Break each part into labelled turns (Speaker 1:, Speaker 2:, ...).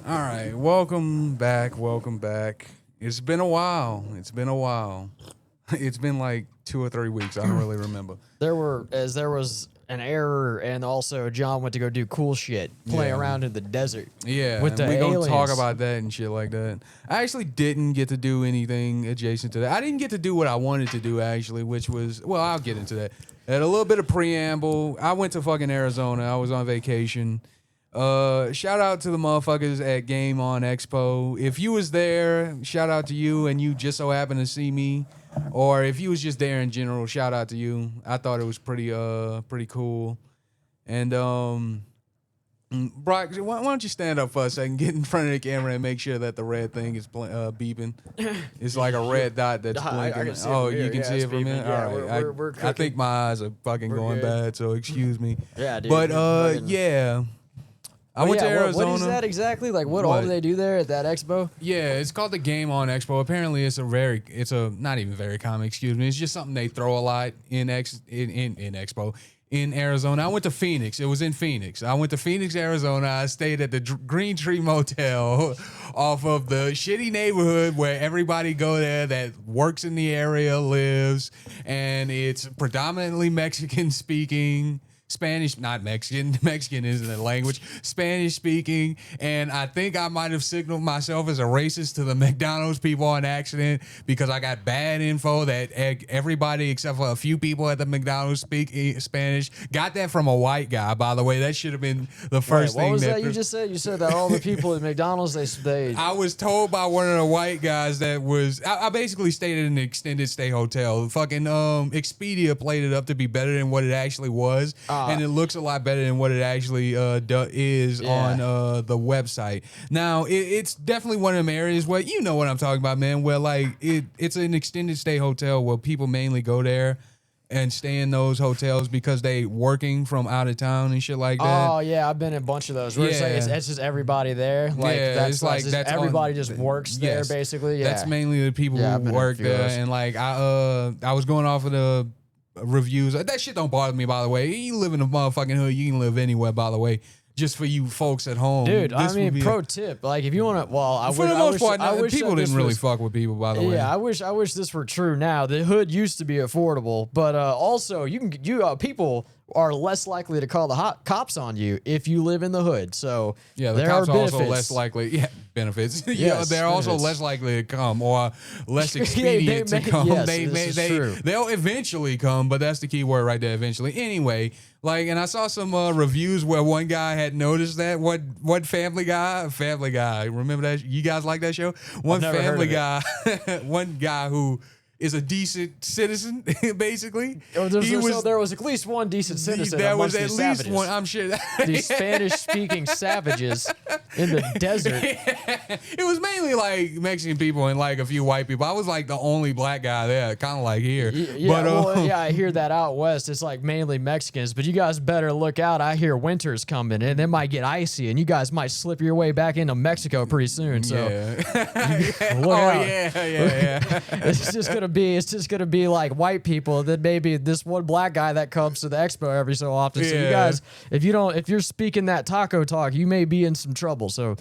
Speaker 1: All right, welcome back. Welcome back. It's been a while. It's been a while. It's been like 2 or 3 weeks. I don't really remember.
Speaker 2: There was an error, and also John went to go do cool shit, play around in the desert.
Speaker 1: Yeah,
Speaker 2: with the
Speaker 1: we gonna
Speaker 2: aliens.
Speaker 1: talk about that and shit like that. I actually didn't get to do anything adjacent to that. I didn't get to do what I wanted to do actually, which was I'll get into that. And a little bit of preamble. I went to fucking Arizona. I was on vacation. Shout out to the motherfuckers at Game on Expo. If you was there, shout out to you, and you just so happened to see me, or if you was just there in general, shout out to you. I thought it was pretty cool. And Brock, why don't you stand up for a second, get in front of the camera, and make sure that the red thing is beeping. It's like a red dot that's blinking.
Speaker 2: I can see it
Speaker 1: Oh,
Speaker 2: from
Speaker 1: you
Speaker 2: here.
Speaker 1: can
Speaker 2: Yeah,
Speaker 1: see
Speaker 2: it's
Speaker 1: it from
Speaker 2: beeping.
Speaker 1: here.
Speaker 2: Yeah,
Speaker 1: All right,
Speaker 2: we're
Speaker 1: I think my eyes are fucking going
Speaker 2: good.
Speaker 1: bad, so excuse me.
Speaker 2: Yeah, dude.
Speaker 1: But
Speaker 2: Fucking-
Speaker 1: yeah. I
Speaker 2: Oh,
Speaker 1: went to
Speaker 2: yeah,
Speaker 1: Arizona.
Speaker 2: What is that exactly? Like, what all
Speaker 1: What?
Speaker 2: do they do there at that expo?
Speaker 1: Yeah, it's called the Game on Expo. Apparently, it's a not even very common. Excuse me. It's just something they throw a lot in Expo in Arizona. I went to Phenix. It was in Phoenix. I went to Phoenix, Arizona. I stayed at the Green Tree Motel off of the shitty neighborhood where everybody go there that works in the area, lives, and it's predominantly Mexican speaking. Spanish, not Mexican. Mexican isn't a language. Spanish speaking. And I think I might have signaled myself as a racist to the McDonald's people on accident because I got bad info that everybody except for a few people at the McDonald's speak Spanish. Got that from a white guy, by the way. That should have been the first
Speaker 2: Wait,
Speaker 1: thing.
Speaker 2: what was that you just said? You said that all the people at McDonald's, they
Speaker 1: I was told by one of the white guys that was I basically stayed in an extended stay hotel. Fucking Expedia played it up to be better than what it actually was. And it looks a lot better than what it actually is on the website. Now, it's definitely one of them areas where, you know what I'm talking about, man, where like it's an extended stay hotel where people mainly go there and stay in those hotels because they working from out of town and shit like that.
Speaker 2: Oh yeah, I've been in a bunch of those. Where it's just everybody there. Like
Speaker 1: Yeah,
Speaker 2: that's
Speaker 1: it's like
Speaker 2: just
Speaker 1: that's
Speaker 2: everybody
Speaker 1: on-
Speaker 2: just works there
Speaker 1: yes,
Speaker 2: basically. Yeah,
Speaker 1: That's mainly the people
Speaker 2: Yeah, I've
Speaker 1: who
Speaker 2: been in a
Speaker 1: work
Speaker 2: few
Speaker 1: there,
Speaker 2: of those.
Speaker 1: and like I was going off of the reviews. That shit don't bother me, by the way. You live in a motherfucking hood, you can live anywhere, by the way. Just for you folks at home,
Speaker 2: dude.
Speaker 1: This
Speaker 2: I
Speaker 1: would
Speaker 2: mean,
Speaker 1: be
Speaker 2: pro tip. Like, if you want to, well, I
Speaker 1: for
Speaker 2: wish,
Speaker 1: the
Speaker 2: I
Speaker 1: most
Speaker 2: wish,
Speaker 1: part,
Speaker 2: I wish
Speaker 1: people
Speaker 2: that this
Speaker 1: didn't really
Speaker 2: was-
Speaker 1: fuck with people, by the way.
Speaker 2: Yeah, I wish this were true now. The hood used to be affordable, but also people are less likely to call the cops on you if you live in the hood. So
Speaker 1: Yeah, the
Speaker 2: there
Speaker 1: cops
Speaker 2: are
Speaker 1: are also
Speaker 2: benefits.
Speaker 1: less likely. Yeah, benefits.
Speaker 2: Yes,
Speaker 1: they're also
Speaker 2: benefits.
Speaker 1: less likely to come or less
Speaker 2: They
Speaker 1: expedient
Speaker 2: may-
Speaker 1: to come.
Speaker 2: yes, this is true.
Speaker 1: They'll eventually come, but that's the key word right there. Eventually, anyway. Like, and I saw some reviews where one guy had noticed that what Family Guy. Remember that? You guys like that show? One
Speaker 2: never heard
Speaker 1: Family
Speaker 2: of
Speaker 1: Guy, one guy who is a decent citizen, basically.
Speaker 2: So there was at least one decent citizen.
Speaker 1: There was
Speaker 2: amongst
Speaker 1: at
Speaker 2: these
Speaker 1: least
Speaker 2: savages.
Speaker 1: one. I'm sure.
Speaker 2: These Spanish-speaking savages in the desert.
Speaker 1: It was mainly like Mexican people and like a few white people. I was like the only black guy there, kind of like here.
Speaker 2: Yeah, yeah, I hear that out west. It's like mainly Mexicans, but you guys better look out. I hear winter's coming, and it might get icy, and you guys might slip your way back into Mexico pretty soon. So look out.
Speaker 1: Yeah.
Speaker 2: It's just gonna be like white people. Then maybe this one black guy that comes to the expo every so often. So you
Speaker 1: Yeah.
Speaker 2: guys, if you're speaking that taco talk, you may be in some trouble. So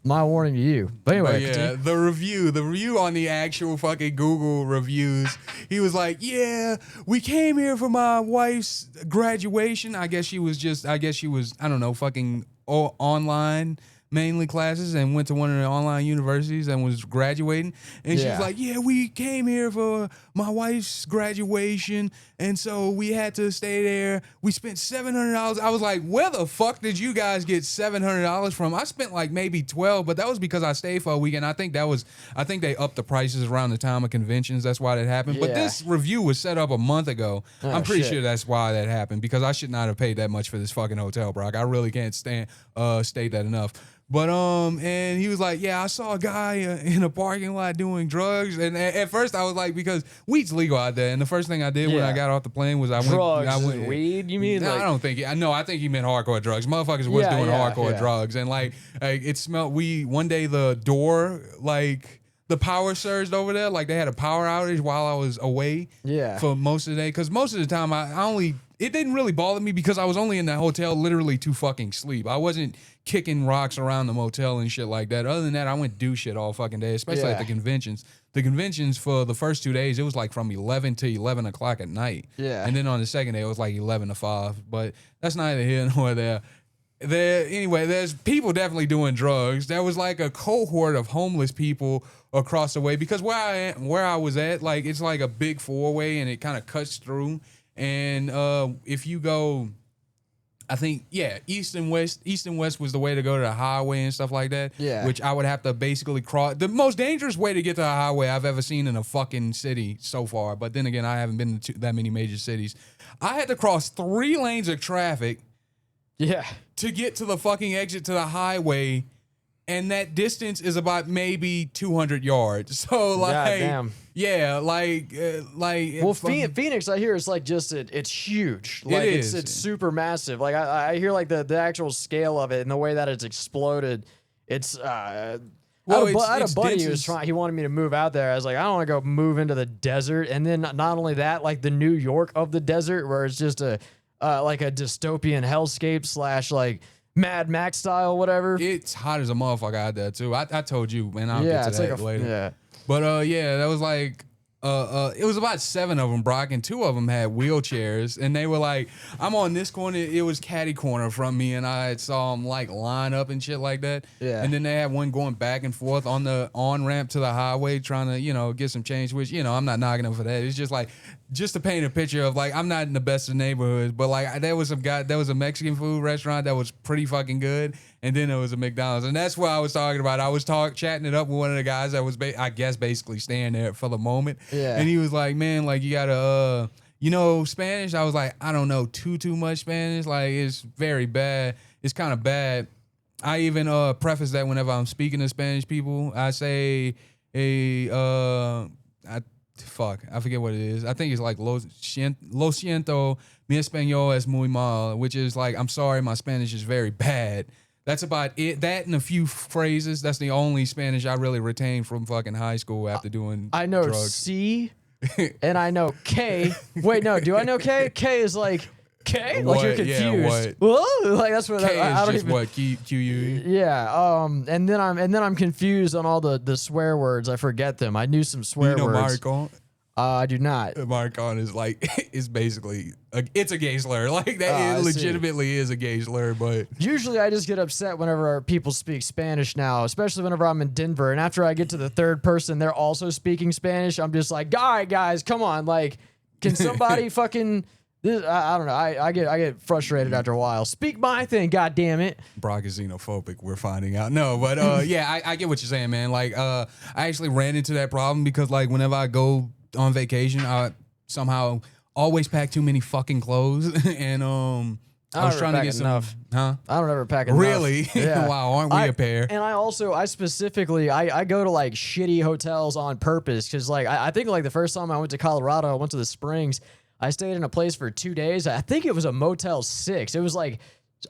Speaker 2: my warning to you. But anyway,
Speaker 1: But yeah,
Speaker 2: continue.
Speaker 1: the review on the actual fucking Google reviews, he was like, yeah, we came here for my wife's graduation. I guess she was, I don't know, fucking online mainly classes and went to one of the online universities and was graduating. And she was
Speaker 2: Yeah.
Speaker 1: like, yeah, we came here for my wife's graduation. And so we had to stay there. We spent $700. I was like, where the fuck did you guys get $700 from? I spent like maybe 12, but that was because I stayed for a weekend. I think they upped the prices around the time of conventions. That's why that happened. But
Speaker 2: Yeah.
Speaker 1: this review was set up a month ago.
Speaker 2: Oh,
Speaker 1: I'm pretty
Speaker 2: shit.
Speaker 1: sure that's why that happened, because I should not have paid that much for this fucking hotel, Brock. I really can't state that enough. But and he was like, yeah, I saw a guy in a parking lot doing drugs, and at first I was like, because weed's legal out there, and the first thing I did when I got off the plane was I went
Speaker 2: weed. You mean?
Speaker 1: No,
Speaker 2: Like,
Speaker 1: I don't think. I think he meant hardcore drugs. Motherfuckers was
Speaker 2: Yeah,
Speaker 1: doing
Speaker 2: yeah,
Speaker 1: hardcore
Speaker 2: yeah.
Speaker 1: drugs, and like it smelled weed. One day the door, like the power surged over there, like they had a power outage while I was away.
Speaker 2: Yeah.
Speaker 1: For most of the day, because most of the time I only it didn't really bother me because I was only in that hotel literally to fucking sleep. I wasn't kicking rocks around the motel and shit like that. Other than that, I went do shit all fucking day, especially at the conventions. The conventions for the first 2 days, it was like from 11 to 11 o'clock at night.
Speaker 2: Yeah.
Speaker 1: And then on the second day, it was like 11 to 5. But that's neither here nor there. Anyway, there's people definitely doing drugs. There was like a cohort of homeless people across the way because where I was at, like it's like a big 4-way and it kind of cuts through. And if you go, I think east and west was the way to go to the highway and stuff like that.
Speaker 2: Yeah,
Speaker 1: which I would have to basically cross. The most dangerous way to get to a highway I've ever seen in a fucking city so far. But then again, I haven't been to that many major cities. I had to cross 3 lanes of traffic.
Speaker 2: Yeah.
Speaker 1: To get to the fucking exit to the highway, and that distance is about maybe 200 yards. So like,
Speaker 2: damn.
Speaker 1: Yeah, like.
Speaker 2: Well, Phenix, I hear it's like just it's huge. Like it's super massive. Like I hear like the actual scale of it and the way that it's exploded. It's I had a buddy who was trying. He wanted me to move out there. I was like, I don't want to go move into the desert. And then not only that, like the New York of the desert, where it's just like a dystopian hellscape / like Mad Max style, whatever.
Speaker 1: It's hot as a motherfucker out there too. I told you, man. I'll get to that later.
Speaker 2: Yeah.
Speaker 1: But that was like it was about 7 of them, Brock, and 2 of them had wheelchairs, and they were like, I'm on this corner. It was catty corner from me, and I saw them like line up and shit like that.
Speaker 2: Yeah.
Speaker 1: And then they had one going back and forth on the on ramp to the highway, trying to get some change. Which I'm not knocking them for that. It's just like to paint a picture of like I'm not in the best of neighborhoods, but like there was a Mexican food restaurant that was pretty fucking good. And then there was a McDonald's. And that's what I was talking about. I was chatting it up with one of the guys that was, I guess, basically staying there for the moment.
Speaker 2: Yeah.
Speaker 1: And he was like, man, like, you got to, Spanish? I was like, I don't know too much Spanish. Like, it's very bad. It's kind of bad. I even preface that whenever I'm speaking to Spanish people. I say, I forget what it is. I think it's like, lo siento, mi español es muy mal, which is like, I'm sorry, my Spanish is very bad. That's about it. That and a few phrases. That's the only Spanish I really retained from fucking high school after doing
Speaker 2: I know
Speaker 1: drugs.
Speaker 2: C and I know K. Wait, no. Do I know K? K is like K?
Speaker 1: What?
Speaker 2: Like you're confused.
Speaker 1: Yeah, what?
Speaker 2: Whoa? Like that's what
Speaker 1: K
Speaker 2: I
Speaker 1: is
Speaker 2: don't
Speaker 1: just
Speaker 2: even,
Speaker 1: what QU.
Speaker 2: Yeah. And then I'm confused on all the swear words. I forget them. I knew some swear words.
Speaker 1: Maricon?
Speaker 2: I do not.
Speaker 1: Maricon is like it's basically it's a gay slur. Like that. It legitimately is a gay slur. But
Speaker 2: usually I just get upset whenever people speak Spanish now, especially whenever I'm in Denver. And after I get to the third person, they're also speaking Spanish. I'm just like, all right, guys, come on, like, can somebody fucking. I don't know. I get frustrated after a while. Speak my thing, god damn it.
Speaker 1: Brock is xenophobic. We're finding out. No, but I get what you're saying, man. Like I actually ran into that problem because like whenever I go on vacation, I somehow always pack too many fucking clothes, and I was trying to get some.
Speaker 2: Enough.
Speaker 1: Huh?
Speaker 2: I don't ever pack enough.
Speaker 1: Really?
Speaker 2: Yeah.
Speaker 1: Wow, aren't we a pair?
Speaker 2: And I specifically go to like shitty hotels on purpose because like I think like the first time I went to Colorado, I went to the Springs. I stayed in a place for 2 days. I think it was a Motel 6. It was like,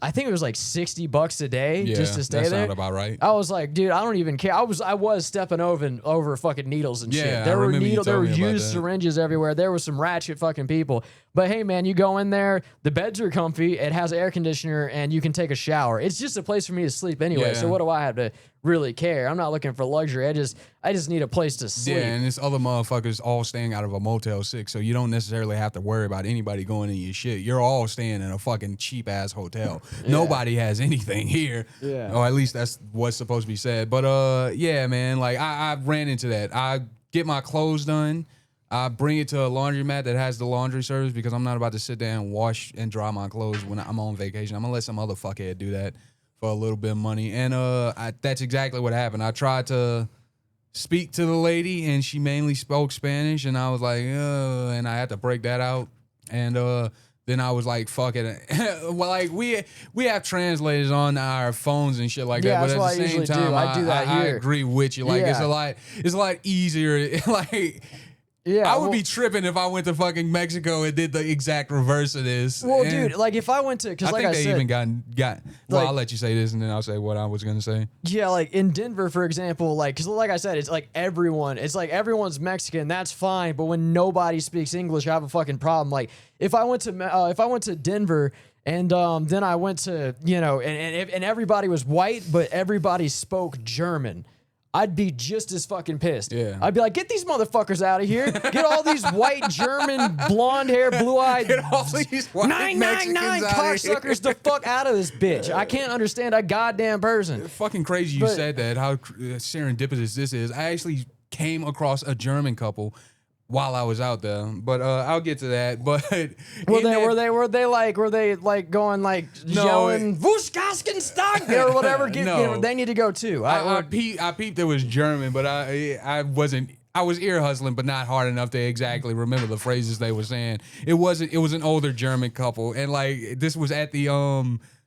Speaker 2: I think it was like $60 a day just to stay there.
Speaker 1: That sounds about right.
Speaker 2: I was like, dude, I don't even care. I was stepping over fucking needles and shit. There were used syringes everywhere. There were some ratchet fucking people. But hey, man, you go in there, the beds are comfy, it has air conditioner, and you can take a shower. It's just a place for me to sleep anyway. So what do I have to really care? I'm not looking for luxury. I just need a place to sleep.
Speaker 1: Yeah, and it's other motherfuckers all staying out of a Motel 6, so you don't necessarily have to worry about anybody going in your shit. You're all staying in a fucking cheap ass hotel. Yeah. Nobody has anything here.
Speaker 2: Yeah.
Speaker 1: Or at least that's what's supposed to be said. But yeah, man, like I ran into that. I get my clothes done. I bring it to a laundromat that has the laundry service because I'm not about to sit there and wash and dry my clothes when I'm on vacation. I'm gonna let some other fuckhead do that for a little bit of money. And that's exactly what happened. I tried to speak to the lady, and she mainly spoke Spanish, and I was like, and I had to break that out. And then I was like, fuck it. Well, like we have translators on our phones and shit like that. But at the same time,
Speaker 2: I do that here.
Speaker 1: I agree with you. Like it's a lot easier. Like
Speaker 2: Yeah,
Speaker 1: I would be tripping if I went to fucking Mexico and did the exact reverse of this.
Speaker 2: Well,
Speaker 1: And
Speaker 2: dude, like if I went to, because like I
Speaker 1: think they
Speaker 2: said,
Speaker 1: even got. Well,
Speaker 2: like-
Speaker 1: I'll let you say this and then I'll say what I was gonna say.
Speaker 2: yeah, like in Denver, for example, like because like I said, it's like everyone's Mexican, that's fine, but when nobody speaks English, I have a fucking problem. Like if I went to Denver. And then I went to, and everybody was white, but everybody spoke German. I'd be just as fucking pissed.
Speaker 1: Yeah.
Speaker 2: I'd be like, get these motherfuckers out of here. Get all these white German, blonde hair, blue-eyed,
Speaker 1: Get all these white
Speaker 2: 999
Speaker 1: Mexicans out of here.
Speaker 2: cocksuckers the fuck out of this bitch. I can't understand a goddamn person.
Speaker 1: Fucking crazy you said that. How serendipitous this is. I actually came across a German couple while I was out there, but I'll get to that. But
Speaker 2: Were they like going like yelling Wuschgaskenstag or whatever? They need to go too.
Speaker 1: I peeped it was German, but I wasn't. I was ear hustling, but not hard enough to exactly remember the phrases they were saying. It was an older German couple, and like this was at the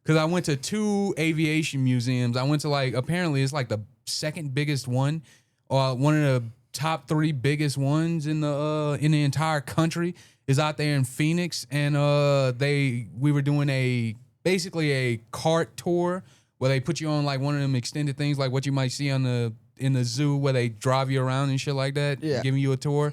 Speaker 1: because I went to 2 aviation museums. I went to like apparently it's like the second biggest one, one of the top 3 biggest ones in the entire country is out there in Phenix, and we were doing basically a cart tour where they put you on like one of them extended things like what you might see in the zoo where they drive you around and shit like that, giving you a tour,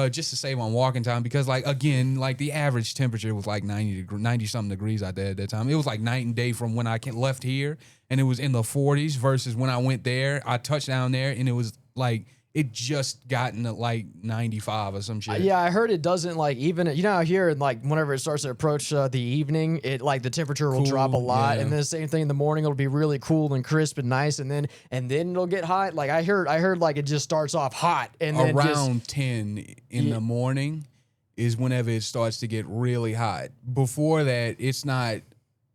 Speaker 1: just to save on walking time because like again like the average temperature was like 90 something degrees out there at that time. It was like night and day from when I left here and it was in the 40s versus when I went there. I touched down there and it was like it just gotten to like 95 or some shit.
Speaker 2: Yeah, I heard it doesn't like even out here like whenever it starts to approach the evening, it like the temperature will drop a lot, and then the same thing in the morning it'll be really cool and crisp and nice, and then it'll get hot. Like I heard like it just starts off hot and then
Speaker 1: around 10 in the morning is whenever it starts to get really hot. Before that, it's not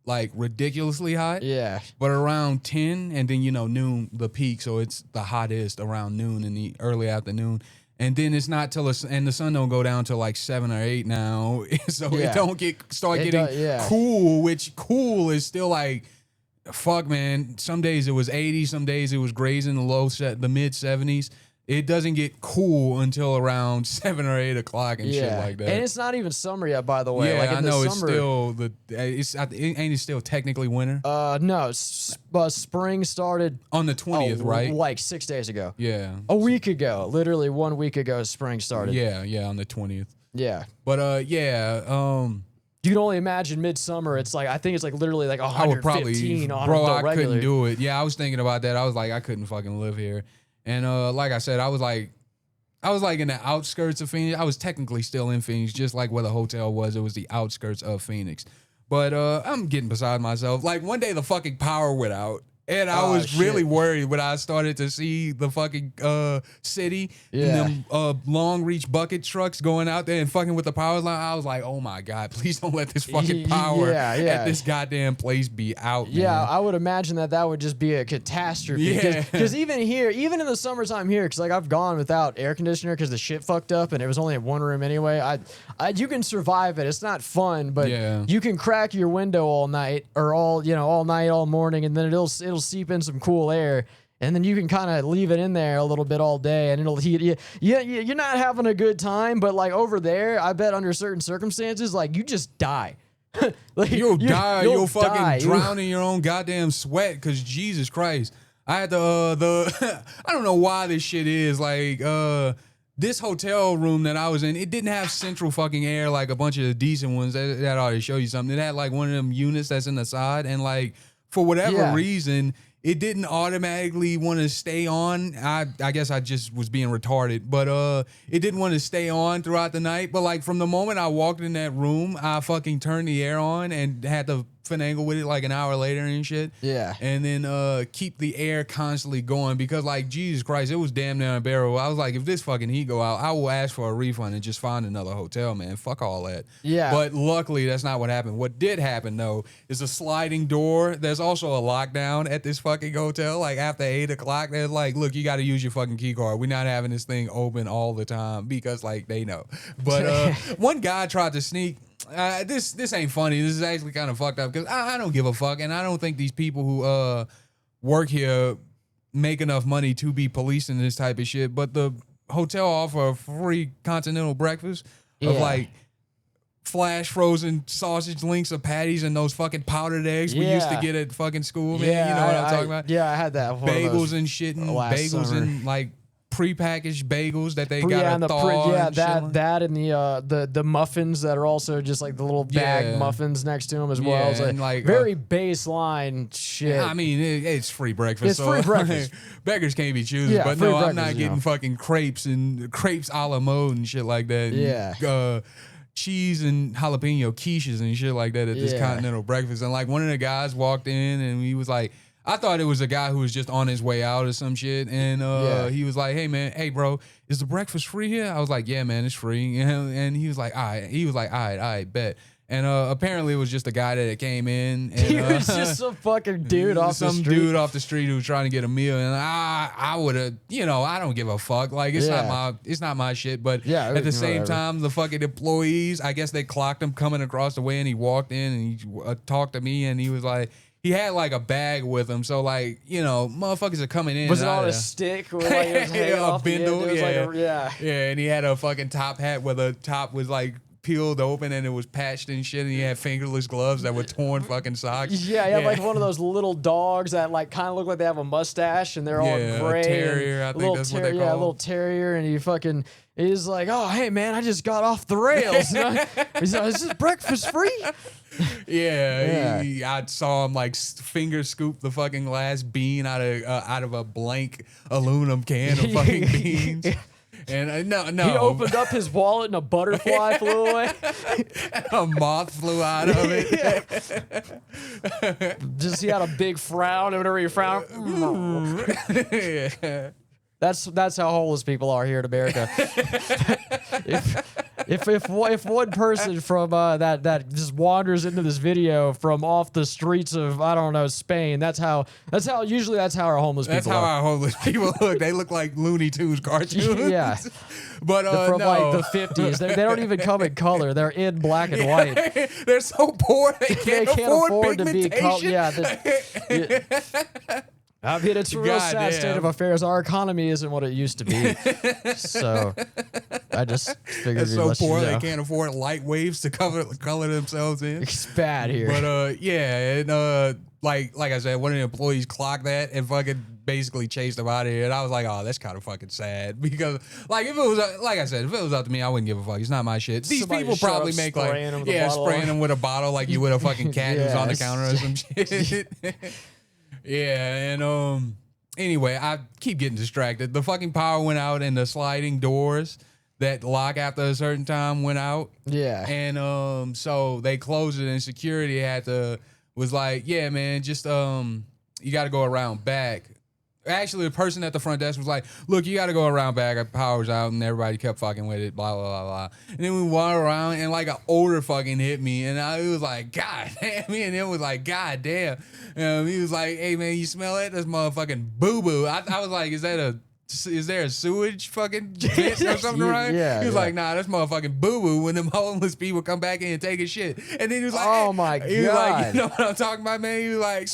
Speaker 1: like ridiculously hot.
Speaker 2: Yeah.
Speaker 1: But around 10 and then noon the peak, so it's the hottest around noon in the early afternoon. And then it's not till and the sun don't go down till like 7 or 8 now. So it don't getting cool, which cool is still like fuck man. Some days it was 80, some days it was grazing the mid 70s. It doesn't get cool until around 7 or 8 o'clock and shit like that.
Speaker 2: And it's not even summer yet, by the way.
Speaker 1: Yeah,
Speaker 2: like in
Speaker 1: I know
Speaker 2: the summer,
Speaker 1: ain't it still technically winter?
Speaker 2: No, spring started
Speaker 1: on the 20th, right?
Speaker 2: Like 6 days ago.
Speaker 1: Yeah.
Speaker 2: A week ago. Literally 1 week ago, spring started.
Speaker 1: Yeah, on the 20th.
Speaker 2: Yeah.
Speaker 1: But
Speaker 2: you can only imagine midsummer. It's like I think it's like literally like 115
Speaker 1: I would probably,
Speaker 2: on
Speaker 1: bro,
Speaker 2: the
Speaker 1: I
Speaker 2: regular.
Speaker 1: couldn't do it. Yeah, I was thinking about that. I was like, I couldn't fucking live here. And like I said, I was like in the outskirts of Phoenix. I was technically still in Phoenix, just like where the hotel was. It was the outskirts of Phoenix. But I'm getting beside myself. Like one day the fucking power went out. And I was really worried when I started to see the fucking city and them long reach bucket trucks going out there and fucking with the power line. I was like, oh my God, please don't let this fucking power at this goddamn place be out, man.
Speaker 2: Yeah, I would imagine that would just be a catastrophe.
Speaker 1: Yeah.
Speaker 2: Because even here, even in the summertime here, because like I've gone without air conditioner because the shit fucked up and it was only in one room anyway. You can survive it. It's not fun, but you can crack your window all night or all night, all morning, and then it'll seep in some cool air, and then you can kind of leave it in there a little bit all day, and it'll heat you. You're not having a good time, but like over there, I bet under certain circumstances, like you just die. Like,
Speaker 1: you'll die. You'll fucking
Speaker 2: die.
Speaker 1: drown in your own goddamn sweat. Cause Jesus Christ, I had the I don't know why this shit is like this hotel room that I was in, it didn't have central fucking air like a bunch of the decent ones that ought to show you something. It had like one of them units that's in the side, and like for whatever reason, it didn't automatically want to stay on. I guess I just was being retarded, but it didn't want to stay on throughout the night. But like from the moment I walked in that room, I fucking turned the air on and had to finagle with it like an hour later and shit.
Speaker 2: Yeah.
Speaker 1: And then keep the air constantly going because like Jesus Christ, it was damn near unbearable. I was like, if this fucking heat go out, I will ask for a refund and just find another hotel, man. Fuck all that.
Speaker 2: Yeah.
Speaker 1: But luckily that's not what happened. What did happen though is a sliding door. There's also a lockdown at this fucking hotel. Like after 8 o'clock, they're like, look, you got to use your fucking key card. We're not having this thing open all the time because like they know. But one guy tried to sneak. This ain't funny. This is actually kind of fucked up because I don't give a fuck, and I don't think these people who work here make enough money to be policing this type of shit. But the hotel offer a free continental breakfast of
Speaker 2: Yeah.
Speaker 1: like flash frozen sausage links of patties and those fucking powdered eggs we used to
Speaker 2: Yeah.
Speaker 1: get at fucking school, man. You know what I'm talking about?
Speaker 2: Yeah, I had that. One of
Speaker 1: Bagels
Speaker 2: those
Speaker 1: and shit, and
Speaker 2: last
Speaker 1: bagels
Speaker 2: summer.
Speaker 1: and like prepackaged bagels that they
Speaker 2: Yeah,
Speaker 1: got
Speaker 2: and
Speaker 1: to thaw. and shit like-
Speaker 2: that and the muffins that are also just like the little bag
Speaker 1: Yeah.
Speaker 2: muffins next to them as well.
Speaker 1: Yeah,
Speaker 2: It's
Speaker 1: and like,
Speaker 2: very baseline shit.
Speaker 1: I mean, it's free breakfast.
Speaker 2: It's
Speaker 1: so
Speaker 2: free breakfast.
Speaker 1: beggars can't be choosers.
Speaker 2: Yeah,
Speaker 1: but
Speaker 2: free
Speaker 1: no, I'm
Speaker 2: breakfast,
Speaker 1: not
Speaker 2: you
Speaker 1: getting
Speaker 2: know.
Speaker 1: fucking crepes a la mode and shit like that.
Speaker 2: Yeah.
Speaker 1: And, cheese and jalapeno quiches and shit like that at this
Speaker 2: Yeah.
Speaker 1: continental breakfast. And like one of the guys walked in and he was like, I thought it was a guy who was just on his way out or some shit. And
Speaker 2: Yeah.
Speaker 1: he was like, hey bro, is the breakfast free here? I was like, yeah, man, it's free. And he was like, all right. He was like, all right, bet. And apparently it was just a guy that came in. And,
Speaker 2: He was just some fucking dude off the
Speaker 1: some
Speaker 2: street.
Speaker 1: dude off the street who was trying to get a meal, and I would have, I don't give a fuck. Like it's
Speaker 2: Yeah.
Speaker 1: not my shit. But
Speaker 2: Yeah,
Speaker 1: at the same
Speaker 2: whatever.
Speaker 1: time, the fucking employees, I guess they clocked him coming across the way, and he walked in and he talked to me, and he was like, he had like a bag with him, so like motherfuckers are coming in.
Speaker 2: Was it
Speaker 1: and out
Speaker 2: on a
Speaker 1: of there.
Speaker 2: stick? Or like it was hanging
Speaker 1: A
Speaker 2: off the end?
Speaker 1: bindle,
Speaker 2: It was
Speaker 1: yeah.
Speaker 2: like yeah.
Speaker 1: Yeah, and he had a fucking top hat where the top was like peeled open and it was patched and shit, and he had fingerless gloves that were torn fucking socks.
Speaker 2: Yeah, he had like one of those little dogs that like kind of look like they have a mustache and they're
Speaker 1: Yeah,
Speaker 2: all
Speaker 1: a
Speaker 2: gray.
Speaker 1: terrier,
Speaker 2: and
Speaker 1: I think
Speaker 2: little
Speaker 1: that's what they
Speaker 2: Yeah, a
Speaker 1: call
Speaker 2: little terrier, and he's like, oh hey man, I just got off the rails. He's like, is this breakfast free?
Speaker 1: Yeah,
Speaker 2: Yeah.
Speaker 1: I saw him like finger scoop the fucking last bean out of a blank aluminum can of fucking beans. And no,
Speaker 2: He opened up his wallet and a butterfly flew away.
Speaker 1: a moth flew out of it.
Speaker 2: Just he had a big frown, and whenever he frowned,
Speaker 1: Yeah.
Speaker 2: that's how homeless people are here in America. if one person from that just wanders into this video from off the streets of I don't know Spain, that's how usually that's how our homeless
Speaker 1: That's
Speaker 2: people
Speaker 1: how
Speaker 2: are.
Speaker 1: our homeless people look. They look like Looney Tunes cartoons.
Speaker 2: Yeah.
Speaker 1: But
Speaker 2: From
Speaker 1: no.
Speaker 2: like the 50s. They don't even come in color. They're in black and white.
Speaker 1: They're so poor they can't, afford
Speaker 2: to be
Speaker 1: pigmentation.
Speaker 2: I mean, it's a real sad
Speaker 1: Goddamn.
Speaker 2: state of affairs. Our economy isn't what it used to be. So I just figured
Speaker 1: They're
Speaker 2: we'd
Speaker 1: so
Speaker 2: let you
Speaker 1: poor
Speaker 2: know.
Speaker 1: they can't afford light waves to color themselves in.
Speaker 2: It's bad here.
Speaker 1: But yeah, and like I said, one of the employees clocked that and fucking basically chased him out of here. And I was like, oh, that's kind of fucking sad because like if it was like I said, if it was up to me, I wouldn't give a fuck. It's not my shit. These
Speaker 2: Somebody
Speaker 1: people
Speaker 2: showed up
Speaker 1: probably make like
Speaker 2: spraying them with a bottle
Speaker 1: spraying
Speaker 2: on.
Speaker 1: them with a bottle like you would a fucking cat who's on the
Speaker 2: Yes.
Speaker 1: counter or some shit. Yeah, and anyway, I keep getting distracted. The fucking power went out and the sliding doors that lock after a certain time went out.
Speaker 2: Yeah.
Speaker 1: And so they closed it and security was like, yeah, man, just you gotta go around back. Actually, the person at the front desk was like, look, you gotta go around back, our power's out, and everybody kept fucking with it, blah, blah, blah, blah. And then we walked around and like an odor fucking hit me, and it was like, God damn, me and him was like, God damn. He was like, hey man, you smell it? That's motherfucking boo-boo. I was like, is there a sewage fucking vent or something, right?
Speaker 2: Yeah,
Speaker 1: He was
Speaker 2: yeah.
Speaker 1: like, nah, that's motherfucking boo-boo when them homeless people come back in and take a shit. And then he was like,
Speaker 2: Oh, my
Speaker 1: he was like,
Speaker 2: God.
Speaker 1: you know what I'm talking about, man? He was like,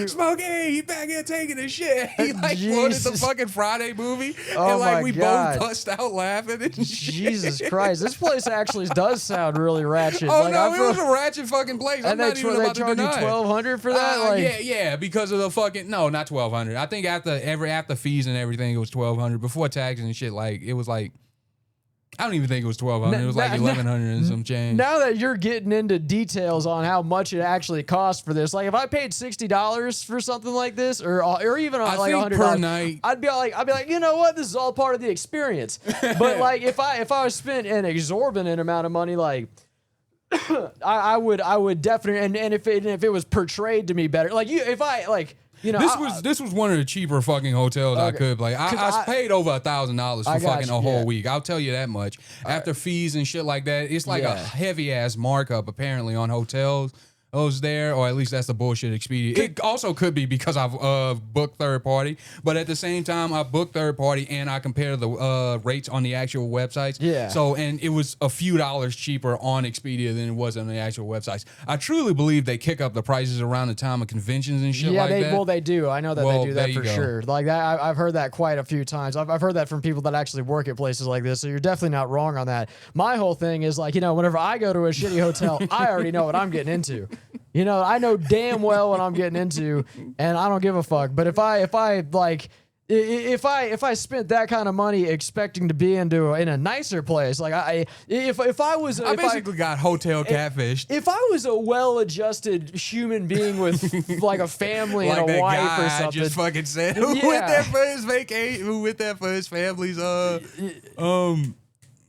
Speaker 1: Smokey, he back here taking a shit. He like quoted the
Speaker 2: Jesus.
Speaker 1: fucking Friday movie.
Speaker 2: Oh,
Speaker 1: and like
Speaker 2: my
Speaker 1: we
Speaker 2: God.
Speaker 1: both bust out laughing and shit.
Speaker 2: Jesus Christ. This place actually does sound really ratchet.
Speaker 1: Oh
Speaker 2: like,
Speaker 1: no,
Speaker 2: I
Speaker 1: it
Speaker 2: feel-
Speaker 1: was a ratchet fucking place. I'm
Speaker 2: and they
Speaker 1: not even about to
Speaker 2: charge you
Speaker 1: deny it.
Speaker 2: $1,200 for that?
Speaker 1: Yeah, because of the fucking not $1,200. I think after fees and everything, it was $1,200. Before taxes and shit, like it was like I don't even think it was $1,200. It was like $1,100 and some change.
Speaker 2: Now that you're getting into details on how much it actually costs for this, like if I paid $60 for something like this, or even
Speaker 1: I
Speaker 2: like
Speaker 1: think
Speaker 2: $100
Speaker 1: per night.
Speaker 2: I'd be like, you know what, this is all part of the experience. But like if I was spent an exorbitant amount of money, like I would definitely, and if it was portrayed to me better, like if I like. You know,
Speaker 1: This was one of the cheaper fucking hotels I
Speaker 2: Okay.
Speaker 1: could like. I paid over $1,000
Speaker 2: I
Speaker 1: for
Speaker 2: got
Speaker 1: fucking
Speaker 2: you,
Speaker 1: a whole
Speaker 2: yeah.
Speaker 1: week. I'll tell you that much. After fees and shit like that, it's like a
Speaker 2: Yeah.
Speaker 1: heavy ass markup apparently on hotels. those there, or at least that's the bullshit Expedia. It also could be because I've booked third party, but at the same time, I booked third party and I compare the rates on the actual websites.
Speaker 2: Yeah.
Speaker 1: So, and it was a few dollars cheaper on Expedia than it was on the actual websites. I truly believe they kick up the prices around the time of conventions and shit like that.
Speaker 2: Well, they do. I know that they do that for sure. Like that, I've heard that quite a few times. I've heard that from people that actually work at places like this. So you're definitely not wrong on that. My whole thing is like, whenever I go to a shitty hotel, I already know what I'm getting into. I know damn well what I'm getting into, and I don't give a fuck. But if I spent that kind of money expecting to be in a nicer place, like I
Speaker 1: basically got hotel catfished.
Speaker 2: If I was a well-adjusted human being with like a family
Speaker 1: like
Speaker 2: and a
Speaker 1: that
Speaker 2: wife
Speaker 1: guy
Speaker 2: or something,
Speaker 1: just fucking said, who went there for his vacation, who went there for his family's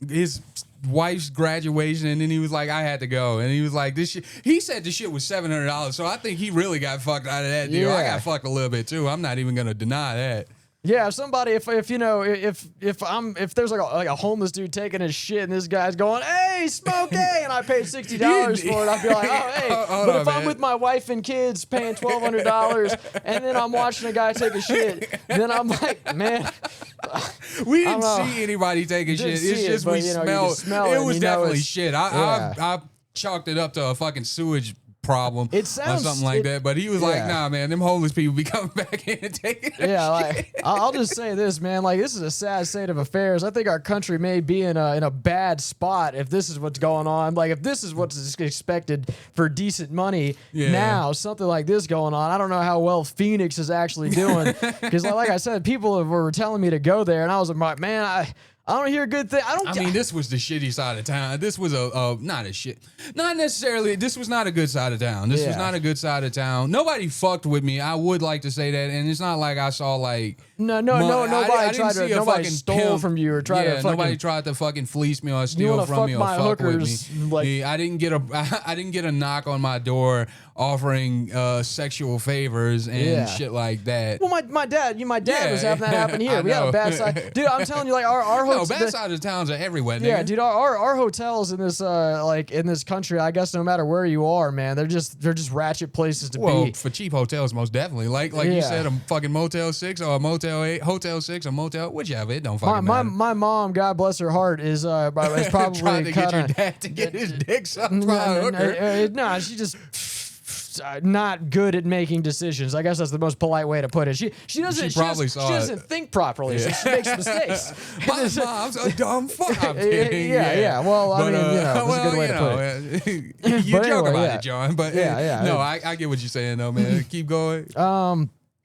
Speaker 1: his wife's graduation, and then he was like, I had to go, and he was like, this shit. He said the shit was $700, so I think he really got fucked out of that deal.
Speaker 2: Yeah.
Speaker 1: I got fucked a little bit too. I'm not even gonna deny that.
Speaker 2: Yeah, if somebody, if there's like a homeless dude taking his shit and this guy's going, hey, smoke, hey, and I paid $60 for it, I'd be like, oh, hey. But if I'm with my wife and kids paying $1,200 and then I'm watching a guy take a shit, then I'm like, man.
Speaker 1: We didn't see anybody taking shit. It's just we smelled. It was definitely shit. I chalked it up to a fucking sewage problem or something like that. But he was like, nah, man, them homeless people be coming back in and taking
Speaker 2: like, I'll just say this, man. Like, this is a sad state of affairs. I think our country may be in a bad spot if this is what's going on. Like, if this is what's expected for decent money now, something like this going on, I don't know how well Phenix is actually doing. Because like I said, people were telling me to go there, and I was like, man, I don't hear good things.
Speaker 1: I mean, this was the shitty side of town. This was not necessarily. This was not a good side of town. This was not a good side of town. Nobody fucked with me. I would like to say that, and it's not like I saw like
Speaker 2: nobody stole from you or tried to fucking.
Speaker 1: Nobody tried to fucking fleece me or steal from me or fuck with me.
Speaker 2: Like,
Speaker 1: I didn't get a knock on my door offering sexual favors and shit like that.
Speaker 2: Well, my dad was having that happen here. We had a bad side, dude. I'm telling you, like our
Speaker 1: bad side of towns are everywhere. Nigga.
Speaker 2: Yeah, dude. Our hotels in this country, I guess no matter where you are, man, they're just ratchet places to be.
Speaker 1: Well, for cheap hotels, most definitely. Like you said, a fucking Motel 6 or a Motel 8, Hotel 6 or Motel, whichever. It don't fucking matter.
Speaker 2: My mom, God bless her heart, is probably
Speaker 1: trying to get your dad to get his dick sucked by a hooker.
Speaker 2: Nah, she just. Not good at making decisions. I guess that's the most polite way to put it. She doesn't think properly, so she makes mistakes.
Speaker 1: My mom's a dumb fuck. I'm kidding.
Speaker 2: Yeah. Well, I mean, that's a good way to
Speaker 1: put it. You joke about it, John, but no, I get what you're saying though, man. Keep going.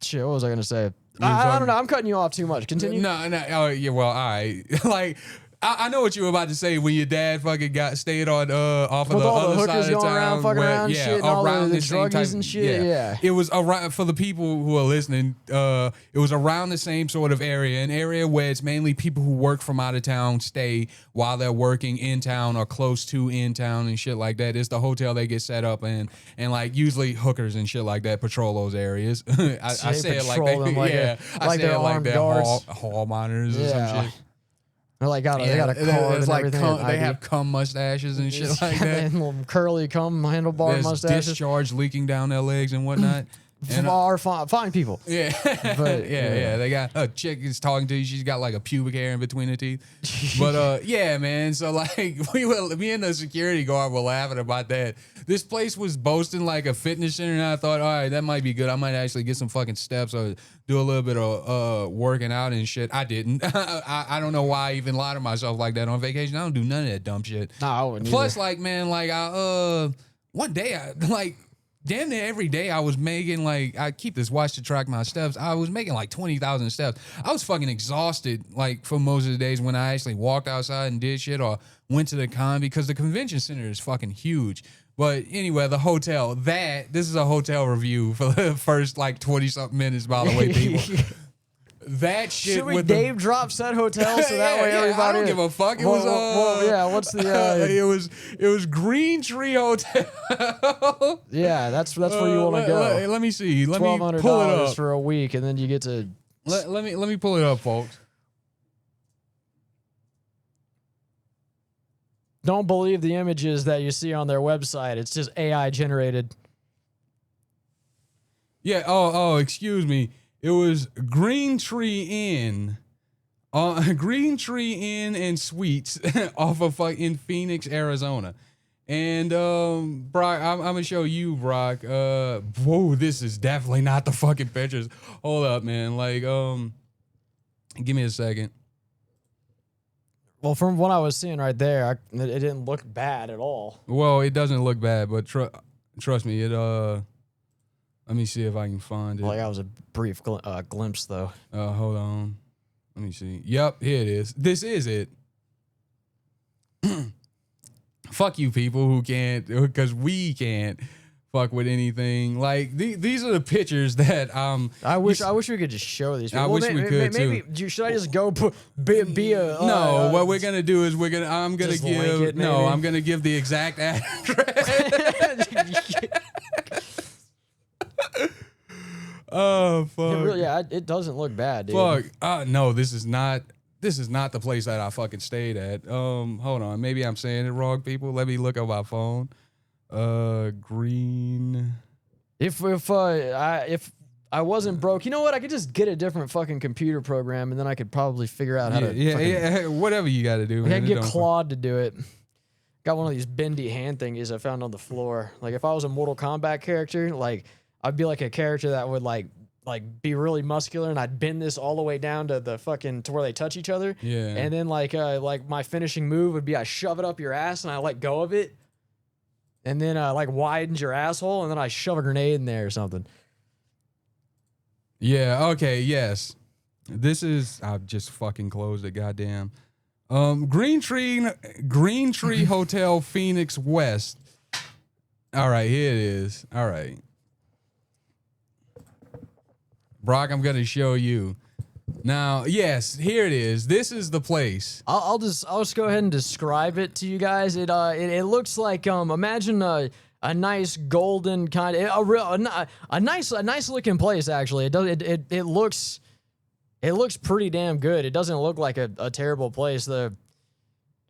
Speaker 2: Shit, what was I gonna say? I don't know. I'm cutting you off too much. Continue.
Speaker 1: No. Oh, yeah. Well, all right. Like. I know what you were about to say when your dad fucking stayed on off of the other side of town,
Speaker 2: around shit, and all the druggies and shit. Yeah,
Speaker 1: it was around for the people who are listening. It was around the same sort of area, an area where it's mainly people who work from out of town stay while they're working in town or close to in town and shit like that. It's the hotel they get set up in, and like usually hookers and shit like that patrol those areas. I say it like they, I say it like they're hall monitors or some shit.
Speaker 2: They got a card and
Speaker 1: like
Speaker 2: everything.
Speaker 1: They have cum mustaches and shit like that.
Speaker 2: And little curly cum handlebar
Speaker 1: There's
Speaker 2: mustaches.
Speaker 1: Discharge leaking down their legs and whatnot.
Speaker 2: And fine people.
Speaker 1: Yeah. But, yeah. They got a chick is talking to you. She's got like a pubic hair in between her teeth. But yeah, man. So like me and the security guard were laughing about that. This place was boasting like a fitness center, and I thought, all right, that might be good. I might actually get some fucking steps or do a little bit of working out and shit. I didn't. I don't know why I even lie to myself like that on vacation. I don't do none of that dumb shit.
Speaker 2: No, I wouldn't
Speaker 1: Plus,
Speaker 2: either.
Speaker 1: like, man, like one day damn near every day I was making like, I keep this watch to track my steps. I was making like 20,000 steps. I was fucking exhausted like for most of the days when I actually walked outside and did shit or went to the con, because the convention center is fucking huge. But anyway, the hotel, this is a hotel review for the first like 20 something minutes, by the way, people. That shit.
Speaker 2: Should we Dave drop said hotel so that way everybody?
Speaker 1: I don't give a fuck. It was
Speaker 2: what's the?
Speaker 1: It was Green Tree Hotel.
Speaker 2: Yeah, that's where you want to go.
Speaker 1: Let me see. Let me pull it up
Speaker 2: for a week, and then you get to.
Speaker 1: Let me pull it up, folks.
Speaker 2: Don't believe the images that you see on their website. It's just AI generated.
Speaker 1: Yeah. Oh, excuse me. It was Green Tree Inn. Green Tree Inn and Suites off of in Phenix, Arizona. And Brock, I'm gonna show you, Brock. Whoa, this is definitely not the fucking pictures. Hold up, man. Like, give me a second.
Speaker 2: Well, from what I was seeing right there, it didn't look bad at all.
Speaker 1: Well, it doesn't look bad, but trust me, it let me see if I can find it.
Speaker 2: Like, that was a brief glimpse, though.
Speaker 1: Hold on. Let me see. Yep, here it is. This is it. Fuck you people who can't, because we can't fuck with anything. Like, these are the pictures that
Speaker 2: I wish we could just show these people.
Speaker 1: I wish we could
Speaker 2: maybe,
Speaker 1: too.
Speaker 2: Should I just go be a
Speaker 1: no, what we're gonna do is I'm gonna give the exact address. Oh fuck.
Speaker 2: It doesn't look bad, dude.
Speaker 1: Fuck. No, this is not the place that I fucking stayed at. Hold on. Maybe I'm saying it wrong, people. Let me look on my phone. Green.
Speaker 2: If I wasn't broke, you know what? I could just get a different fucking computer program, and then I could probably figure out how to.
Speaker 1: Whatever you got to do.
Speaker 2: I can get Claude to do it. Got one of these bendy hand thingies I found on the floor. Like, if I was a Mortal Kombat character, like, I'd be like a character that would like be really muscular, and I'd bend this all the way down to the fucking to where they touch each other.
Speaker 1: Yeah.
Speaker 2: And then like my finishing move would be I shove it up your ass and I let go of it, and then like widens your asshole, and then I shove a grenade in there or something.
Speaker 1: Yeah. Okay. Yes. This is. I've just fucking closed it. Goddamn. Green Tree Hotel, Phoenix West. All right. Here it is. All right. Brock, I'm gonna show you. Now, yes, here it is. This is the place.
Speaker 2: I'll just go ahead and describe it to you guys. It looks like imagine a nice golden kind of a nice looking place actually. It looks pretty damn good. It doesn't look like a terrible place. The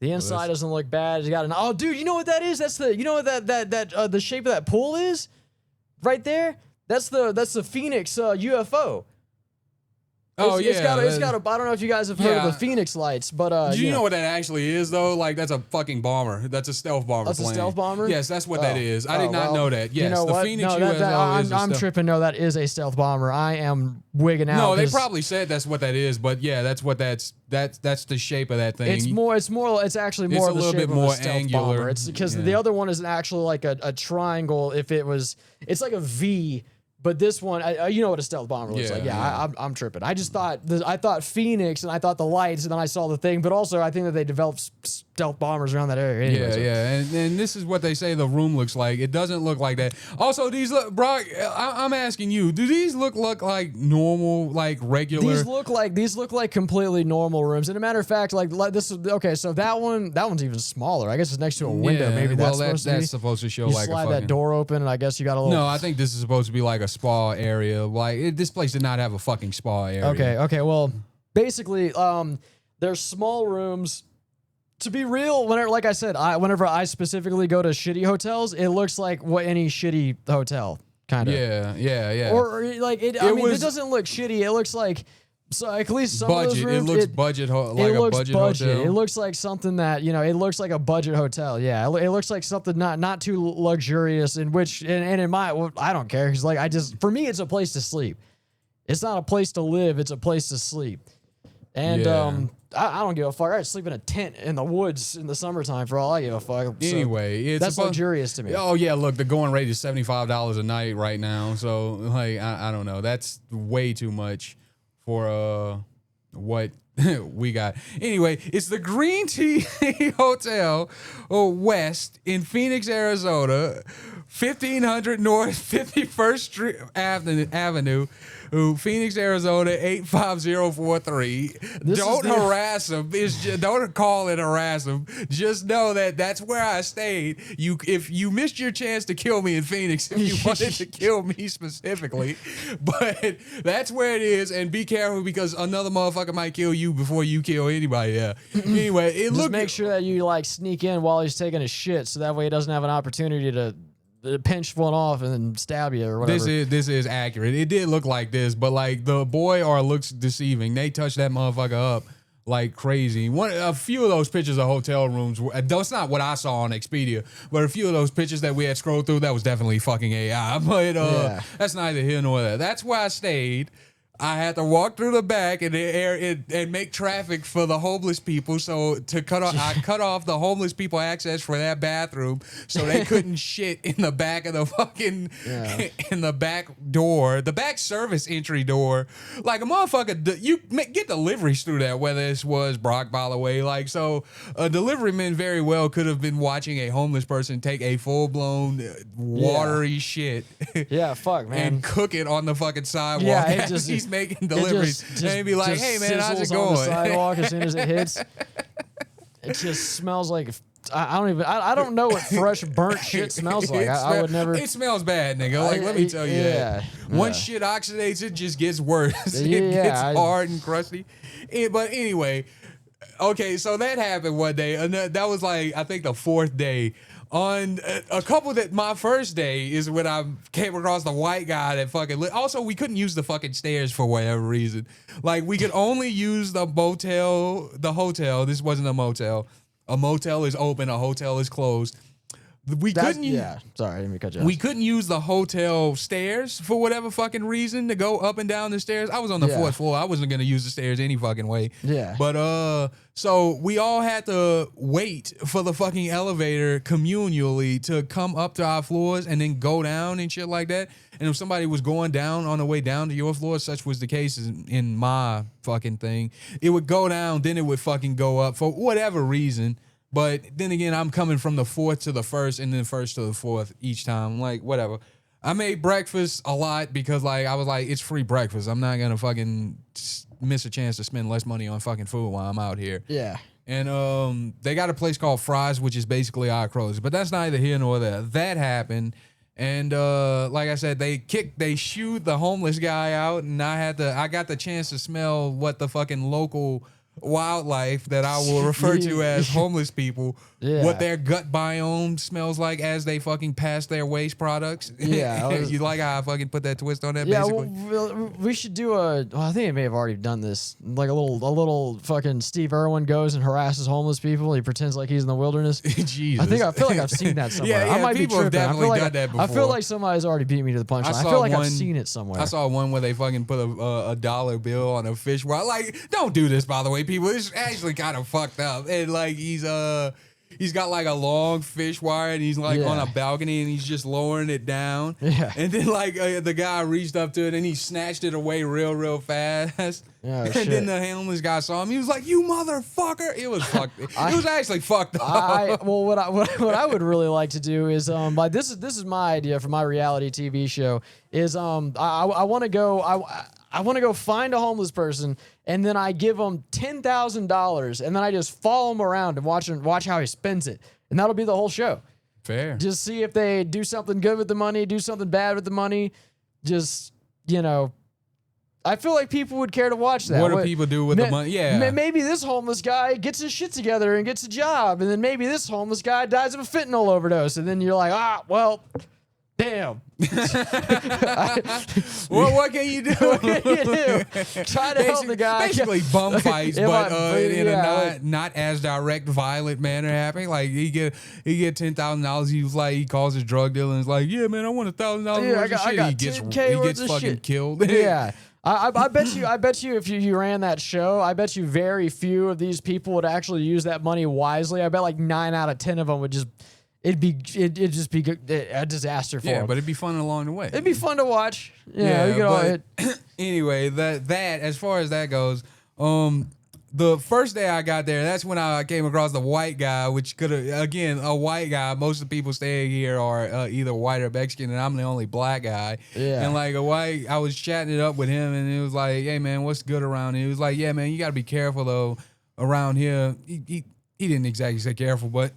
Speaker 2: inside doesn't look bad. It's got oh dude, you know what that is? That's the that the shape of that pool is right there. That's the Phoenix UFO. It's got a. I don't know if you guys have heard of the Phoenix lights, but
Speaker 1: do you know what that actually is though? Like, that's a fucking bomber. That's a stealth bomber.
Speaker 2: That's
Speaker 1: plane.
Speaker 2: a stealth bomber.
Speaker 1: Yes, that's what that is. I did not know that. Yes,
Speaker 2: you know
Speaker 1: the
Speaker 2: what?
Speaker 1: Phoenix
Speaker 2: no,
Speaker 1: UFO is.
Speaker 2: I'm tripping. No, that is a stealth bomber. I am wigging out.
Speaker 1: No, they probably said that's what that is, but yeah, that's the shape of that thing.
Speaker 2: It's actually more
Speaker 1: a
Speaker 2: the
Speaker 1: little
Speaker 2: shape
Speaker 1: bit
Speaker 2: of
Speaker 1: more
Speaker 2: a stealth
Speaker 1: angular.
Speaker 2: bomber. It's because the other one is actually like a triangle. It's like a V. But this one, you know what a stealth bomber looks like. Yeah, I'm tripping. I just thought Phoenix, and I thought the lights, and then I saw the thing. But also, I think that they developed stealth bombers around that area. Anyway,
Speaker 1: and this is what they say the room looks like. It doesn't look like that. Also, these look, Brock. I'm asking you, do these look like normal, like regular?
Speaker 2: These look like completely normal rooms. And a matter of fact, like this is okay. So that one's even smaller. I guess it's next to a window. Maybe that's
Speaker 1: supposed to show
Speaker 2: you
Speaker 1: like
Speaker 2: slide
Speaker 1: a
Speaker 2: that door open, and I guess you got a little.
Speaker 1: No, I think this is supposed to be like a spa area. Like this place did not have a fucking spa area.
Speaker 2: Okay. Well, basically, there's small rooms. To be real, like I said, whenever I specifically go to shitty hotels, it looks like what any shitty hotel kind of.
Speaker 1: Yeah.
Speaker 2: Or like it. I mean, it doesn't look shitty. It looks like. So at least some
Speaker 1: budget.
Speaker 2: of those rooms,
Speaker 1: it looks budget, like a budget hotel.
Speaker 2: It looks like something that it looks like a budget hotel. Yeah, it looks like something not too luxurious. In which and in my, well, I don't care because like for me it's a place to sleep. It's not a place to live. It's a place to sleep. And I don't give a fuck. I'd sleep in a tent in the woods in the summertime for all I give a fuck. So
Speaker 1: anyway,
Speaker 2: that's luxurious to me.
Speaker 1: Oh yeah, look, the going rate is $75 a night right now. So like I don't know, that's way too much for what we got. Anyway, it's the Green Tea Hotel West in Phoenix, Arizona, 1500 North 51st Street Avenue, Phoenix, Arizona 85043. Don't harass them. Don't call it harass them. Just know that that's where I stayed. If you missed your chance to kill me in Phoenix, if you wanted to kill me specifically, but that's where it is. And be careful because another motherfucker might kill you before you kill anybody. Yeah. Anyway,
Speaker 2: just make sure that you like sneak in while he's taking a shit, so that way he doesn't have an opportunity to pinch one off and then stab you or whatever.
Speaker 1: This is accurate. It did look like this, but like the boy or looks deceiving. They touched that motherfucker up like crazy. A few of those pictures of hotel rooms, that's not what I saw on Expedia, but a few of those pictures that we had scrolled through, that was definitely fucking AI. But that's neither here nor there. That's where I stayed. I had to walk through the back and make traffic for the homeless people. So I cut off the homeless people access for that bathroom, so they couldn't shit in the back of the fucking in the back door, the back service entry door. Like a motherfucker, you get deliveries through that. Whether this was Brock, by the way, like so, a deliveryman very well could have been watching a homeless person take a full blown watery shit.
Speaker 2: Yeah, fuck man,
Speaker 1: and cook it on the fucking sidewalk.
Speaker 2: Yeah, it just
Speaker 1: he's making deliveries and be like, "Hey man, how's it going?"
Speaker 2: On the sidewalk as soon as it hits, it just smells like I don't know what fresh burnt shit smells like. I would never.
Speaker 1: It smells bad, nigga. Like let me tell you, once shit oxidates, it just gets worse. It gets hard and crusty. But anyway, okay, so that happened one day, and that was like I think the fourth day. On a couple my first day is when I came across the white guy that fucking also we couldn't use the fucking stairs for whatever reason. Like we could only use the hotel. This wasn't a motel. A motel is open, a hotel is closed.
Speaker 2: Sorry, let me cut you off.
Speaker 1: We couldn't use the hotel stairs for whatever fucking reason to go up and down the stairs. I was on the fourth floor. I wasn't gonna use the stairs any fucking way.
Speaker 2: Yeah.
Speaker 1: But so we all had to wait for the fucking elevator communally to come up to our floors and then go down and shit like that. And if somebody was going down on the way down to your floor, such was the case in my fucking thing, it would go down, then it would fucking go up for whatever reason. But then again, I'm coming from the fourth to the first and then first to the fourth each time. Like, whatever. I made breakfast a lot because, like, I was like, it's free breakfast. I'm not going to fucking miss a chance to spend less money on fucking food while I'm out here.
Speaker 2: Yeah.
Speaker 1: And they got a place called Fry's, which is basically our Kroger's. But that's neither here nor there. That happened. And like I said, they shooed the homeless guy out, and I got the chance to smell what the fucking local wildlife that I will refer to as homeless people, what their gut biome smells like as they fucking pass their waste products. Yeah. You like how I fucking put that twist on that, basically?
Speaker 2: Well, we should do I think I may have already done this. Like a little fucking Steve Irwin goes and harasses homeless people. He pretends like he's in the wilderness.
Speaker 1: Jesus.
Speaker 2: I feel like I've seen that somewhere.
Speaker 1: I
Speaker 2: might
Speaker 1: people
Speaker 2: be
Speaker 1: have definitely done that before.
Speaker 2: I feel like somebody's already beat me to the punchline. I feel like I've seen it somewhere.
Speaker 1: I saw one where they fucking put a dollar bill on a fish wire. Like, don't do this, by the way, people. It's actually kind of fucked up. And like he's got like a long fish wire and he's like on a balcony and he's just lowering it down. Yeah. And then like the guy reached up to it and he snatched it away real fast.
Speaker 2: Yeah,
Speaker 1: and then the homeless guy saw him. He was like, "You motherfucker!" It was fucked. It was actually fucked up.
Speaker 2: What I would really like to do is like this is my idea for my reality TV show is I want to go I want to go find a homeless person and then I give him $10,000 and then I just follow him around and watch how he spends it, and that'll be the whole show.
Speaker 1: Fair.
Speaker 2: Just see if they do something good with the money, do something bad with the money. Just I feel like people would care to watch that.
Speaker 1: What do people do with the money? Yeah.
Speaker 2: Maybe this homeless guy gets his shit together and gets a job, and then maybe this homeless guy dies of a fentanyl overdose, and then you're like, well, damn.
Speaker 1: Well, what can you do?
Speaker 2: What can you do? Try to help the guy.
Speaker 1: Basically bum fights, but in a not as direct, violent manner happening. Like he get $10,000. He was like, he calls his drug dealer and is like, "Yeah, man, I want $1,000 worth of shit." He gets fucking
Speaker 2: shit.
Speaker 1: killed.
Speaker 2: Yeah. I bet you if you ran that show, I bet you very few of these people would actually use that money wisely. I bet like 9 out of 10 of them would just it'd just be a disaster for them.
Speaker 1: Yeah, but it'd be fun along the way.
Speaker 2: It'd be fun to watch. Yeah,
Speaker 1: anyway, that as far as that goes, the first day I got there, that's when I came across the white guy, which could have, again, a white guy. Most of the people staying here are either white or Mexican, and I'm the only black guy. Yeah. And like I was chatting it up with him, and it was like, "Hey man, what's good around here?" He was like, "Yeah man, you got to be careful though around here." He didn't exactly say careful, but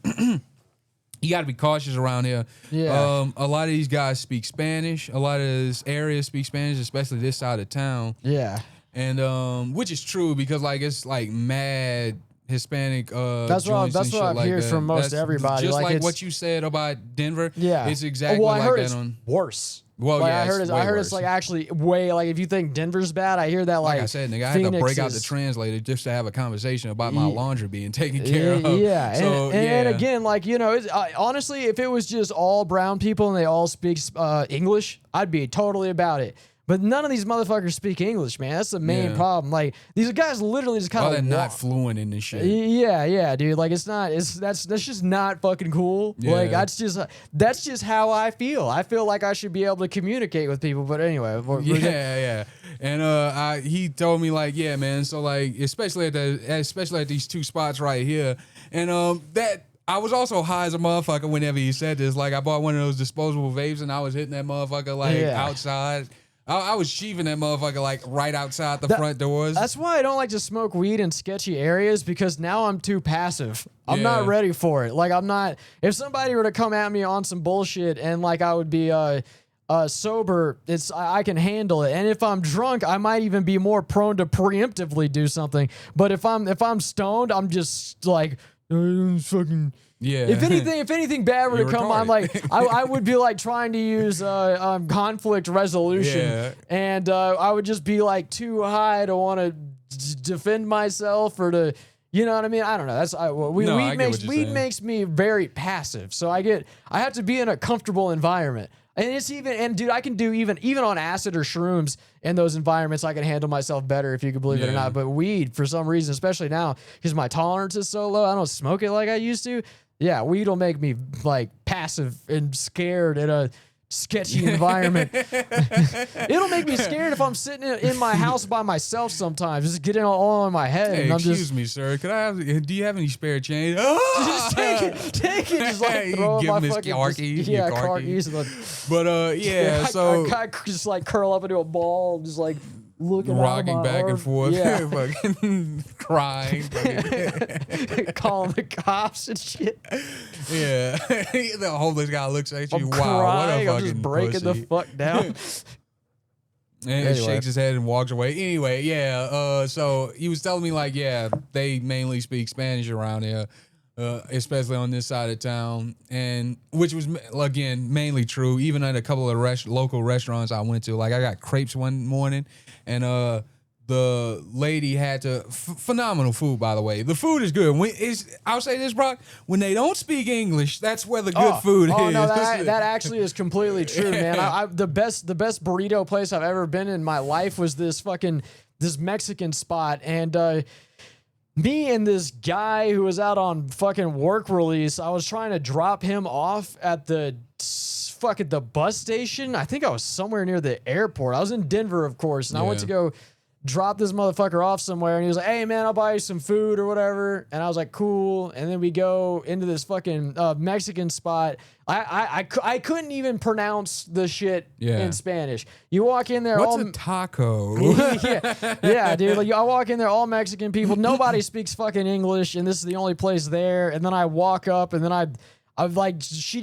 Speaker 1: you got to be cautious around here. Yeah. A lot of these guys speak Spanish. A lot of this area speak Spanish, especially this side of town.
Speaker 2: Yeah.
Speaker 1: And which is true because like it's like mad Hispanic
Speaker 2: That's
Speaker 1: joints
Speaker 2: what
Speaker 1: and shit
Speaker 2: I've
Speaker 1: like
Speaker 2: heard
Speaker 1: that.
Speaker 2: from most
Speaker 1: That's
Speaker 2: everybody.
Speaker 1: Just like
Speaker 2: it's,
Speaker 1: what you said about Denver.
Speaker 2: Yeah,
Speaker 1: it's exactly
Speaker 2: well, I
Speaker 1: like
Speaker 2: heard
Speaker 1: that
Speaker 2: it's
Speaker 1: on.
Speaker 2: worse.
Speaker 1: Well,
Speaker 2: like,
Speaker 1: yeah,
Speaker 2: I heard it's,
Speaker 1: way
Speaker 2: I heard
Speaker 1: worse.
Speaker 2: it's like actually way like if you think Denver's bad, I hear that
Speaker 1: like I said, nigga, I had to break out the translator just to have a conversation about my laundry being taken care of.
Speaker 2: Yeah,
Speaker 1: So
Speaker 2: and again, like it's, honestly, if it was just all brown people and they all speak English, I'd be totally about it. But none of these motherfuckers speak English, man. That's the main problem. Like these guys literally just kind of
Speaker 1: they're not fluent in this shit.
Speaker 2: Yeah, dude. Like that's just not fucking cool.
Speaker 1: Yeah.
Speaker 2: Like that's just how I feel. I feel like I should be able to communicate with people. But anyway,
Speaker 1: yeah. And he told me like, yeah, man. So like, especially at these two spots right here, and that. I was also high as a motherfucker whenever he said this. Like, I bought one of those disposable vapes and I was hitting that motherfucker like outside. I was sheaving that motherfucker like right outside the front doors.
Speaker 2: That's why I don't like to smoke weed in sketchy areas, because now I'm too passive. I'm not ready for it. Like, I'm not. If somebody were to come at me on some bullshit and like I would be sober, I can handle it. And if I'm drunk, I might even be more prone to preemptively do something. But if I'm stoned, I'm just like fucking.
Speaker 1: Yeah.
Speaker 2: If anything bad were to come, I'm like, I would be like trying to use conflict resolution, and I would just be like too high to want to defend myself or to, you know what I mean? I don't know. That's weed makes me very passive, so I have to be in a comfortable environment. And dude, I can do even on acid or shrooms in those environments, I can handle myself better, if you can believe it or not. But weed, for some reason, especially now, because my tolerance is so low, I don't smoke it like I used to. Yeah, weed will make me like passive and scared in a sketchy environment. It'll make me scared if I'm sitting in my house by myself sometimes, just getting all in my head.
Speaker 1: Hey,
Speaker 2: and I'm
Speaker 1: excuse me, sir. Do you have any spare change?
Speaker 2: Just take it. Just like throw my fucking
Speaker 1: car keys. But yeah, so
Speaker 2: I just like curl up into a ball, just like looking
Speaker 1: rocking back
Speaker 2: arm.
Speaker 1: and forth, fucking crying,
Speaker 2: calling the cops and shit.
Speaker 1: Yeah, the homeless guy looks at you.
Speaker 2: I'm
Speaker 1: wow,
Speaker 2: crying.
Speaker 1: what a
Speaker 2: I'm
Speaker 1: fucking
Speaker 2: just breaking
Speaker 1: pussy.
Speaker 2: the fuck down.
Speaker 1: And shakes his head and walks away. Anyway, so he was telling me like, they mainly speak Spanish around here, especially on this side of town, and which was again mainly true. Even at a couple of local restaurants I went to, like I got crepes one morning, and the lady had phenomenal food, by the way. The food is good. I'll say this, Brock, when they don't speak English, that's where the good food is.
Speaker 2: Oh no, that actually is completely true, man. The best burrito place I've ever been in my life was this Mexican spot, and me and this guy who was out on fucking work release, I was trying to drop him off at the bus station. I think I was somewhere near the airport. I was in Denver, of course, and I went to go drop this motherfucker off somewhere, and he was like, "Hey man, I'll buy you some food or whatever." And I was like, "Cool." And then we go into this fucking Mexican spot. I couldn't even pronounce the shit in Spanish. You walk in there,
Speaker 1: what's a taco?
Speaker 2: yeah, dude. Like, I walk in there, all Mexican people. Nobody speaks fucking English, and this is the only place there. And then I walk up, and then I'm like, she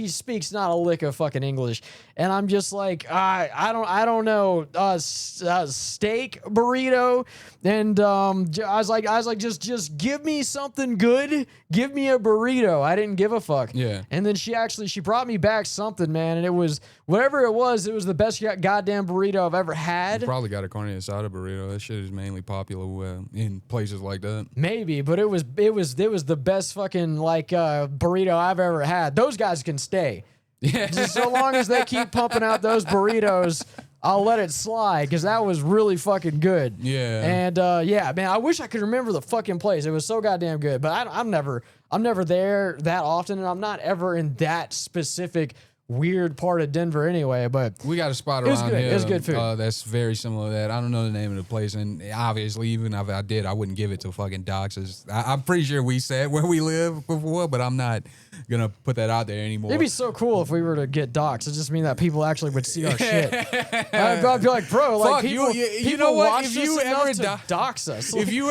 Speaker 2: speaks not a lick of fucking English. And I'm just like, I don't know, steak burrito. And I was like, just give me something good. Give me a burrito. I didn't give a fuck.
Speaker 1: Yeah.
Speaker 2: And then she brought me back something, man. And it was, whatever it was the best goddamn burrito I've ever had.
Speaker 1: You probably got a carne asada burrito. That shit is mainly popular in places like that.
Speaker 2: Maybe, but it was the best fucking like burrito I've ever had. Those guys can stay. Yeah. Just so long as they keep pumping out those burritos, I'll let it slide, because that was really fucking good.
Speaker 1: Yeah.
Speaker 2: And man, I wish I could remember the fucking place. It was so goddamn good. But I'm never there that often, and I'm not ever in that specific weird part of Denver anyway. But
Speaker 1: we got a spot around here.
Speaker 2: It was good food.
Speaker 1: That's very similar to that. I don't know the name of the place, and obviously, even if I did, I wouldn't give it to fucking doxers. I'm pretty sure we said where we live before, but I'm not gonna put that out there anymore.
Speaker 2: It'd be so cool if we were to get doxxed. It just mean that people actually would see our shit. I'd be like, bro, like, people,
Speaker 1: you know what? If you ever
Speaker 2: dox us,
Speaker 1: if you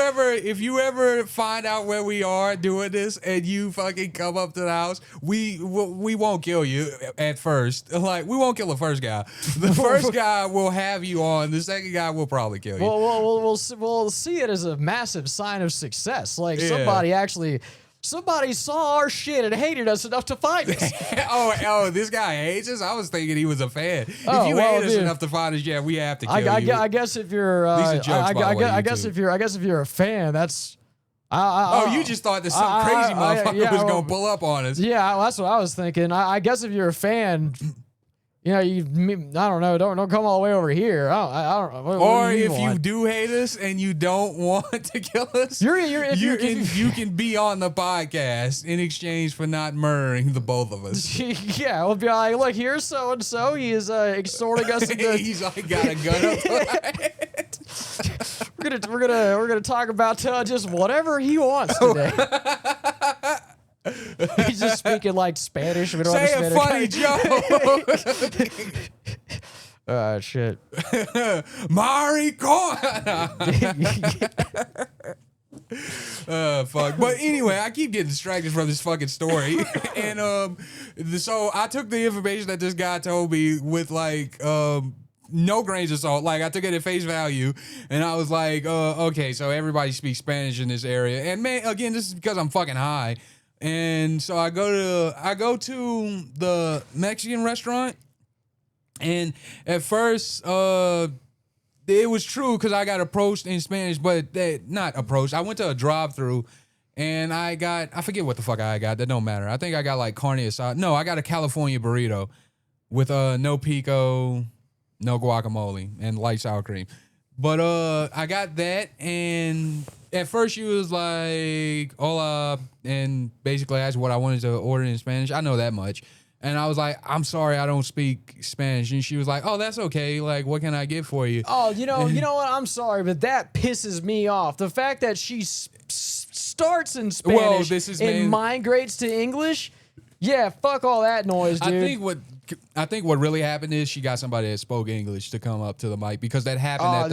Speaker 1: ever find out where we are doing this, and you fucking come up to the house, we won't kill you, at first. Like, we won't kill the first guy. The first guy will have you on. The second guy will probably kill you.
Speaker 2: We'll see it as a massive sign of success. Like somebody saw our shit and hated us enough to find us.
Speaker 1: oh, this guy hates us? I was thinking he was a fan. If you hate us enough to find us, yeah, we have to kill you.
Speaker 2: I guess if you're I guess if you're a fan, that's
Speaker 1: you just thought that some crazy motherfucker was gonna pull up on us.
Speaker 2: Yeah, that's what I was thinking. I guess if you're a fan, you know, I don't know. Don't come all the way over here. I don't know.
Speaker 1: Or if you do hate us and you don't want to kill us, you can be on the podcast in exchange for not murdering the both of us.
Speaker 2: Yeah, we'll be like, look, here's so and so. He is extorting us.
Speaker 1: He's like got a gun up.
Speaker 2: We're gonna talk about just whatever he wants today. He's just speaking like Spanish. We don't
Speaker 1: Say a funny joke.
Speaker 2: Shit.
Speaker 1: Maricona. Fuck. But anyway, I keep getting distracted from this fucking story. And so I took the information that this guy told me with like no grains of salt. Like, I took it at face value, and I was like, okay, so everybody speaks Spanish in this area. And man, again, this is because I'm fucking high. And so I go to the Mexican restaurant, and at first it was true because I got approached in Spanish, but not approached. I went to a drive-through, and I forget what the fuck I got. That don't matter. I think I got like carne asada. No, I got a California burrito with no pico, no guacamole, and light sour cream. But I got that, and at first she was like, hola, and basically asked what I wanted to order in Spanish. I know that much. And I was like, I'm sorry, I don't speak Spanish. And she was like, oh, that's okay. Like, what can I get for you?
Speaker 2: Oh, you know what? I'm sorry, but that pisses me off. The fact that she starts in Spanish and migrates to English. Yeah, fuck all that noise, dude.
Speaker 1: I think what really happened is she got somebody that spoke English to come up to the mic because that happened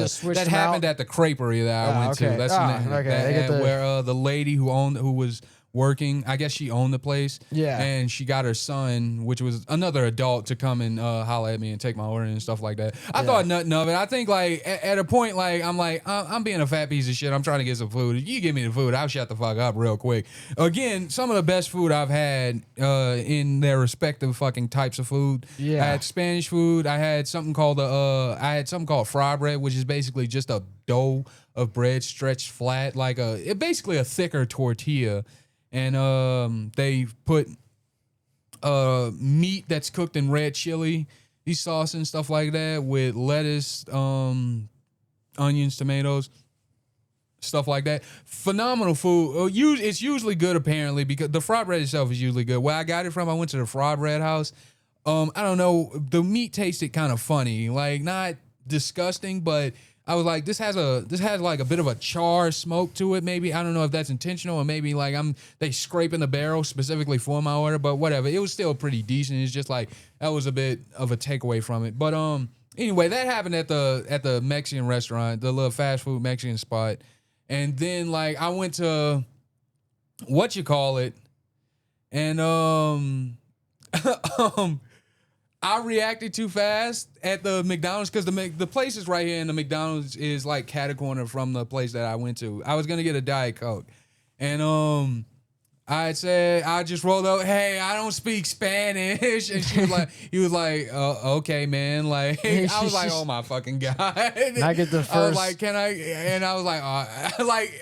Speaker 1: at the creperie that I went to. That's where the lady who was working, I guess she owned the place. Yeah. And she got her son, which was another adult, to come and holler at me and take my order and stuff like that. I thought nothing of it. I think like at a point, like I'm being a fat piece of shit. I'm trying to get some food. If you give me the food, I'll shut the fuck up real quick. Again, some of the best food I've had in their respective fucking types of food. Yeah. I had Spanish food. I had something called fry bread, which is basically just a dough of bread stretched flat, like basically a thicker tortilla. And they put meat that's cooked in red chili, these sauce and stuff like that, with lettuce, onions, tomatoes, stuff like that. Phenomenal food. It's usually good, apparently, because the fried bread itself is usually good. Where I got it from, I went to the fried bread house. I don't know, the meat tasted kind of funny, like not disgusting, but I was like, this has like a bit of a char smoke to it. Maybe, I don't know if that's intentional, or maybe like they scraping the barrel specifically for my order, but whatever. It was still pretty decent. It's just like that was a bit of a takeaway from it. But anyway, that happened at the Mexican restaurant, the little fast food Mexican spot. And then like I went to and I reacted too fast at the McDonald's because the place is right here, and the McDonald's is like cat-a-corner from the place that I went to. I was gonna get a Diet Coke, and I said, I just rolled up, hey, I don't speak Spanish, and he was like, okay, man, like I was like, oh my fucking god,
Speaker 2: I get the first.
Speaker 1: I was like, can I? And I was like,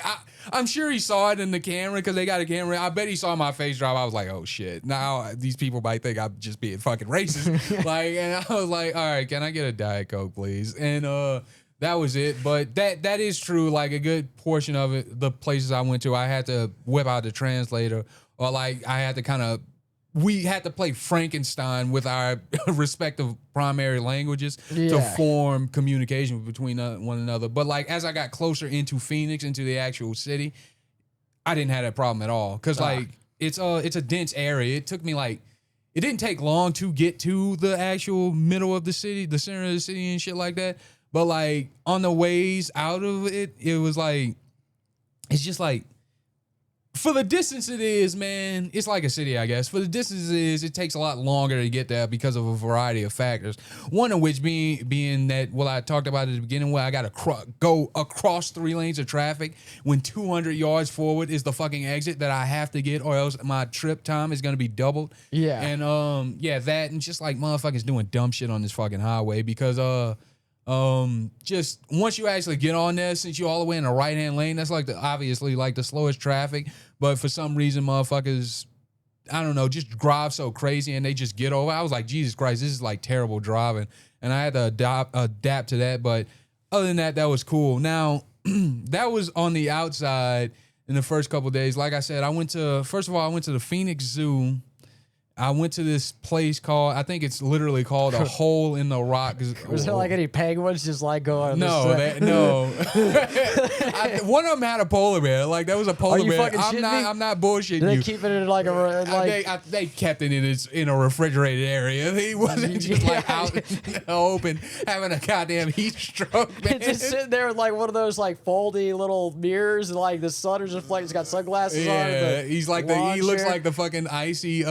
Speaker 1: I'm sure he saw it in the camera because they got a camera. I bet he saw my face drop. I was like, oh shit. Now these people might think I'm just being fucking racist. And I was like, all right, can I get a Diet Coke, please? And that was it. But that is true. Like a good portion of it, the places I went to, I had to whip out the translator, or like I had to we had to play Frankenstein with our respective primary languages to form communication between one another. But like as I got closer into Phenix, into the actual city, I didn't have that problem at all. Cause like it's a dense area. It didn't take long to get to the actual middle of the city, the center of the city and shit like that. But like on the ways out of it, it was like, it's just like For the distance it is, man, it's like a city, I guess. For the distance it is, it takes a lot longer to get there because of a variety of factors. One of which being that, well, I talked about at the beginning, where I got to go across 3 lanes of traffic when 200 yards forward is the fucking exit that I have to get, or else my trip time is going to be doubled.
Speaker 2: Yeah.
Speaker 1: And, yeah, that and just like motherfuckers doing dumb shit on this fucking highway because, just once you actually get on there, since you're all the way in the right hand lane, that's like obviously like the slowest traffic. But for some reason, motherfuckers, I don't know, just drive so crazy and they just get over. I was like, Jesus Christ, this is like terrible driving, and I had to adapt to that. But other than that, that was cool. Now that was on the outside in the first couple of days. Like I said, first of all, I went to the Phenix Zoo. I went to this place called, I think it's literally called a Hole in the Rock.
Speaker 2: Was there like any penguins just like going?
Speaker 1: No, no. One of them had a polar bear. Like that was a polar bear. I'm not bullshitting
Speaker 2: They
Speaker 1: you.
Speaker 2: keep it in like a like.
Speaker 1: They kept it in a refrigerated area. He wasn't just like out in the open having a goddamn heat stroke. Man.
Speaker 2: It's just sitting there with like one of those like foldy little mirrors and like the sun is reflecting. He's got sunglasses on.
Speaker 1: Yeah, he's like he looks like the fucking icy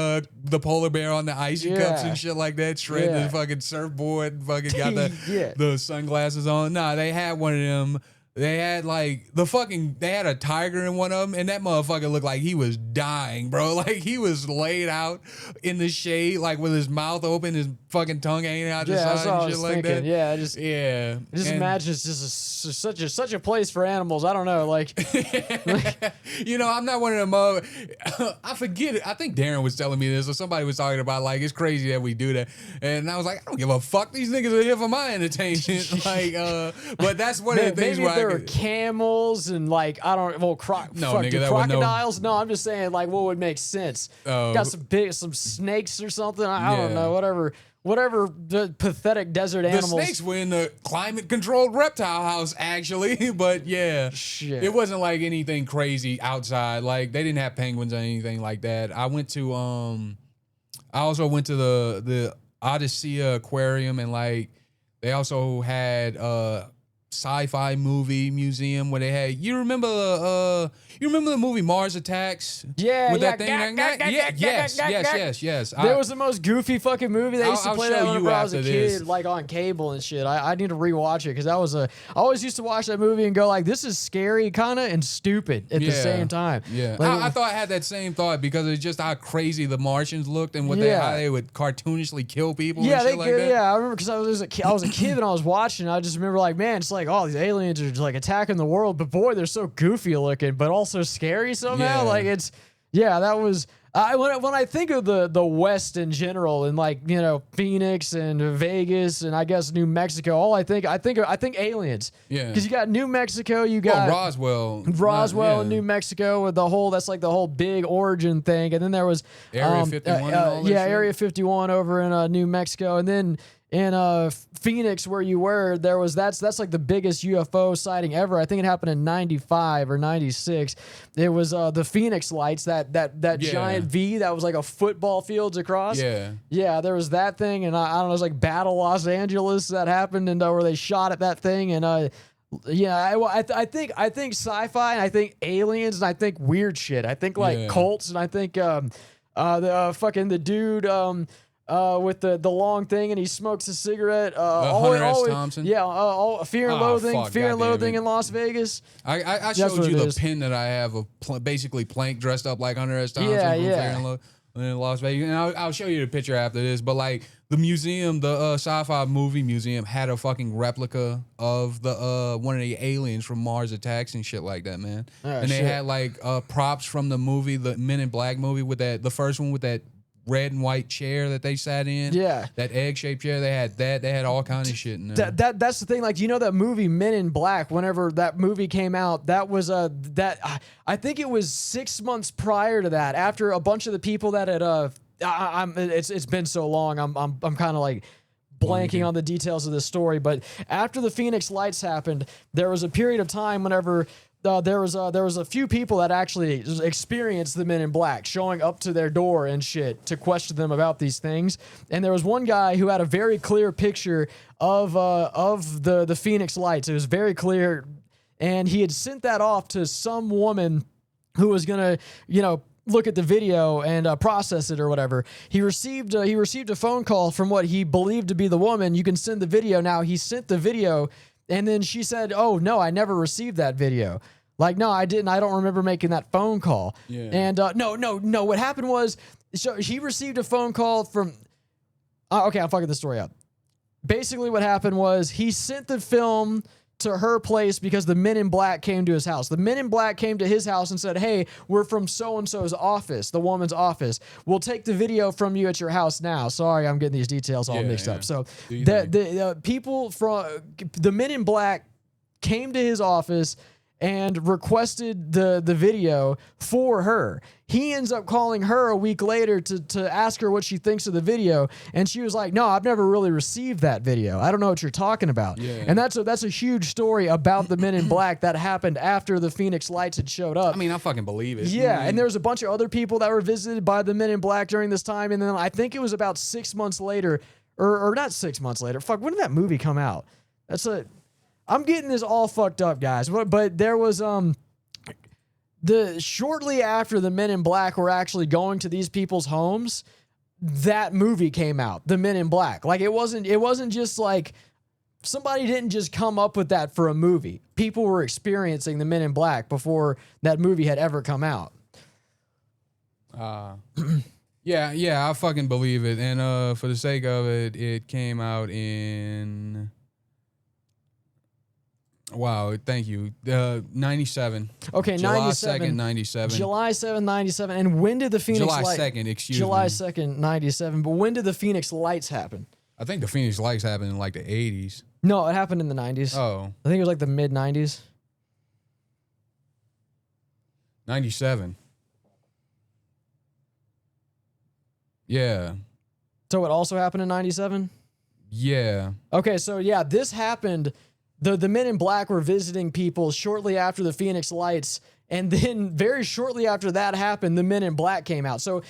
Speaker 1: the polar bear on the icy cups and shit like that, shredding the fucking surfboard, and fucking got the sunglasses on. Nah, they had one of them. They had like they had a tiger in one of them, and that motherfucker looked like he was dying, bro. Like he was laid out in the shade, like with his mouth open, his fucking tongue hanging out the side and shit like that.
Speaker 2: Yeah, just imagine it's just such a place for animals. I don't know, like
Speaker 1: you know, I'm not one of them. I forget it. I think Darren was telling me this, or somebody was talking about like it's crazy that we do that, and I was like, I don't give a fuck. These niggas are here for my entertainment. Like, but that's one of the things where.
Speaker 2: There were camels and like I don't crocodiles. No, I'm just saying like what would make sense. Got some snakes or something. I don't know. Whatever the pathetic desert animals.
Speaker 1: The snakes were in the climate controlled reptile house actually, but yeah,
Speaker 2: shit.
Speaker 1: It wasn't like anything crazy outside. Like they didn't have penguins or anything like that. I also went to the Odyssey Aquarium, and like they also had sci-fi movie museum where they had. You remember the movie Mars Attacks?
Speaker 2: Yeah,
Speaker 1: with that thing. Yes.
Speaker 2: There was the most goofy fucking movie. They used to play that whenever I was a kid, like on cable and shit. I need to rewatch it because I always used to watch that movie and go like, this is scary kind of and stupid at the same time.
Speaker 1: Yeah,
Speaker 2: like,
Speaker 1: I thought I had that same thought because it's just how crazy the Martians looked and how they would cartoonishly kill people.
Speaker 2: Yeah,
Speaker 1: and shit like that.
Speaker 2: Yeah, I remember because I was a kid and I was watching. I just remember like, man, it's like, oh, these aliens are just like attacking the world, but boy, they're so goofy looking, but also scary somehow. Like it's, that was. When I think of the West in general, and like, you know, Phoenix and Vegas and I guess New Mexico, I think aliens. Yeah. Because you got New Mexico, you got
Speaker 1: Roswell
Speaker 2: in New Mexico with the whole big origin thing, and then there was
Speaker 1: Area 51.
Speaker 2: Area 51 over in New Mexico, and then in Phoenix where you were, that's like the biggest UFO sighting ever. I think it happened in 95 or 96. It was the Phenix lights, that giant V that was like a football fields across. Yeah, there was that thing, and I don't know, it was like Battle Los Angeles that happened, and where they shot at that thing, and I think sci-fi, and I think aliens, and I think weird shit. I think like cults, and I think the dude with the long thing, and he smokes a cigarette.
Speaker 1: Hunter S. Thompson.
Speaker 2: Yeah, Fear and Loathing in Las Vegas.
Speaker 1: I showed you the pin that I have of basically Plank dressed up like Hunter S. Thompson from Fear and Loathing in Las Vegas. And I'll show you the picture after this. But like the museum, the sci-fi movie museum had a fucking replica of the one of the aliens from Mars Attacks and shit like that, man. And they had like props from the movie, the Men in Black movie, with the first one with that red and white chair that they sat in. Yeah. That egg-shaped chair. They had that. They had all kinds of shit in there.
Speaker 2: That's the thing. Like, you know that movie Men in Black, whenever that movie came out, that was I think it was 6 months prior to that, after a bunch of the people that had it's been so long, I'm kind of like blanking on the details of this story, but after the Phoenix Lights happened, there was a period of time whenever there was a few people that actually experienced the Men in Black showing up to their door and shit to question them about these things. And there was one guy who had a very clear picture of the Phoenix Lights. It was very clear, and he had sent that off to some woman who was gonna, look at the video and process it or whatever. He received a phone call from what he believed to be the woman. You can send the video now. He sent the video, and then she said, "Oh no, I never received that video." Like, no, I didn't. I don't remember making that phone call. Yeah. And no. What happened was, so he received a phone call from. Okay, I'm fucking the story up. Basically, what happened was he sent the film to her place because the Men in Black came to his house. The Men in Black came to his house and said, "Hey, we're from so-and-so's office, the woman's office. We'll take the video from you at your house now." Sorry, I'm getting these details all mixed up. So the people from the Men in Black came to his office and requested the video for her. He ends up calling her a week later to ask her what she thinks of the video, and she was like, "No, I've never really received that video. I don't know what you're talking about." Yeah. And that's a huge story about the Men in Black that happened after the Phoenix Lights had showed up.
Speaker 1: I mean, I fucking believe it.
Speaker 2: Yeah, and there was a bunch of other people that were visited by the Men in Black during this time, and then I think it was about 6 months later, or not 6 months later. Fuck, when did that movie come out? I'm getting this all fucked up, guys. But there was shortly after the Men in Black were actually going to these people's homes, that movie came out, The Men in Black. Like it wasn't just like somebody didn't just come up with that for a movie. People were experiencing the Men in Black before that movie had ever come out.
Speaker 1: Yeah, I fucking believe it. And for the sake of it, it came out in. Wow, thank you. 97.
Speaker 2: Okay,
Speaker 1: July
Speaker 2: 97.
Speaker 1: 2nd, 97.
Speaker 2: July 7th, 97. And when did the Phoenix
Speaker 1: July
Speaker 2: Lights...
Speaker 1: 2nd, excuse
Speaker 2: July
Speaker 1: me.
Speaker 2: 2nd, 97. But when did the Phoenix Lights happen?
Speaker 1: I think the Phoenix Lights happened in like the 80s.
Speaker 2: No, it happened in the 90s.
Speaker 1: Oh.
Speaker 2: I think it was like the mid-90s.
Speaker 1: 97. Yeah.
Speaker 2: So it also happened in 97?
Speaker 1: Yeah.
Speaker 2: Okay, so yeah, this happened... The Men in Black were visiting people shortly after the Phoenix Lights, and then very shortly after that happened, the Men in Black came out. So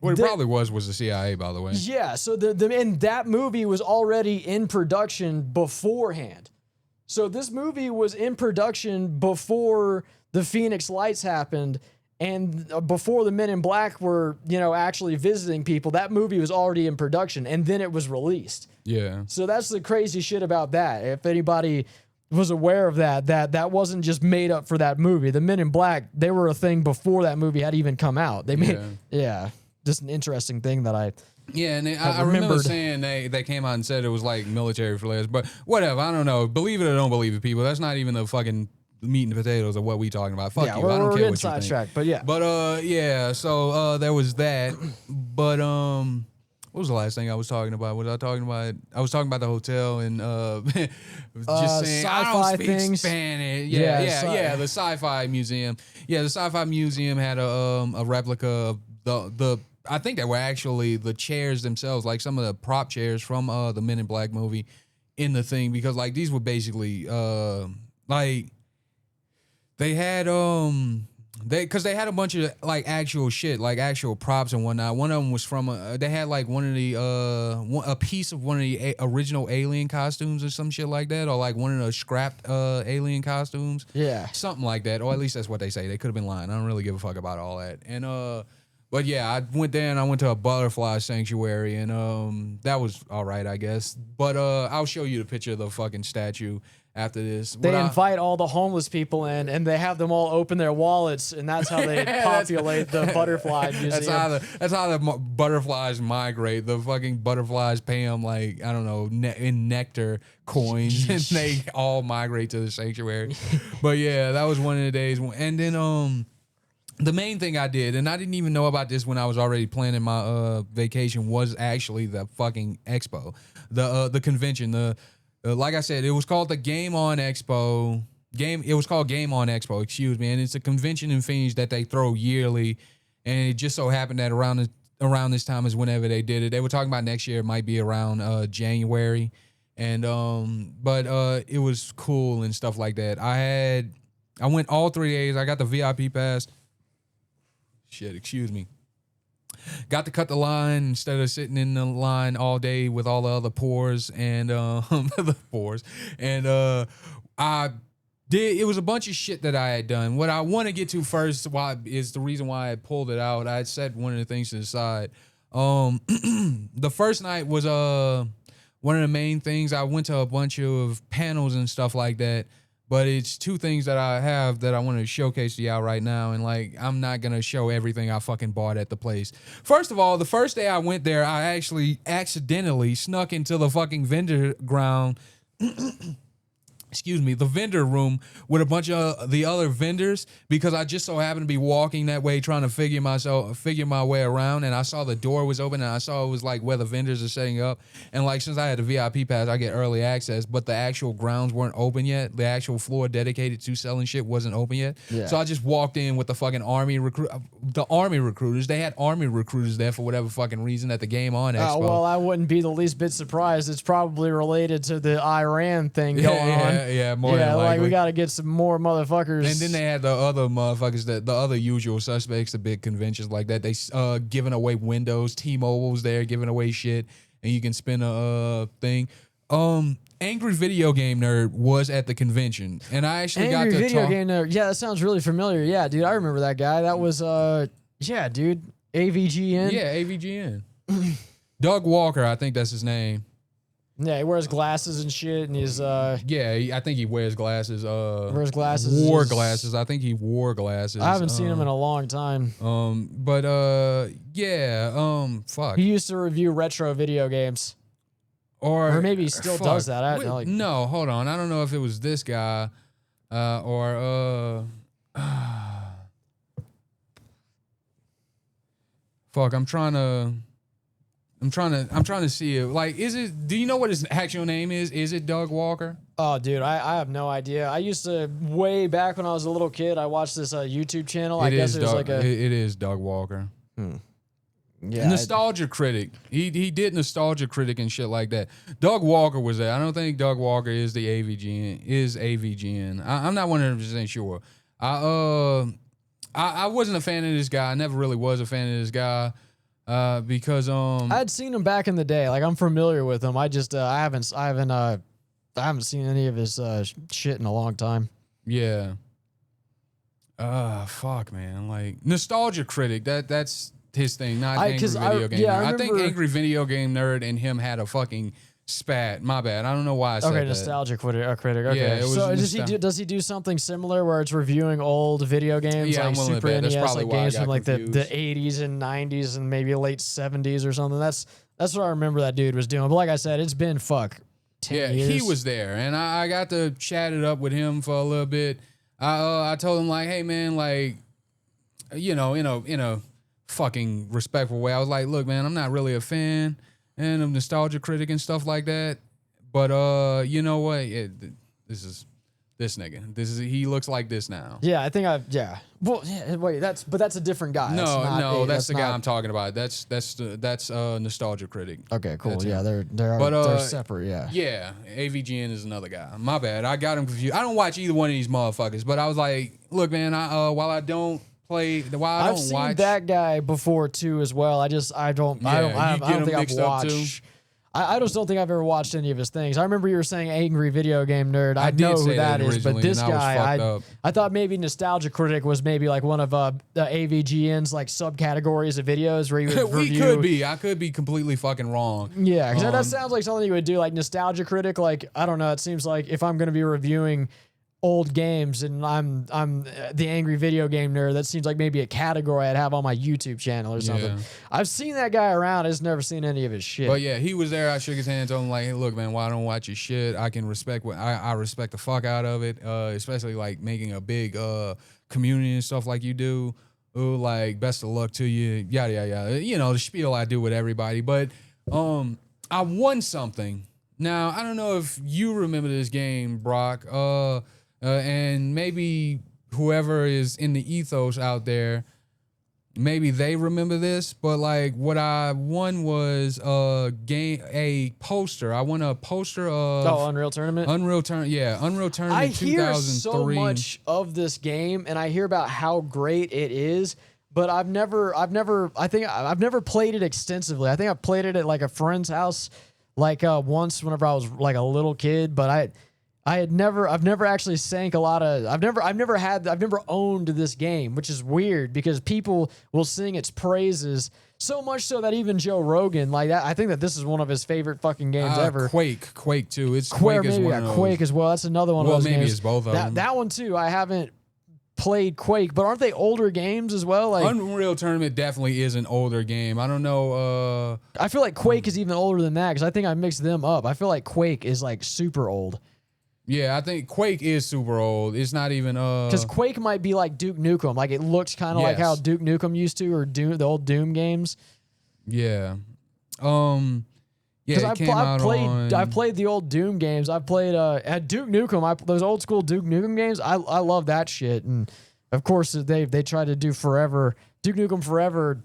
Speaker 1: what it probably was the CIA, by the way.
Speaker 2: Yeah, so and that movie was already in production beforehand. So this movie was in production before the Phoenix Lights happened, and before the Men in Black were, actually visiting people. That movie was already in production, and then it was released.
Speaker 1: Yeah.
Speaker 2: So that's the crazy shit about that. If anybody was aware of that wasn't just made up for that movie. The Men in Black, they were a thing before that movie had even come out. They made, just an interesting thing that I.
Speaker 1: Yeah, and I remember saying they came out and said it was like military flares, but whatever. I don't know. Believe it or don't believe it, people. That's not even the fucking meat and potatoes of what we talking about. Fuck you. I don't care what you think.
Speaker 2: But yeah.
Speaker 1: But yeah. So there was that. But what was the last thing I was talking about? Was I talking about? I was talking about the hotel and just saying I don't speak things. Spanish. Yeah. The Sci-Fi Museum. Yeah, the Sci-Fi Museum had a replica of the. I think they were actually the chairs themselves, like some of the prop chairs from the Men in Black movie, in the thing, because like these were basically like they had because they had a bunch of like actual shit, like actual props and whatnot. One of them was from they had like one of the a piece of one of the original Alien costumes or some shit like that, or like one of the scrapped Alien costumes.
Speaker 2: Yeah,
Speaker 1: something like that, or at least that's what they say. They could have been lying. I don't really give a fuck about all that. And but yeah, I went there and I went to a butterfly sanctuary, and that was all right, I guess. But I'll show you the picture of the fucking statue after this.
Speaker 2: They invite all the homeless people in, and they have them all open their wallets, and that's how they populate the butterfly museum.
Speaker 1: That's how the butterflies migrate. The fucking butterflies pay them, like, I don't know, in nectar coins, and they all migrate to the sanctuary. But yeah, that was one of the days. And then the main thing I did, and I didn't even know about this when I was already planning my vacation, was actually the fucking expo, the convention. Like I said, it was called the Game On Expo. It was called Game On Expo, excuse me, and it's a convention in Phoenix that they throw yearly, and it just so happened that around this time is whenever they did it. They were talking about next year it might be around January, and but it was cool and stuff like that. I went all 3 days. I got the VIP pass. Shit, excuse me. Got to cut the line instead of sitting in the line all day with all the other poors and the poors. And I It was a bunch of shit that I had done. What I want to get to first is the reason why I pulled it out. I had set one of the things to the side. The first night was one of the main things. I went to a bunch of panels and stuff like that. But it's two things that I have that I want to showcase to y'all right now. And like, I'm not going to show everything I fucking bought at the place. First of all, the first day I went there, I actually accidentally snuck into the fucking vendor ground. Excuse me, the vendor room with a bunch of the other vendors because I just so happened to be walking that way trying to figure my way around, and I saw the door was open and I saw it was like where the vendors are setting up, and like since I had a VIP pass I get early access, but the actual grounds weren't open yet. The actual floor dedicated to selling shit wasn't open yet. Yeah. So I just walked in with the fucking army recruiters. They had army recruiters there for whatever fucking reason at the Game On Expo.
Speaker 2: Well, I wouldn't be the least bit surprised. It's probably related to the Iran thing going on.
Speaker 1: Yeah, more than likely.
Speaker 2: Like we got to get some more motherfuckers.
Speaker 1: And then they had the other motherfuckers, the other usual suspects, the big conventions like that. They giving away windows. T-Mobile's there giving away shit, and you can spin a thing. Angry Video Game Nerd was at the convention, and I actually got to talk. Angry Video Game
Speaker 2: Nerd. Yeah, that sounds really familiar. Yeah, dude, I remember that guy. That was yeah, dude, AVGN.
Speaker 1: Yeah, AVGN. Doug Walker, I think that's his name.
Speaker 2: Yeah, he wears glasses and shit, and he's
Speaker 1: yeah, I think he wears glasses.
Speaker 2: Wears glasses.
Speaker 1: Wore glasses. I think he wore glasses.
Speaker 2: I haven't seen him in a long time.
Speaker 1: Fuck.
Speaker 2: He used to review retro video games, or maybe he still does that. I don't know.
Speaker 1: No, hold on. I don't know if it was this guy, or fuck. I'm trying to see it. Like, do you know what his actual name is? Is it Doug Walker?
Speaker 2: Oh, dude, I have no idea. I used to, way back when I was a little kid, I watched this YouTube channel. It
Speaker 1: is Doug Walker. Yeah, Nostalgia Critic. He did Nostalgia Critic and shit like that. Doug Walker was there. I don't think Doug Walker is the AVGN. I'm not 100% sure. I wasn't a fan of this guy. I never really was a fan of this guy. Because
Speaker 2: I'd seen him back in the day. Like, I'm familiar with him. I just I haven't seen any of his shit in a long time.
Speaker 1: Yeah. Fuck, man. Like, Nostalgia Critic. That's his thing. Not Angry Video Game Nerd. I think Angry Video Game Nerd and him had a fucking spat. My bad. I don't know why I said that.
Speaker 2: Nostalgia critic. Okay. Yeah, so does he do something similar where it's reviewing old video games like Super NES, like games from like the 80s and 90s and maybe late 70s or something? That's what I remember that dude was doing. But like I said, it's been 10 years.
Speaker 1: He was there, and I got to chat it up with him for a little bit. I told him like, hey man, like, you know, in a fucking respectful way. I was like, look, man, I'm not really a fan and a Nostalgia Critic and stuff like that, but you know what? This nigga. He looks like this now.
Speaker 2: Yeah, I think Well, yeah, wait, that's a different guy.
Speaker 1: That's the guy I'm talking about. That's Nostalgia Critic.
Speaker 2: Okay, cool. That's they're separate. Yeah.
Speaker 1: Yeah, AVGN is another guy. My bad. I got him confused. I don't watch either one of these motherfuckers, but I was like, look, man, I've
Speaker 2: seen that guy before too as well. I don't think I've watched. I just don't think I've ever watched any of his things. I remember you were saying Angry Video Game Nerd. I know who that is, but this guy, I thought maybe Nostalgia Critic was maybe like one of the AVGN's like subcategories of videos where he would review.
Speaker 1: Could be. I could be completely fucking wrong.
Speaker 2: Yeah, because that sounds like something you would do, like Nostalgia Critic. Like, I don't know. It seems like if I'm going to be reviewing old games and I'm the Angry Video Game Nerd, that seems like maybe a category I'd have on my YouTube channel or something. Yeah. I've seen that guy around. I just never seen any of his shit.
Speaker 1: But yeah, he was there. I shook his hand, told him like, hey, look, man, why don't watch your shit? I can respect I respect the fuck out of it, especially like making a big community and stuff like you do. Ooh, like, best of luck to you, yada yada yada. You know, the spiel I do with everybody. But I won something. Now I don't know if you remember this game, Brock. And maybe whoever is in the ethos out there, maybe they remember this, but like what I won was a poster. I won a poster of
Speaker 2: Unreal Tournament.
Speaker 1: Unreal Tournament.
Speaker 2: I
Speaker 1: 2003.
Speaker 2: hear so much of this game, and I hear about how great it is, but I've never played it extensively. I think I played it at like a friend's house, like once whenever I was like a little kid, but I've never actually sank a lot of, I've never owned this game, which is weird because people will sing its praises so much so that even Joe Rogan, like that, I think that this is one of his favorite fucking games ever.
Speaker 1: Quake too. It's Quake is one of those.
Speaker 2: Quake as well. That's another one of those games.
Speaker 1: Well, maybe it's both of them.
Speaker 2: That one too. I haven't played Quake, but aren't they older games as well? Like
Speaker 1: Unreal Tournament definitely is an older game. I don't know.
Speaker 2: I feel like Quake is even older than that because I think I mixed them up. I feel like Quake is like super old.
Speaker 1: Yeah, I think Quake is super old. It's not even
Speaker 2: because Quake might be like Duke Nukem. Like it looks kind of like how Duke Nukem used to, or Doom, the old Doom games.
Speaker 1: Yeah. Yeah,
Speaker 2: I've played the old Doom games. I've played at Duke Nukem. Those old school Duke Nukem games. I love that shit. And of course they tried to do Duke Nukem Forever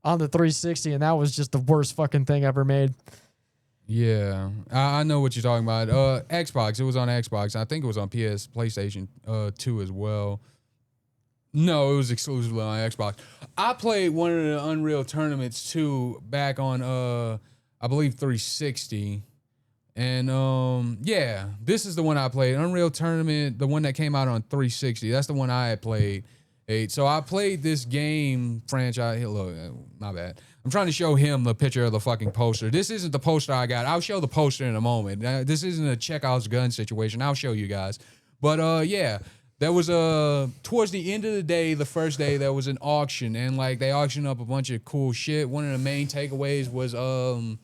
Speaker 2: on the 360, and that was just the worst fucking thing ever made.
Speaker 1: Yeah, I know what you're talking about. Xbox. It was on Xbox. I think it was on PlayStation 2 as well. No, it was exclusively on Xbox. I played one of the Unreal Tournaments too back on I believe 360. And yeah, this is the one I played. Unreal Tournament, the one that came out on 360. That's the one I had played. So I played this game franchise. Hey, look, my bad. I'm trying to show him the picture of the fucking poster. This isn't the poster I got. I'll show the poster in a moment. This isn't a Chekhov's gun situation. I'll show you guys. But yeah, there was towards the end of the day, the first day, there was an auction, and like they auctioned up a bunch of cool shit. One of the main takeaways was a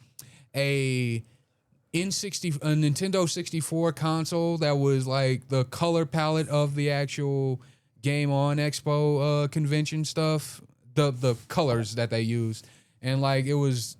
Speaker 1: Nintendo 64 console that was like the color palette of the actual Game On Expo convention stuff, the colors that they used. And like it was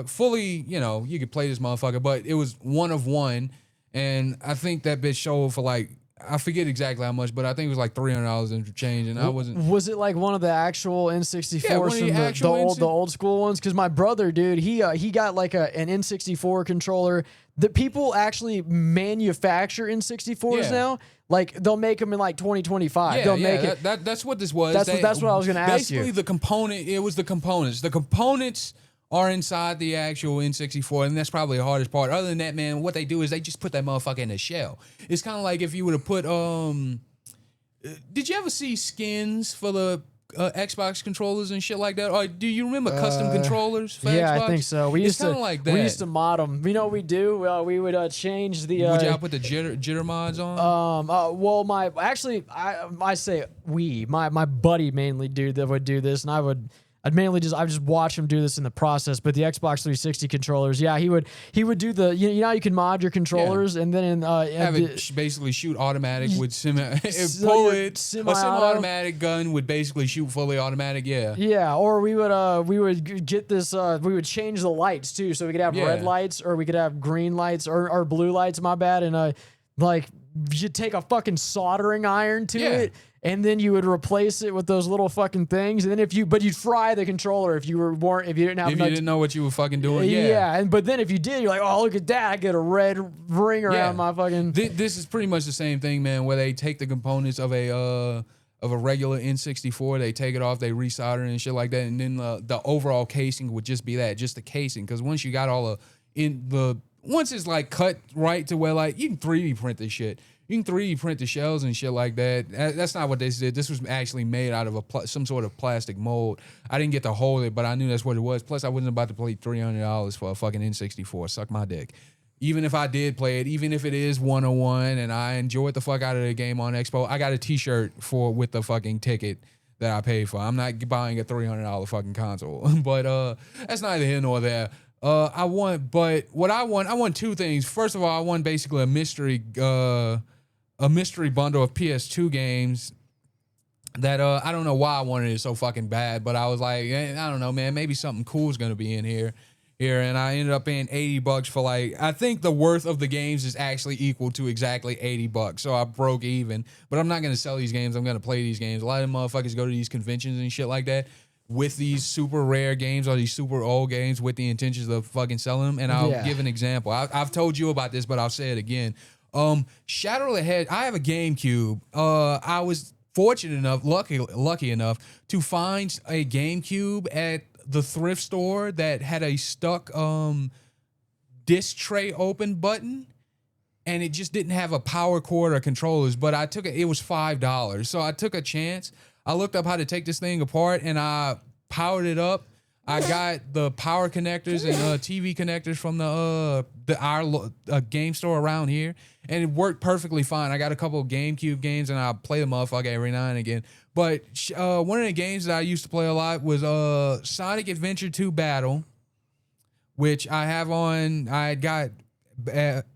Speaker 1: fully, you could play this motherfucker, but it was one of one. And I think that bitch sold for like, I forget exactly how much, but I think it was like $300 in change. And I wasn't.
Speaker 2: Was it like one of the actual N64s from the old school ones? Because my brother, dude, he got like an N64 controller that people actually manufacture N64s now. Like they'll make them in like 2025. They'll make it.
Speaker 1: That's what this was.
Speaker 2: That's what I was going to ask you.
Speaker 1: Basically, the component. It was the components. The components are inside the actual N64, and that's probably the hardest part. Other than that, man, what they do is they just put that motherfucker in a shell. It's kind of like if you would have put did you ever see skins for the Xbox controllers and shit like that? Or do you remember custom controllers for Xbox?
Speaker 2: I think so. We used to
Speaker 1: like that.
Speaker 2: We used to mod them. You know what we do? We would change the.
Speaker 1: Would y'all put the jitter mods on?
Speaker 2: Well, my buddy mainly would do this, and I'd just watch him do this in the process. But the Xbox 360 controllers, he would do the how you can mod your controllers and then
Speaker 1: have it basically shoot automatic with semi-automatic gun would basically shoot fully automatic.
Speaker 2: Or we would get this. We would change the lights too, so we could have red lights or we could have green lights or blue lights. My bad, and like you'd take a fucking soldering iron to it. And then you would replace it with those little fucking things, and then you'd fry the controller if you didn't
Speaker 1: know what you were fucking doing.
Speaker 2: But then if you did, you're like, oh, look at that, I get a red ring around my fucking.
Speaker 1: This is pretty much the same thing, man. Where they take the components of a regular N64, they take it off, they resolder it and shit like that, and then the overall casing would just be just the casing. Because once you got once it's like cut right to where like you can 3D print this shit. You can 3D print the shells and shit like that. That's not what they did. This was actually made out of some sort of plastic mold. I didn't get to hold it, but I knew that's what it was. Plus, I wasn't about to pay $300 for a fucking N64. Suck my dick. Even if I did play it, even if it is 101 and I enjoyed the fuck out of the Game On Expo, I got a T-shirt with the fucking ticket that I paid for. I'm not buying a $300 fucking console. But that's neither here nor there. I won two things. First of all, I won basically a mystery bundle of PS2 games that I don't know why I wanted it so fucking bad, but I was like, I don't know, man, maybe something cool is gonna be in here, and I ended up paying $80 for I think the worth of the games is actually equal to exactly $80, so I broke even. But I'm not gonna sell these games. I'm gonna play these games. A lot of motherfuckers go to these conventions and shit like that with these super rare games or these super old games with the intentions of fucking selling them. And I'll give an example. I've told you about this, but I'll say it again. Shadow of the Hedgehog. I have a GameCube. I was fortunate enough, lucky enough to find a GameCube at the thrift store that had a stuck disc tray open button. and it just didn't have a power cord or controllers. But I took it was $5, so I took a chance. I looked up how to take this thing apart, and I powered it up. I got the power connectors and TV connectors from our game store around here, and it worked perfectly fine. I got a couple of GameCube games, and I play the motherfucker every now and again. But one of the games that I used to play a lot was Sonic Adventure 2 Battle, which I have on. I got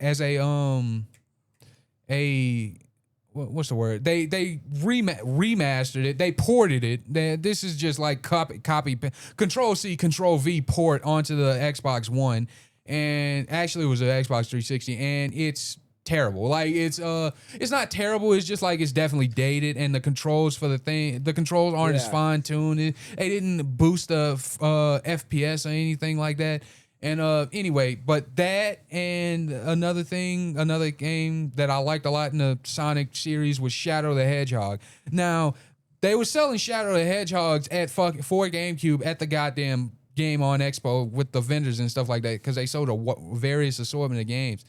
Speaker 1: as a what's the word? They remastered it. They ported it. This is just like copy Control C Control V port onto the Xbox One, and actually it was an Xbox 360, and it's terrible. Like it's not terrible. It's just like it's definitely dated, and the controls for the controls aren't as fine tuned. They didn't boost the FPS or anything like that. And anyway, but that and another game that I liked a lot in the Sonic series was Shadow the Hedgehog. Now, they were selling Shadow the Hedgehogs for GameCube at the goddamn Game On Expo with the vendors and stuff like that, because they sold a various assortment of games.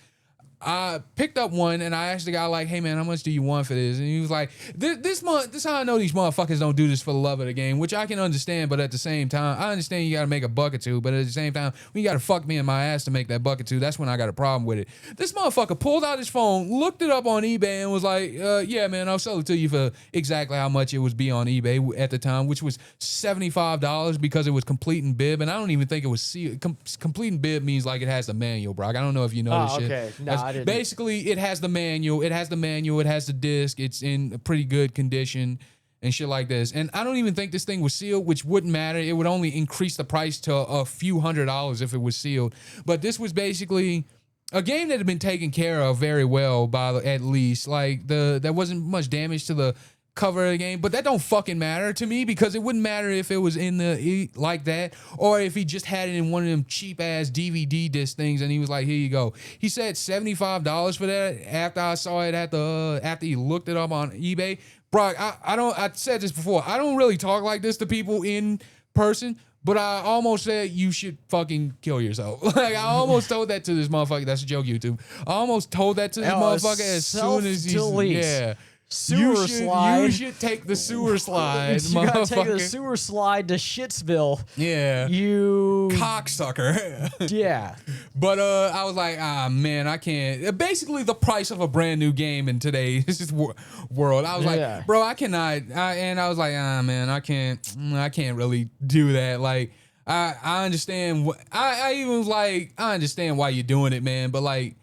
Speaker 1: I picked up one, and I asked the guy, like, hey, man, how much do you want for this? And he was like, this is how I know these motherfuckers don't do this for the love of the game, which I can understand, but at the same time, I understand you got to make $1 but at the same time, when you got to fuck me in my ass to make that $1, that's when I got a problem with it. This motherfucker pulled out his phone, looked it up on eBay, and was like, yeah, man, I'll sell it to you for exactly how much it was be on eBay at the time, which was $75 because it was complete and bib, and I don't even think it was sealed. Complete and bib means like it has the manual, Brock. I don't know if you know this shit.
Speaker 2: Okay. No,
Speaker 1: basically, it has the manual. It has the disc. It's in a pretty good condition and shit like this. And I don't even think this thing was sealed, which wouldn't matter. It would only increase the price to a few $100s if it was sealed. But this was basically a game that had been taken care of very well by at least. Like there wasn't much damage to the cover of the game, but that don't fucking matter to me, because it wouldn't matter if it was in the like that, or if he just had it in one of them cheap ass DVD disc things and he was like, here you go. He said $75 for that after I saw it after he looked it up on eBay. Brock, I said this before, I don't really talk like this to people in person, but I almost said you should fucking kill yourself. Like, I almost told that to this motherfucker. That's a joke, YouTube. I almost told that to this motherfucker as soon as he's
Speaker 2: sewer slide.
Speaker 1: You should take the sewer slide,
Speaker 2: you gotta take the sewer slide to Shitsville.
Speaker 1: Yeah.
Speaker 2: You
Speaker 1: cocksucker.
Speaker 2: Yeah.
Speaker 1: But I was like, man, I can't. Basically, the price of a brand new game in today's world. I was like, bro, I cannot. And I was like, man, I can't really do that. Like, I understand. I even was like, I understand why you're doing it, man. But like,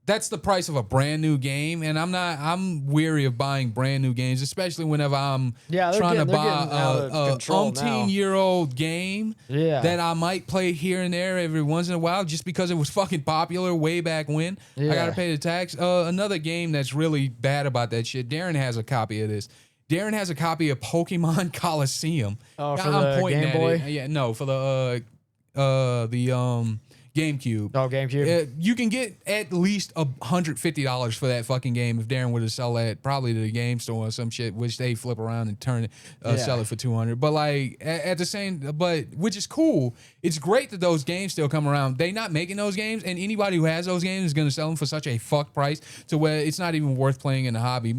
Speaker 1: that's the price of a brand new game, and I'm weary of buying brand new games, especially whenever I'm trying to buy a umpteen-year-old game that I might play here and there every once in a while just because it was fucking popular way back when. I gotta pay the tax. Another game that's really bad about that shit, Darren has a copy of this. Darren has a copy of Pokemon Coliseum.
Speaker 2: Oh, for the Game Boy?
Speaker 1: Yeah, no, for the GameCube.
Speaker 2: Oh, GameCube.
Speaker 1: You can get at least $150 for that fucking game if Darren were to sell that probably to the game store or some shit, which they flip around and turn it, sell it for $200. But like at the same, which is cool. It's great that those games still come around. They not making those games, and anybody who has those games is going to sell them for such a fuck price to where it's not even worth playing in the hobby.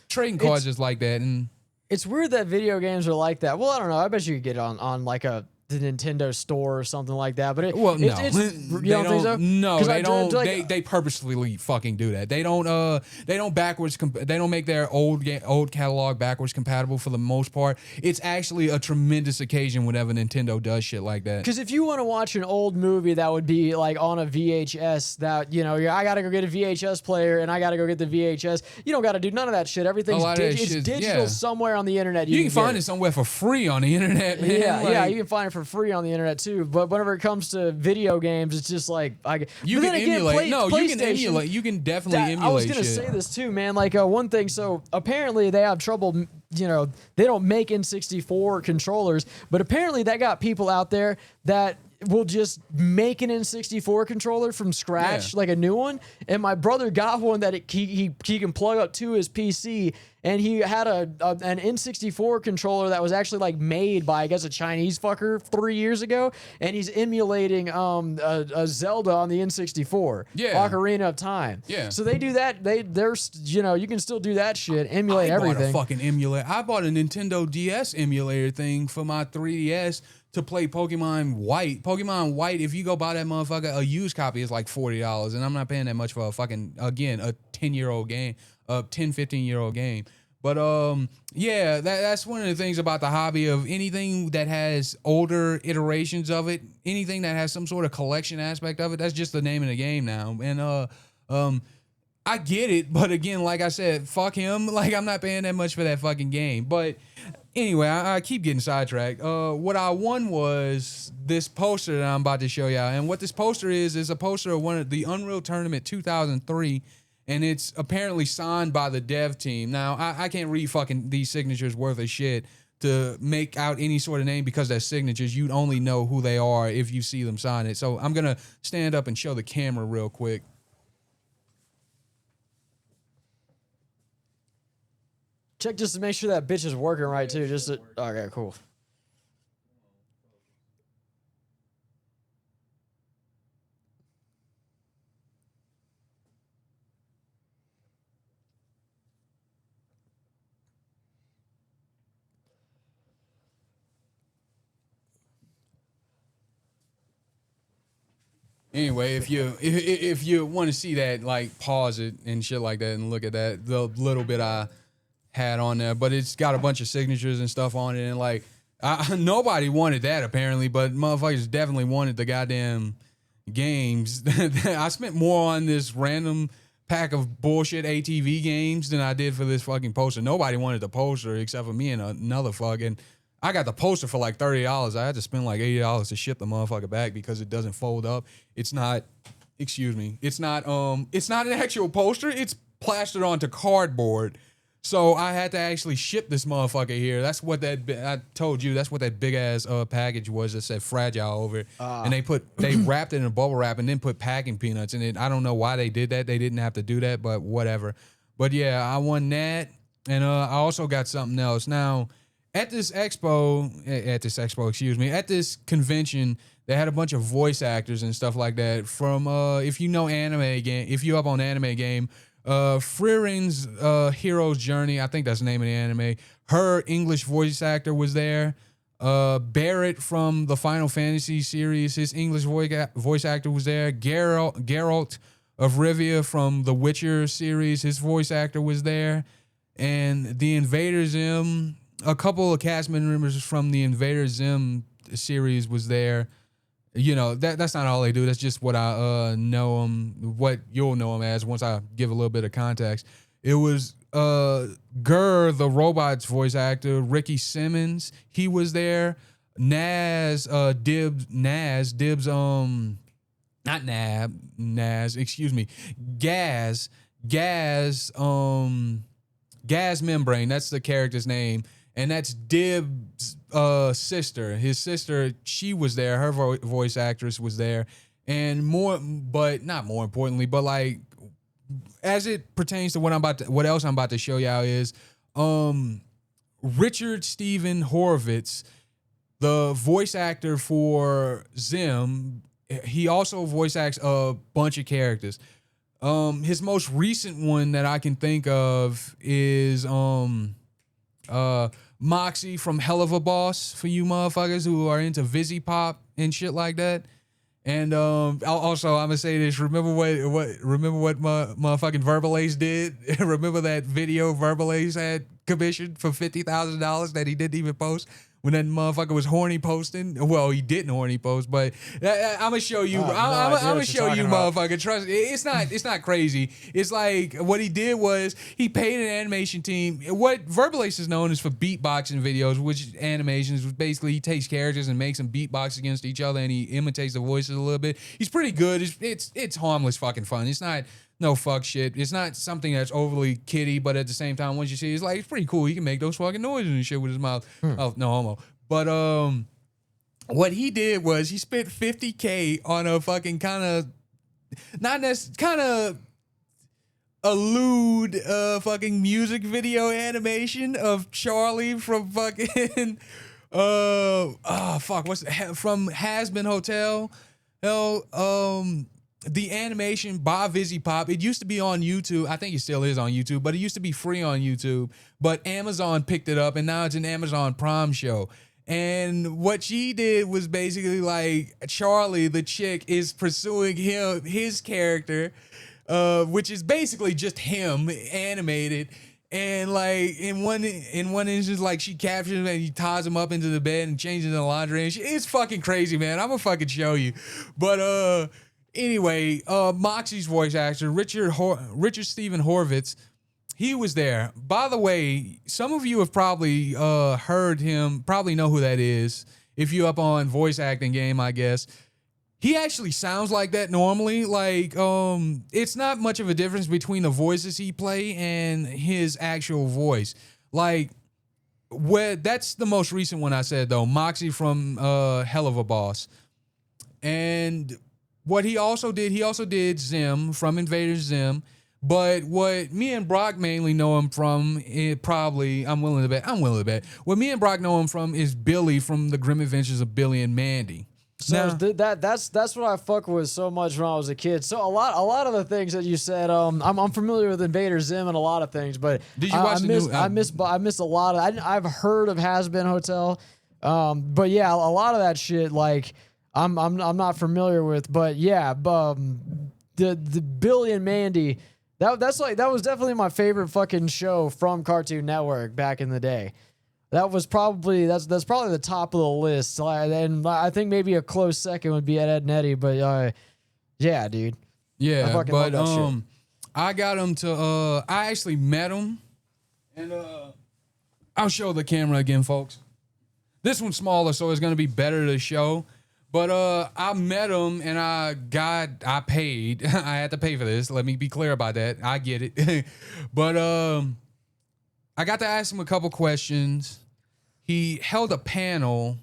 Speaker 1: Trading cards is like that, and
Speaker 2: it's weird that video games are like that. Well, I don't know. I bet you could get on like the Nintendo store or something like that, but
Speaker 1: no,
Speaker 2: you don't think so?
Speaker 1: No, they don't. They purposefully fucking do that. They don't backwards. They don't make their old catalog backwards compatible for the most part. It's actually a tremendous occasion whenever Nintendo does shit like that.
Speaker 2: Because if you want to watch an old movie that would be like on a VHS, that I gotta go get a VHS player and I gotta go get the VHS. You don't gotta do none of that shit. Everything's digital somewhere on the internet.
Speaker 1: You can find it somewhere for free on the internet, man.
Speaker 2: Yeah, you can find it for free on the internet too, but whenever it comes to video games, it's just like
Speaker 1: you can emulate. You can emulate. You can definitely emulate. I was gonna
Speaker 2: say this too, man. Like one thing. So apparently they have trouble. They don't make N64 controllers, but apparently that got people out there that will just make an N64 controller from scratch, like a new one. And my brother got one that he can plug up to his PC. And he had an N64 controller that was actually like made by, I guess, a Chinese fucker 3 years ago. And he's emulating a Zelda on the N64.
Speaker 1: Yeah.
Speaker 2: Ocarina of Time.
Speaker 1: Yeah.
Speaker 2: So they do that. There's, you know, you can still do that shit, emulate everything.
Speaker 1: I bought a fucking emulator. I bought a Nintendo DS emulator thing for my 3DS to play Pokemon White. Pokemon White, if you go buy that motherfucker, a used copy is like $40. And I'm not paying that much for a fucking, again, a 10-year-old game. A 10, 15-year-old game. But yeah, that's one of the things about the hobby of anything that has older iterations of it, anything that has some sort of collection aspect of it, that's just the name of the game now. And I get it, but again, like I said, fuck him. Like, I'm not paying that much for that fucking game. But anyway, I keep getting sidetracked. What I won was this poster that I'm about to show y'all. And what this poster is a poster of one of the Unreal Tournament 2003. And it's apparently signed by the dev team. Now, I can't read fucking these signatures worth of shit to make out any sort of name because they're signatures. You'd only know who they are if you see them sign it. So I'm going to stand up and show the camera real quick.
Speaker 2: Check just to make sure that bitch is working right, too. Okay, cool.
Speaker 1: Anyway, if you want to see that, like, pause it and shit like that and look at that, the little bit I had on there. But it's got a bunch of signatures and stuff on it. And, like, nobody wanted that, apparently. But motherfuckers definitely wanted the goddamn games. I spent more on this random pack of bullshit ATV games than I did for this fucking poster. Nobody wanted the poster except for me and another fucking... I got the poster for like $30. I had to spend like $80 to ship the motherfucker back because it doesn't fold up. It's not, excuse me, it's not an actual poster. It's plastered onto cardboard. So I had to actually ship this motherfucker here. That's what I told you, that's what that big ass package was that said fragile over it. And they wrapped it in a bubble wrap and then put packing peanuts in it. I don't know why they did that. They didn't have to do that, but whatever. But yeah, I won that. And I also got something else. Now, at this convention, they had a bunch of voice actors and stuff like that from, if you know anime game, if you up on anime game, Frierin's Hero's Journey, I think that's the name of the anime. Her English voice actor was there. Barrett from the Final Fantasy series, his English voice actor was there. Geralt of Rivia from the Witcher series, his voice actor was there. And the Invader Zim, a couple of cast members from the Invader Zim series was there. You know, that's not all they do. That's just what I know them, what you'll know them as once I give a little bit of context. It was Gur, the robot's voice actor, Ricky Simmons, he was there. Naz, Gaz Membrane, that's the character's name. And that's Dib's sister. His sister, she was there. Her voice actress was there. And but not more importantly, but like as it pertains to what else I'm about to show y'all is Richard Steven Horvitz, the voice actor for Zim. He also voice acts a bunch of characters. His most recent one that I can think of is Moxie from Hell of a Boss, for you motherfuckers who are into Vizzy Pop and shit like that. And also I'm gonna say this: remember what motherfucking Verbal Ace did? Remember that video Verbal Ace had commissioned for $50,000 that he didn't even post when that motherfucker was horny posting? Well, he didn't horny post, but I'm gonna show you. I'm gonna show you, motherfucker. Trust me, it's not crazy. It's like what he did was he paid an animation team. What Verbal Ace is known is for beatboxing videos, which animations basically he takes characters and makes them beatbox against each other, and he imitates the voices a little bit. He's pretty good. It's harmless fucking fun. It's not no fuck shit. It's not something that's overly kiddie, but at the same time, once you see it, it's like, it's pretty cool. He can make those fucking noises and shit with his mouth. Oh, no homo. But what he did was he spent $50K on a fucking kind of not necessarily kind of a lewd fucking music video animation of Charlie from fucking what's from Has-Been Hotel. Hell, the animation by Vizzy Pop. It used to be on YouTube. I think it still is on YouTube, but it used to be free on YouTube. But Amazon picked it up, and now it's an Amazon Prime show. And what she did was basically like Charlie, the chick, is pursuing his character, which is basically just him animated. And like in one instance, like she captures him and he ties him up into the bed and changes the laundry. And it's fucking crazy, man. I'm gonna fucking show you. But anyway, Moxie's voice actor, Richard Stephen Horvitz, he was there. By the way, some of you have probably heard him, probably know who that is. If you up on voice acting game, I guess. He actually sounds like that normally. Like, it's not much of a difference between the voices he play and his actual voice. Like, that's the most recent one I said, though. Moxie from Hell of a Boss. And what he also did Zim from Invader Zim. But what me and Brock mainly know him from, I'm willing to bet. What me and Brock know him from is Billy from The Grim Adventures of Billy and Mandy.
Speaker 2: So that's what I fuck with so much when I was a kid. So a lot of the things that you said, I'm familiar with Invader Zim and a lot of things, but
Speaker 1: did you watch
Speaker 2: I miss a lot of. I've heard of Has-Been Hotel, but yeah, a lot of that shit like I'm not familiar with. But yeah, the Billy and Mandy, that was definitely my favorite fucking show from Cartoon Network back in the day. That's probably the top of the list, and I think maybe a close second would be Ed, and Eddie. But yeah, dude.
Speaker 1: Yeah,
Speaker 2: I fucking
Speaker 1: but
Speaker 2: love that shit.
Speaker 1: I got him to. I actually met him, and I'll show the camera again, folks. This one's smaller, so it's gonna be better to show. But I met him, and I paid. I had to pay for this. Let me be clear about that. I get it, but I got to ask him a couple questions. He held a panel,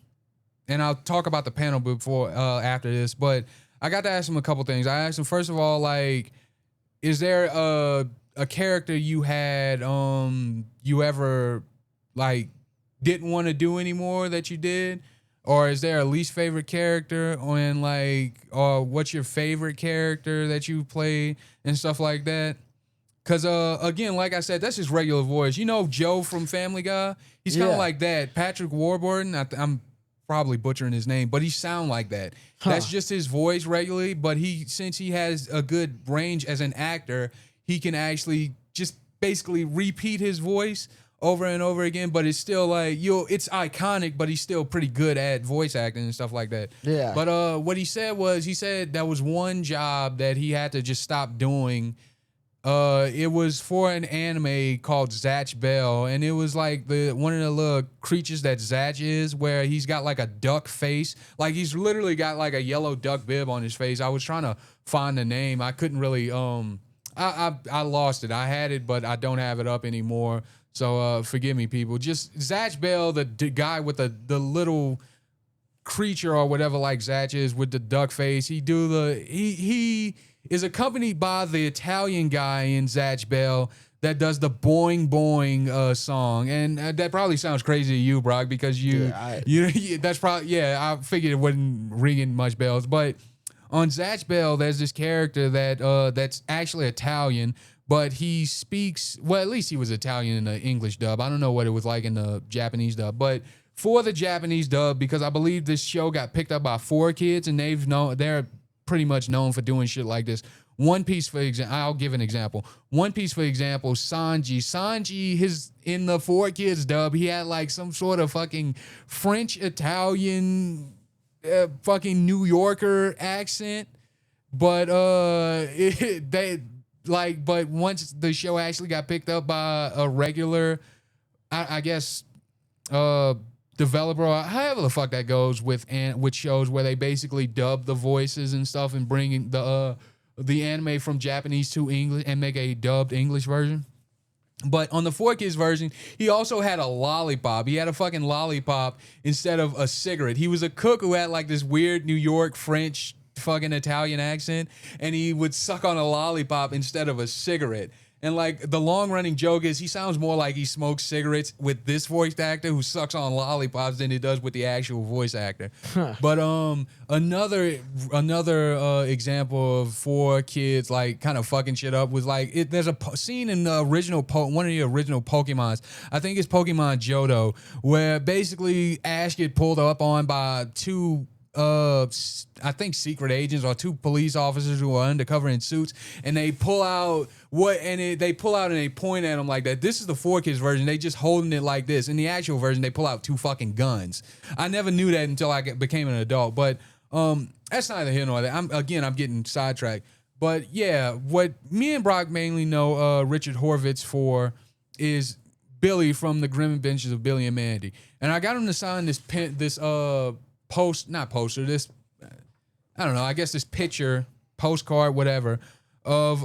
Speaker 1: and I'll talk about the panel before after this, but I got to ask him a couple things. I asked him, first of all, like, is there a character you had you ever like didn't want to do anymore that you did? Or is there a least favorite character? And like, what's your favorite character that you played and stuff like that? Because, again, like I said, that's his regular voice. You know Joe from Family Guy? He's kind of like that. Patrick Warburton, I'm probably butchering his name, but he sound like that. Huh. That's just his voice regularly, but since he has a good range as an actor, he can actually just basically repeat his voice over and over again, but it's still like, it's iconic, but he's still pretty good at voice acting and stuff like that.
Speaker 2: Yeah.
Speaker 1: But what he said that was one job that he had to just stop doing. It was for an anime called Zatch Bell, and it was like one of the little creatures that Zatch is, where he's got like a duck face. Like he's literally got like a yellow duck bib on his face. I was trying to find the name. I couldn't really I lost it. I had it, but I don't have it up anymore. So forgive me, people. Just Zatch Bell, the guy with the little creature or whatever like Zatch is with the duck face. He is accompanied by the Italian guy in Zatch Bell that does the Boing Boing song. And that probably sounds crazy to you, Brock, because that's probably, I figured it wasn't ringing much bells. But on Zatch Bell, there's this character that's actually Italian, but he speaks, well, at least he was Italian in the English dub. I don't know what it was like in the Japanese dub, but for the Japanese dub, because I believe this show got picked up by 4Kids, and they're pretty much known for doing shit like this. One Piece, for example, I'll give an example. One Piece, for example, Sanji, in the 4Kids dub, he had like some sort of fucking French, Italian, fucking New Yorker accent. But but once the show actually got picked up by a regular, I guess, developer, or however the fuck that goes with shows where they basically dub the voices and stuff and bring the anime from Japanese to English and make a dubbed English version. But on the 4Kids version, he also had a lollipop. He had a fucking lollipop instead of a cigarette. He was a cook who had like this weird New York French fucking Italian accent, and he would suck on a lollipop instead of a cigarette. And like the long running joke is he sounds more like he smokes cigarettes with this voice actor who sucks on lollipops than he does with the actual voice actor. But another example of 4Kids like kind of fucking shit up was like there's a scene in the original one of the original Pokemons. I think it's Pokemon Johto, where basically Ash get pulled up on by two I think secret agents or two police officers who are undercover in suits, and they pull out they pull out and they point at them like that. This is the 4Kids version. They just holding it like this. In the actual version, they pull out two fucking guns. I never knew that until I became an adult. But that's neither here nor there. I'm getting sidetracked. But yeah, what me and Brock mainly know Richard Horvitz for is Billy from the Grim Adventures of Billy and Mandy, and I got him to sign this this picture, postcard, whatever, of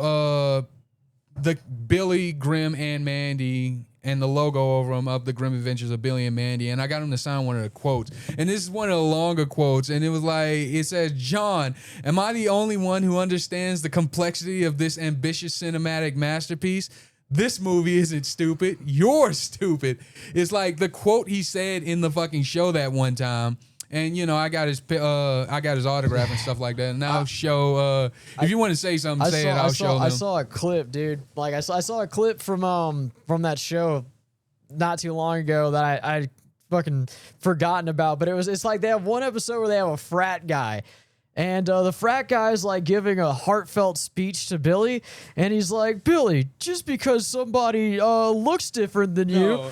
Speaker 1: the Billy, Grim, and Mandy, and the logo over them of the Grim Adventures of Billy and Mandy. And I got him to sign one of the quotes. And this is one of the longer quotes. And it was like, it says, "John, am I the only one who understands the complexity of this ambitious cinematic masterpiece? This movie isn't stupid. You're stupid." It's like the quote he said in the fucking show that one time. And you know, I got his autograph and stuff like that. And I'll show. If you want to say something, say it. I'll show them.
Speaker 2: I saw a clip, dude. Like I saw a clip from that show not too long ago that I fucking forgotten about. But it's like they have one episode where they have a frat guy. And the frat guy's like giving a heartfelt speech to Billy, and he's like, "Billy, just because somebody looks different than you,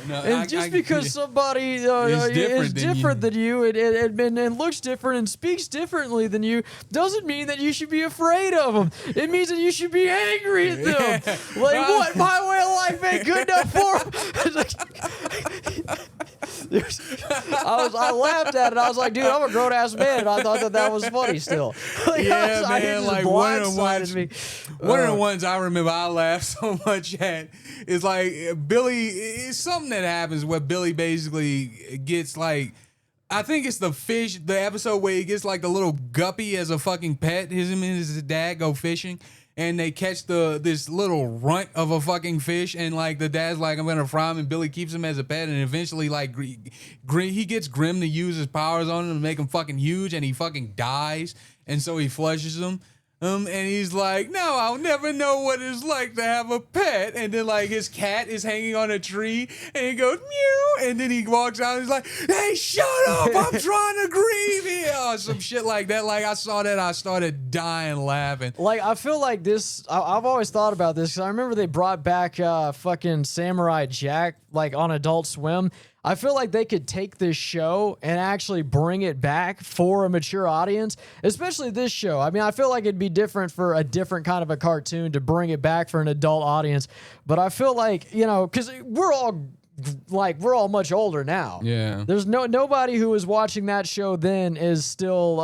Speaker 2: because somebody is different than you and looks different and speaks differently than you, doesn't mean that you should be afraid of them. It means that you should be angry at them. Like, what? My way of life ain't good enough for them." I laughed at it. I was like, dude, I'm a grown ass man. And I thought that was funny still. Like,
Speaker 1: yeah, man. Like one of the ones I remember I laughed so much at is like Billy. It's something that happens where Billy basically gets like, I think it's the episode where he gets like the little guppy as a fucking pet. Him and his dad go fishing. And they catch this little runt of a fucking fish, and like the dad's like, "I'm gonna fry him," and Billy keeps him as a pet, and eventually like he gets Grim to use his powers on him to make him fucking huge, and he fucking dies, and so he flushes him. And he's like, "No, I'll never know what it's like to have a pet." And then like his cat is hanging on a tree, and he goes meow, and then he walks out and he's like, "Hey, shut up! I'm trying to grieve here," or some shit like that. Like I saw that, I started dying laughing.
Speaker 2: Like I feel like this. I've always thought about this because I remember they brought back fucking Samurai Jack like on Adult Swim. I feel like they could take this show and actually bring it back for a mature audience, especially this show. I mean, I feel like it'd be different for a different kind of a cartoon to bring it back for an adult audience. But I feel like, you know, because we're all much older now.
Speaker 1: Yeah.
Speaker 2: There's nobody who was watching that show then is still,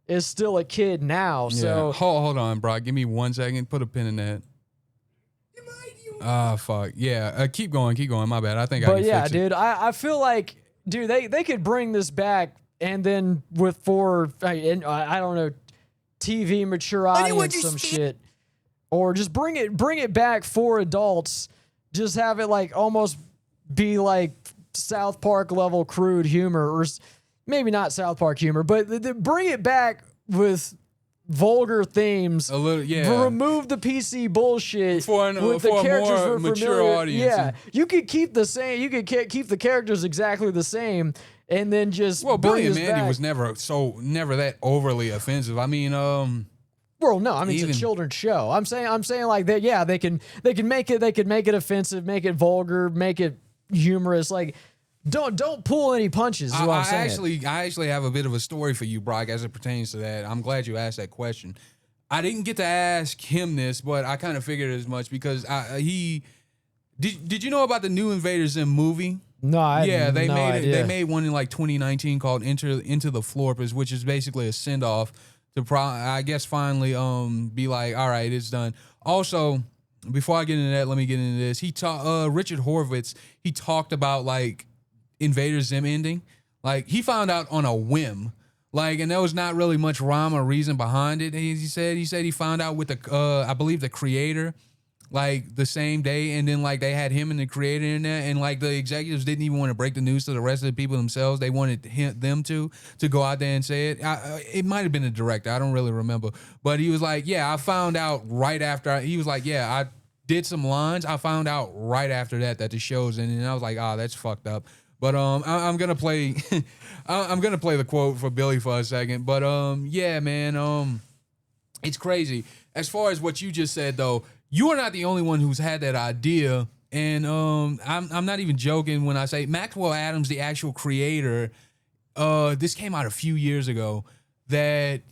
Speaker 2: is still a kid now. So
Speaker 1: hold on, bro. Give me 1 second. Put a pin in that. Ah, fuck. Yeah. Keep going. My bad. I think I can fix it.
Speaker 2: Dude, I feel like, dude, they could bring this back and then I don't know, TV mature audience, some shit. Or just bring it back for adults. Just have it like almost be like South Park level crude humor, or maybe not South Park humor, but bring it back with vulgar themes,
Speaker 1: a little, yeah.
Speaker 2: Remove the PC bullshit
Speaker 1: for a more mature audience.
Speaker 2: Yeah, you could keep the same. You could keep the characters exactly the same, and then just
Speaker 1: Billy and Mandy was never that overly offensive. I mean,
Speaker 2: well, no, I mean it's a children's show. I'm saying like that. Yeah, they can make it offensive, make it vulgar, make it humorous. Like, don't pull any punches. Is what I'm saying.
Speaker 1: I actually have a bit of a story for you, Brock, as it pertains to that. I'm glad you asked that question. I didn't get to ask him this, but I kind of figured as much because did you know about the new Invader Zim movie?
Speaker 2: No,
Speaker 1: they made one in like 2019 called Into the Florpers, which is basically a send off to I guess finally be like, all right, it's done. Also, before I get into that, let me get into this. Richard Horvitz, he talked about like Invader Zim ending. Like he found out on a whim. Like, and there was not really much rhyme or reason behind it. He said he found out with the I believe the creator, like the same day, and then like they had him and the creator in there, and like the executives didn't even want to break the news to the rest of the people themselves. They wanted them to go out there and say it. It might have been the director. I don't really remember, but he was like, yeah, I found out right after. He was like, yeah, I did some lines. I found out right after that the show's ending, and I was like, oh, that's fucked up. But I'm gonna play I'm gonna play the quote for Billy for a second. But yeah, man, it's crazy. As far as what you just said though, you are not the only one who's had that idea. And I'm not even joking when I say Maxwell Adams, the actual creator, this came out a few years ago, that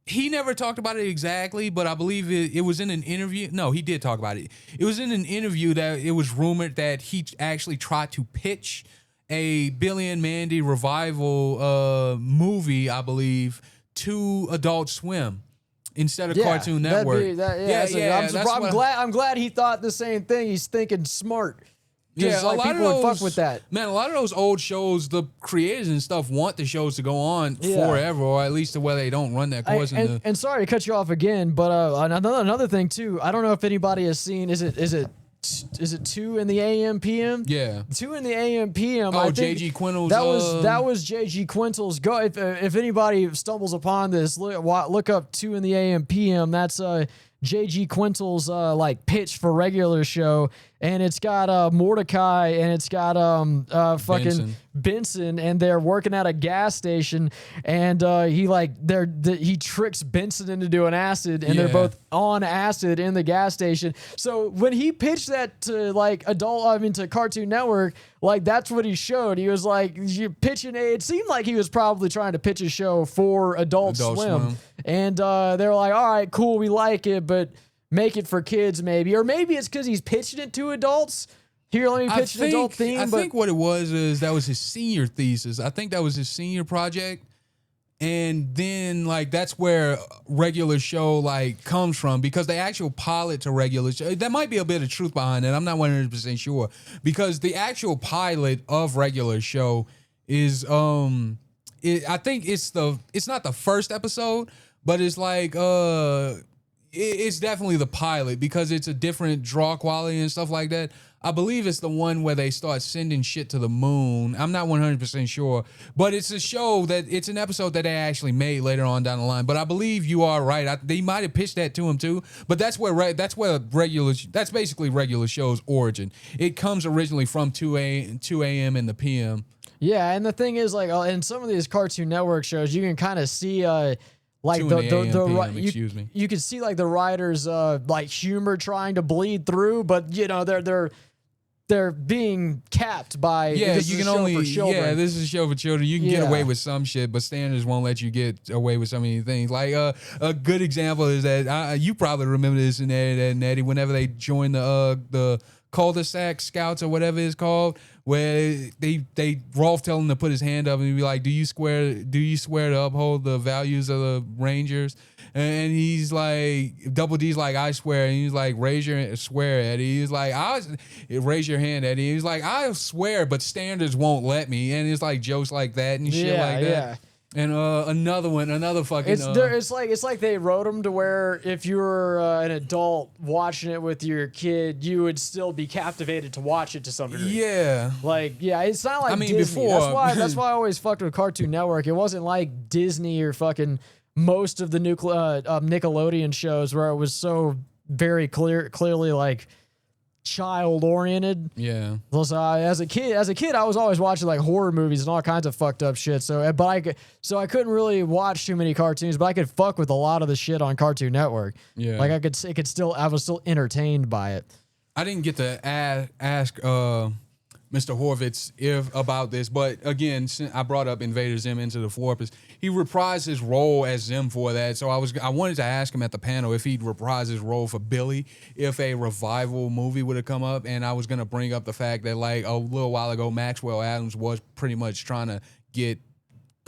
Speaker 1: he never talked about it exactly, but I believe it was in an interview. No, he did talk about it. It was in an interview that it was rumored that he actually tried to pitch a Billy and Mandy revival movie, I believe, to Adult Swim instead of Cartoon Network.
Speaker 2: I'm glad he thought the same thing. He's thinking smart. Yeah, like people would fuck with that.
Speaker 1: Man, a lot of those old shows, the creators and stuff want the shows to go on forever, or at least to where they don't run that course.
Speaker 2: And sorry to cut you off again, but another thing too. I don't know if anybody has seen. Is it 2 in the AM PM?
Speaker 1: Yeah,
Speaker 2: 2 in the AM PM.
Speaker 1: Oh, JG Quintel's.
Speaker 2: That was JG Quintel's. Go if anybody stumbles upon this, look up 2 in the AM PM. That's JG Quintel's like pitch for regular show, and it's got Mordecai and it's got fucking Benson, and they're working at a gas station, and he tricks Benson into doing acid, and they're both on acid in the gas station. So when he pitched that to to Cartoon Network, like that's what he showed. He was like, you pitching it seemed like he was probably trying to pitch a show for Adult Swim. And they were like, all right, cool, we like it, but make it for kids maybe. Or maybe it's because he's pitching it to adults. Here, let me pitch an adult theme.
Speaker 1: I think what it was is that was his senior thesis. I think that was his senior project. And then like that's where regular show like comes from, because the actual pilot to regular show, there might be a bit of truth behind it. I'm not 100% sure, because the actual pilot of regular show is I think it's not the first episode, but it's like it's definitely the pilot, because it's a different draw quality and stuff like that. I believe it's the one where they start sending shit to the moon. I'm not 100% sure, but it's a show it's an episode that they actually made later on down the line. But I believe you are right. They might have pitched that to him too. But that's basically regular show's origin. It comes originally from 2 a.m. in the PM.
Speaker 2: Yeah, and the thing is, like, in some of these Cartoon Network shows, you can kind of see like you can see like the writers like humor trying to bleed through, but you know they're being capped by
Speaker 1: this is a show for children. You can get away with some shit, but standards won't let you get away with so many things. Like a good example is that you probably remember this in Ed and Eddie, whenever they joined the cul-de-sac scouts or whatever it's called, where they Rolf tell him to put his hand up and he'd be like, do you swear to uphold the values of the Rangers? And he's like, Double D's like, I swear. And he's like, swear, Eddie. He's like, raise your hand, Eddie. He's like, I swear, but standards won't let me. And it's like jokes like that and shit like that. Yeah. And another fucking.
Speaker 2: It's like they wrote them to where if you were an adult watching it with your kid, you would still be captivated to watch it to some degree.
Speaker 1: Yeah.
Speaker 2: It's not like Disney. Before that's why I always fucked with Cartoon Network. It wasn't like Disney or fucking most of the Nickelodeon shows where it was so very clearly like child oriented.
Speaker 1: Yeah.
Speaker 2: So as a kid, I was always watching like horror movies and all kinds of fucked up shit. So I couldn't really watch too many cartoons, but I could fuck with a lot of the shit on Cartoon Network.
Speaker 1: Yeah.
Speaker 2: Like I was still entertained by it.
Speaker 1: I didn't get to ask Mr. Horvitz about this, but again, I brought up Invader Zim into the Forpus. He reprised his role as Zim for that, so I wanted to ask him at the panel if he'd reprise his role for Billy if a revival movie would have come up, and I was gonna bring up the fact that like a little while ago, Maxwell Adams was pretty much trying to get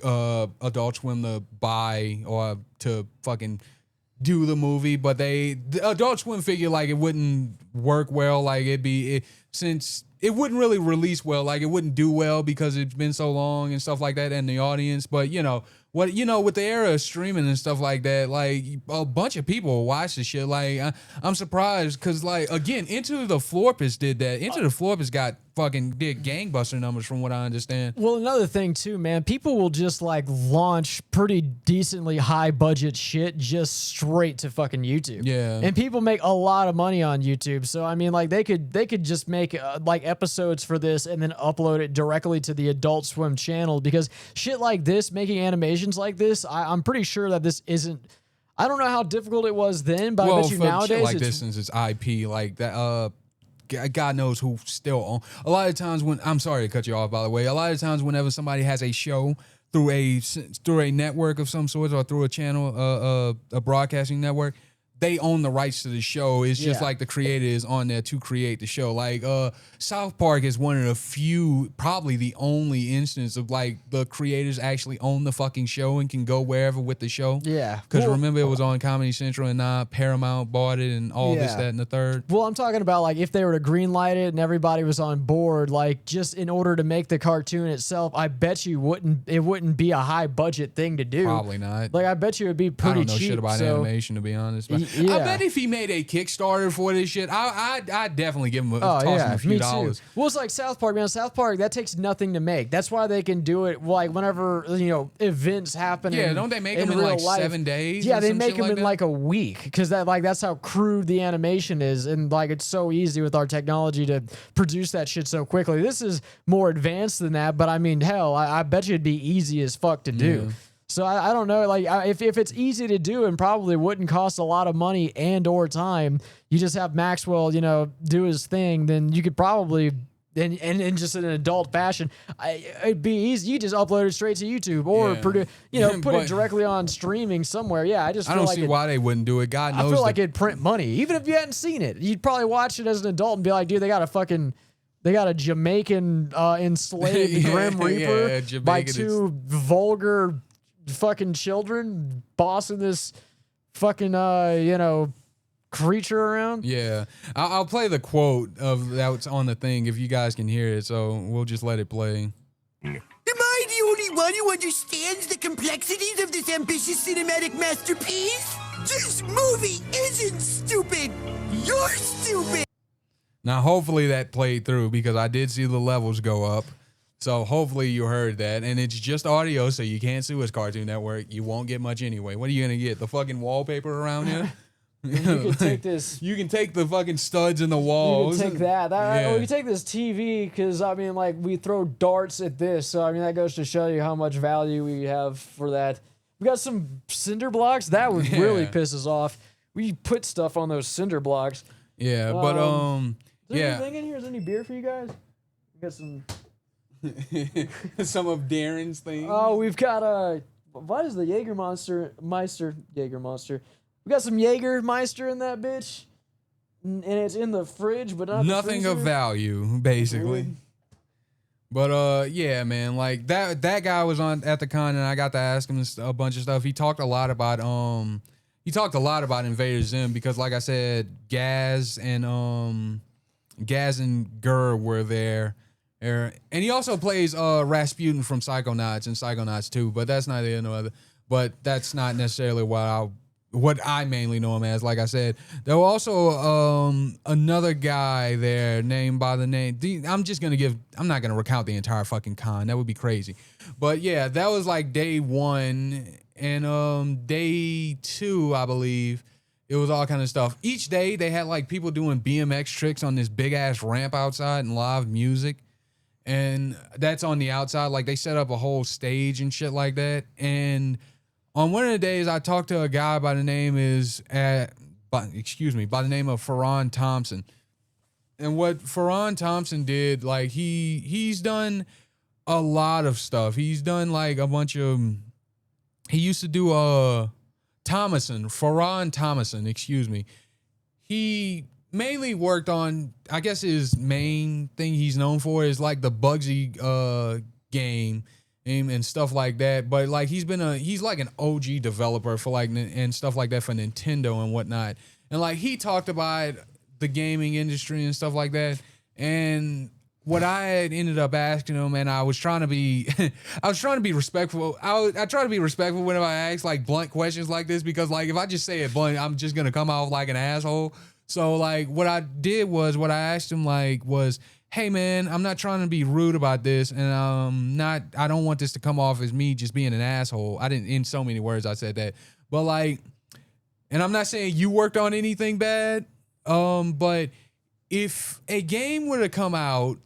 Speaker 1: Adult Swim to buy or to fucking do the movie, but the Adult Swim figured like it wouldn't work well, like since it wouldn't really release well, like it wouldn't do well because it's been so long and stuff like that, and the audience. But with the era of streaming and stuff like that, like a bunch of people will watch this shit. Like I'm surprised because like again, Into the Florpus did that. Into the Florpus did gangbuster numbers from what I understand.
Speaker 2: Well, another thing too, man, people will just like launch pretty decently high budget shit just straight to fucking YouTube.
Speaker 1: Yeah.
Speaker 2: And people make a lot of money on YouTube. So I mean, like they could just make like episodes for this and then upload it directly to the Adult Swim channel, because shit like this, making animations like this, I'm pretty sure that this isn't. I don't know how difficult it was then, but I bet you nowadays
Speaker 1: shit like this, since it's IP like that. God knows who still own. A lot of times when, I'm sorry to cut you off, by the way, a lot of times whenever somebody has a show through a network of some sort or through a channel, a broadcasting network, they own the rights to the show. It's just like the creator is on there to create the show. Like South Park is one of the few, probably the only instance of like the creators actually own the fucking show and can go wherever with the show.
Speaker 2: Yeah.
Speaker 1: Because remember, it was on Comedy Central and now Paramount bought it and all this, that, and the third.
Speaker 2: Well, I'm talking about like if they were to greenlight it and everybody was on board, like just in order to make the cartoon itself, I bet you it wouldn't be a high budget thing to do.
Speaker 1: Probably not.
Speaker 2: Like I bet you it'd be pretty cheap.
Speaker 1: I don't know shit about animation, to be honest. But I bet if he made a Kickstarter for this shit, I'd definitely give him toss him a few dollars.
Speaker 2: Well, it's like South Park, man. South Park, that takes nothing to make. That's why they can do it like whenever events happen.
Speaker 1: Yeah, don't they make them in like 7 days?
Speaker 2: Yeah, they make them in like a week, because that's how crude the animation is, and like it's so easy with our technology to produce that shit so quickly. This is more advanced than that, but I mean, hell, I bet you it'd be easy as fuck to do.
Speaker 1: Yeah.
Speaker 2: So I don't know, like if it's easy to do and probably wouldn't cost a lot of money and or time, you just have Maxwell, do his thing, then you could probably and just in an adult fashion, it'd be easy. You just upload it straight to YouTube or put it directly on streaming somewhere. Yeah, I
Speaker 1: don't see why they wouldn't do it. God knows.
Speaker 2: I feel like it'd print money, even if you hadn't seen it. You'd probably watch it as an adult and be like, dude, they got a Jamaican enslaved Grim Reaper by two vulgar fucking children bossing this fucking creature around.
Speaker 1: Yeah, I'll play the quote of that's on the thing if you guys can hear it, so we'll just let it play.
Speaker 3: Am I the only one who understands the complexities of this ambitious cinematic masterpiece? This movie isn't stupid. You're stupid.
Speaker 1: Now hopefully that played through, because I did see the levels go up. So hopefully you heard that, and it's just audio, so you can't sue us, Cartoon Network. You won't get much anyway. What are you gonna get? The fucking wallpaper around here?
Speaker 2: You can take this.
Speaker 1: You can take the fucking studs in the walls.
Speaker 2: You can take that. We can take this TV, because I mean, like, we throw darts at this, so I mean that goes to show you how much value we have for that. We got some cinder blocks. That would really piss us off. We put stuff on those cinder blocks.
Speaker 1: Yeah, but
Speaker 2: Is there anything in here? Is there any beer for you guys? We got some.
Speaker 1: Some of Darren's things.
Speaker 2: Oh, we've got what is the Jägermeister? Jägermeister. We got some Jägermeister in that bitch, and it's in the fridge, but not
Speaker 1: nothing
Speaker 2: the
Speaker 1: of value, basically. But yeah, man, like that guy was at the con, and I got to ask him a bunch of stuff. He talked a lot about Invader Zim, because, like I said, Gaz and Gur were there. And he also plays Rasputin from Psychonauts and Psychonauts 2, but that's neither here nor other. But that's not necessarily what I mainly know him as. Like I said, there was also another guy there named by the name. I'm not gonna recount the entire fucking con. That would be crazy. But yeah, that was like day 1, and day 2, I believe. It was all kind of stuff. Each day they had like people doing BMX tricks on this big ass ramp outside and live music. And that's on the outside. Like, they set up a whole stage and shit like that. And on one of the days, I talked to a guy by the name of Ferran Thompson. And what Ferran Thompson did, like, he's done a lot of stuff. He's done like a bunch of. He used to do Ferran Thomason. He mainly worked on, I guess his main thing he's known for is like the Bugsy game and stuff like that. But like he's like an OG developer for like and stuff like that for Nintendo and whatnot. And like he talked about the gaming industry and stuff like that. And what I had ended up asking him, and I was trying to be respectful. I try to be respectful whenever I ask like blunt questions like this, because like if I just say it blunt, I'm just gonna come off like an asshole. So like what I asked him like was, hey man, I'm not trying to be rude about this, and I don't want this to come off as me just being an asshole. I didn't, in so many words I said that, but like, and I'm not saying you worked on anything bad, but if a game were to come out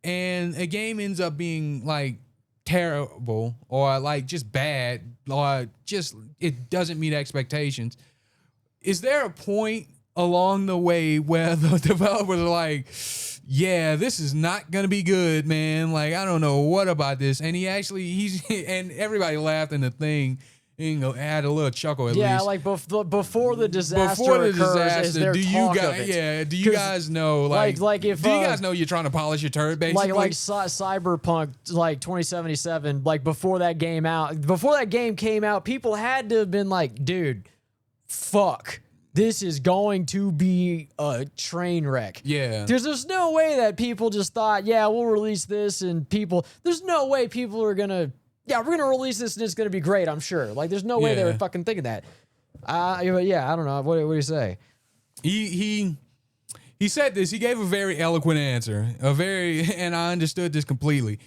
Speaker 1: and a game ends up being like terrible or like just bad or just it doesn't meet expectations, is there a point along the way where the developers are like, yeah, this is not gonna be good, man, like I don't know what about this, and and everybody laughed in the thing, you know, had a little chuckle at least.
Speaker 2: Yeah, like before the disaster occurs, is there
Speaker 1: do you
Speaker 2: talk
Speaker 1: guys,
Speaker 2: of it.
Speaker 1: yeah, do you guys know like
Speaker 2: if
Speaker 1: do you guys know you're trying to polish your turd basically?
Speaker 2: like Cyberpunk like 2077, like before that game came out, people had to have been like, dude, fuck, this is going to be a train wreck.
Speaker 1: Yeah.
Speaker 2: There's no way that people just thought, yeah, we'll release this, and there's no way people are gonna, yeah, we're gonna release this and it's gonna be great, I'm sure. Like there's no way they were fucking thinking that. But yeah, I don't know. What do you say?
Speaker 1: He said this. He gave a very eloquent answer. And I understood this completely.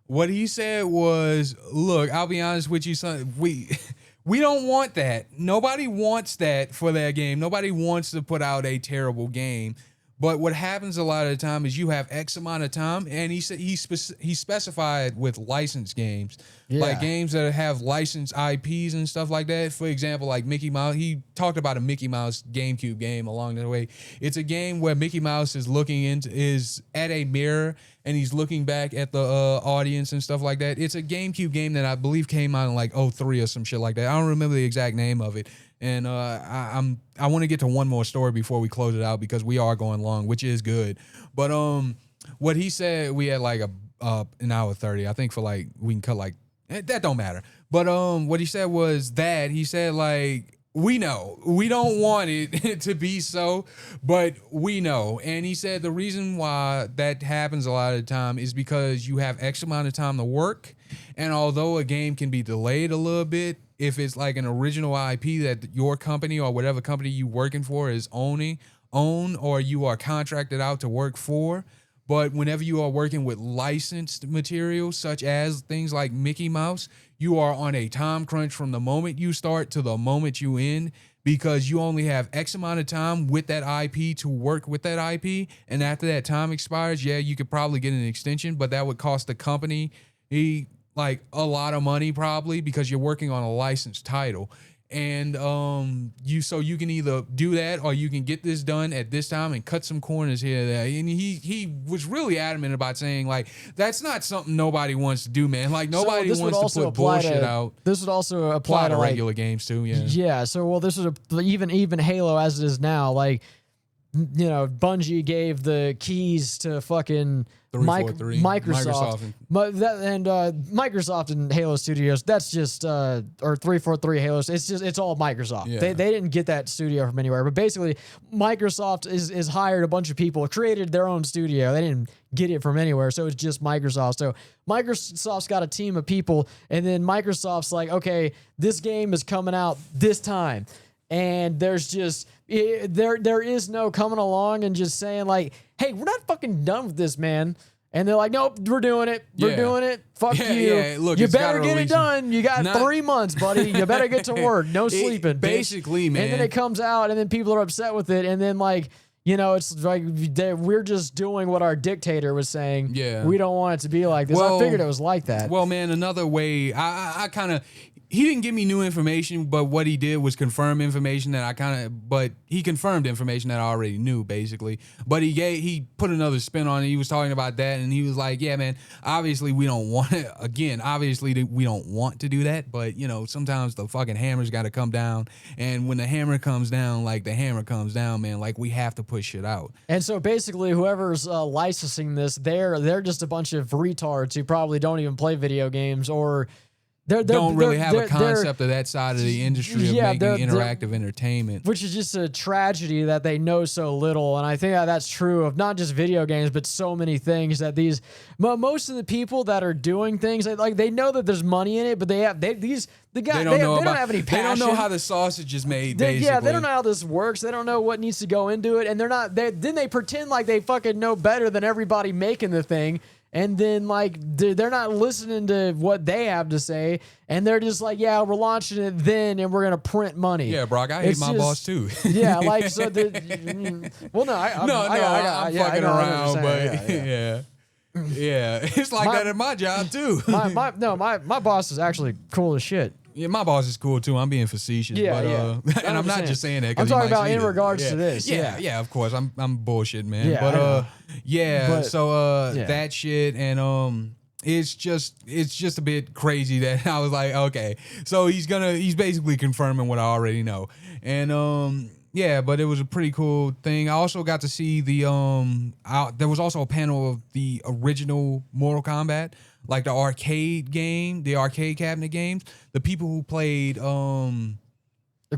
Speaker 1: What he said was, look, I'll be honest with you, son. We don't want that. Nobody wants that for their game. Nobody wants to put out a terrible game. But what happens a lot of the time is you have X amount of time, and he said he specified with licensed games, like games that have licensed IPs and stuff like that. For example, like Mickey Mouse. He talked about a Mickey Mouse GameCube game along the way. It's a game where Mickey Mouse is at a mirror and he's looking back at the audience and stuff like that. It's a GameCube game that I believe came out in like 2003 or some shit like that. I don't remember the exact name of it. And I want to get to one more story before we close it out because we are going long, which is good. But what he said, we had like an hour 30. I think for like we can cut like that don't matter. But what he said was that he said like, we know we don't want it to be so, but we know. And he said the reason why that happens a lot of the time is because you have X amount of time to work, and although a game can be delayed a little bit, if it's like an original IP that your company or whatever company you working for is own or you are contracted out to work for. But whenever you are working with licensed material, such as things like Mickey Mouse, you are on a time crunch from the moment you start to the moment you end, because you only have X amount of time with that IP to work with that IP. And after that time expires, yeah, you could probably get an extension, but that would cost the company like a lot of money probably, because you're working on a licensed title. And you can either do that or you can get this done at this time and cut some corners here and there. And he was really adamant about saying like that's not something nobody wants to do, man. Like nobody wants to put bullshit out.
Speaker 2: This would also apply to
Speaker 1: regular games too. Yeah.
Speaker 2: Yeah. So this is even Halo as it is now. Like, you know, Bungie gave the keys to fucking Microsoft. Microsoft and Halo Studios, that's just or 343 Halo. It's all Microsoft. Yeah. They didn't get that studio from anywhere. But basically, Microsoft is hired a bunch of people, created their own studio. They didn't get it from anywhere, so it's just Microsoft. So Microsoft's got a team of people, and then Microsoft's like, okay, this game is coming out this time. And there's just there is no coming along and just saying like, hey, we're not fucking done with this, man. And they're like, nope, we're doing it. We're doing it. Fuck you. Yeah. Look, you better get it done. You got 3 months, buddy. You better get to work. No sleeping.
Speaker 1: Basically, man.
Speaker 2: And then it comes out, and then people are upset with it. And then like, you know, it's like we're just doing what our dictator was saying.
Speaker 1: Yeah.
Speaker 2: We don't want it to be like this. Well, I figured it was like that.
Speaker 1: Well, man, another way, I kind of, he didn't give me new information, but what he did was confirm information that he confirmed information that I already knew, basically. But he put another spin on it. He was talking about that, and he was like, yeah, man, obviously we don't want to, we don't want to do that, but, you know, sometimes the fucking hammer's got to come down, and when the hammer comes down, like, the hammer comes down, man, like, we have to push shit out.
Speaker 2: And so basically, whoever's licensing this, they're just a bunch of retards who probably don't even play video games, or
Speaker 1: don't really have a concept of that side of the industry of making interactive entertainment.
Speaker 2: Which is just a tragedy that they know so little. And I think that's true of not just video games, but so many things that most of the people that are doing things, like they know that there's money in it, but they don't have any passion.
Speaker 1: They don't know how the sausage is made, basically.
Speaker 2: Yeah, they don't know how this works. They don't know what needs to go into it. And then they pretend like they fucking know better than everybody making the thing. And then, like, they're not listening to what they have to say. And they're just like, yeah, we're launching it then, and we're going to print money.
Speaker 1: Yeah, Brock, I hate my boss, too.
Speaker 2: Yeah, like, so I'm
Speaker 1: fucking around, but yeah. Yeah, it's like that at my job, too.
Speaker 2: My boss is actually cool as shit.
Speaker 1: Yeah, my boss is cool too. I'm being facetious, and I'm not just saying that.
Speaker 2: I'm talking about in regards to this.
Speaker 1: Yeah, of course. I'm bullshit, man. Yeah, that shit, and it's just a bit crazy that I was like, okay, so he's basically confirming what I already know, and yeah, but it was a pretty cool thing. I also got to see there was also a panel of the original Mortal Kombat, like the arcade game, the arcade cabinet games. The people who played
Speaker 2: the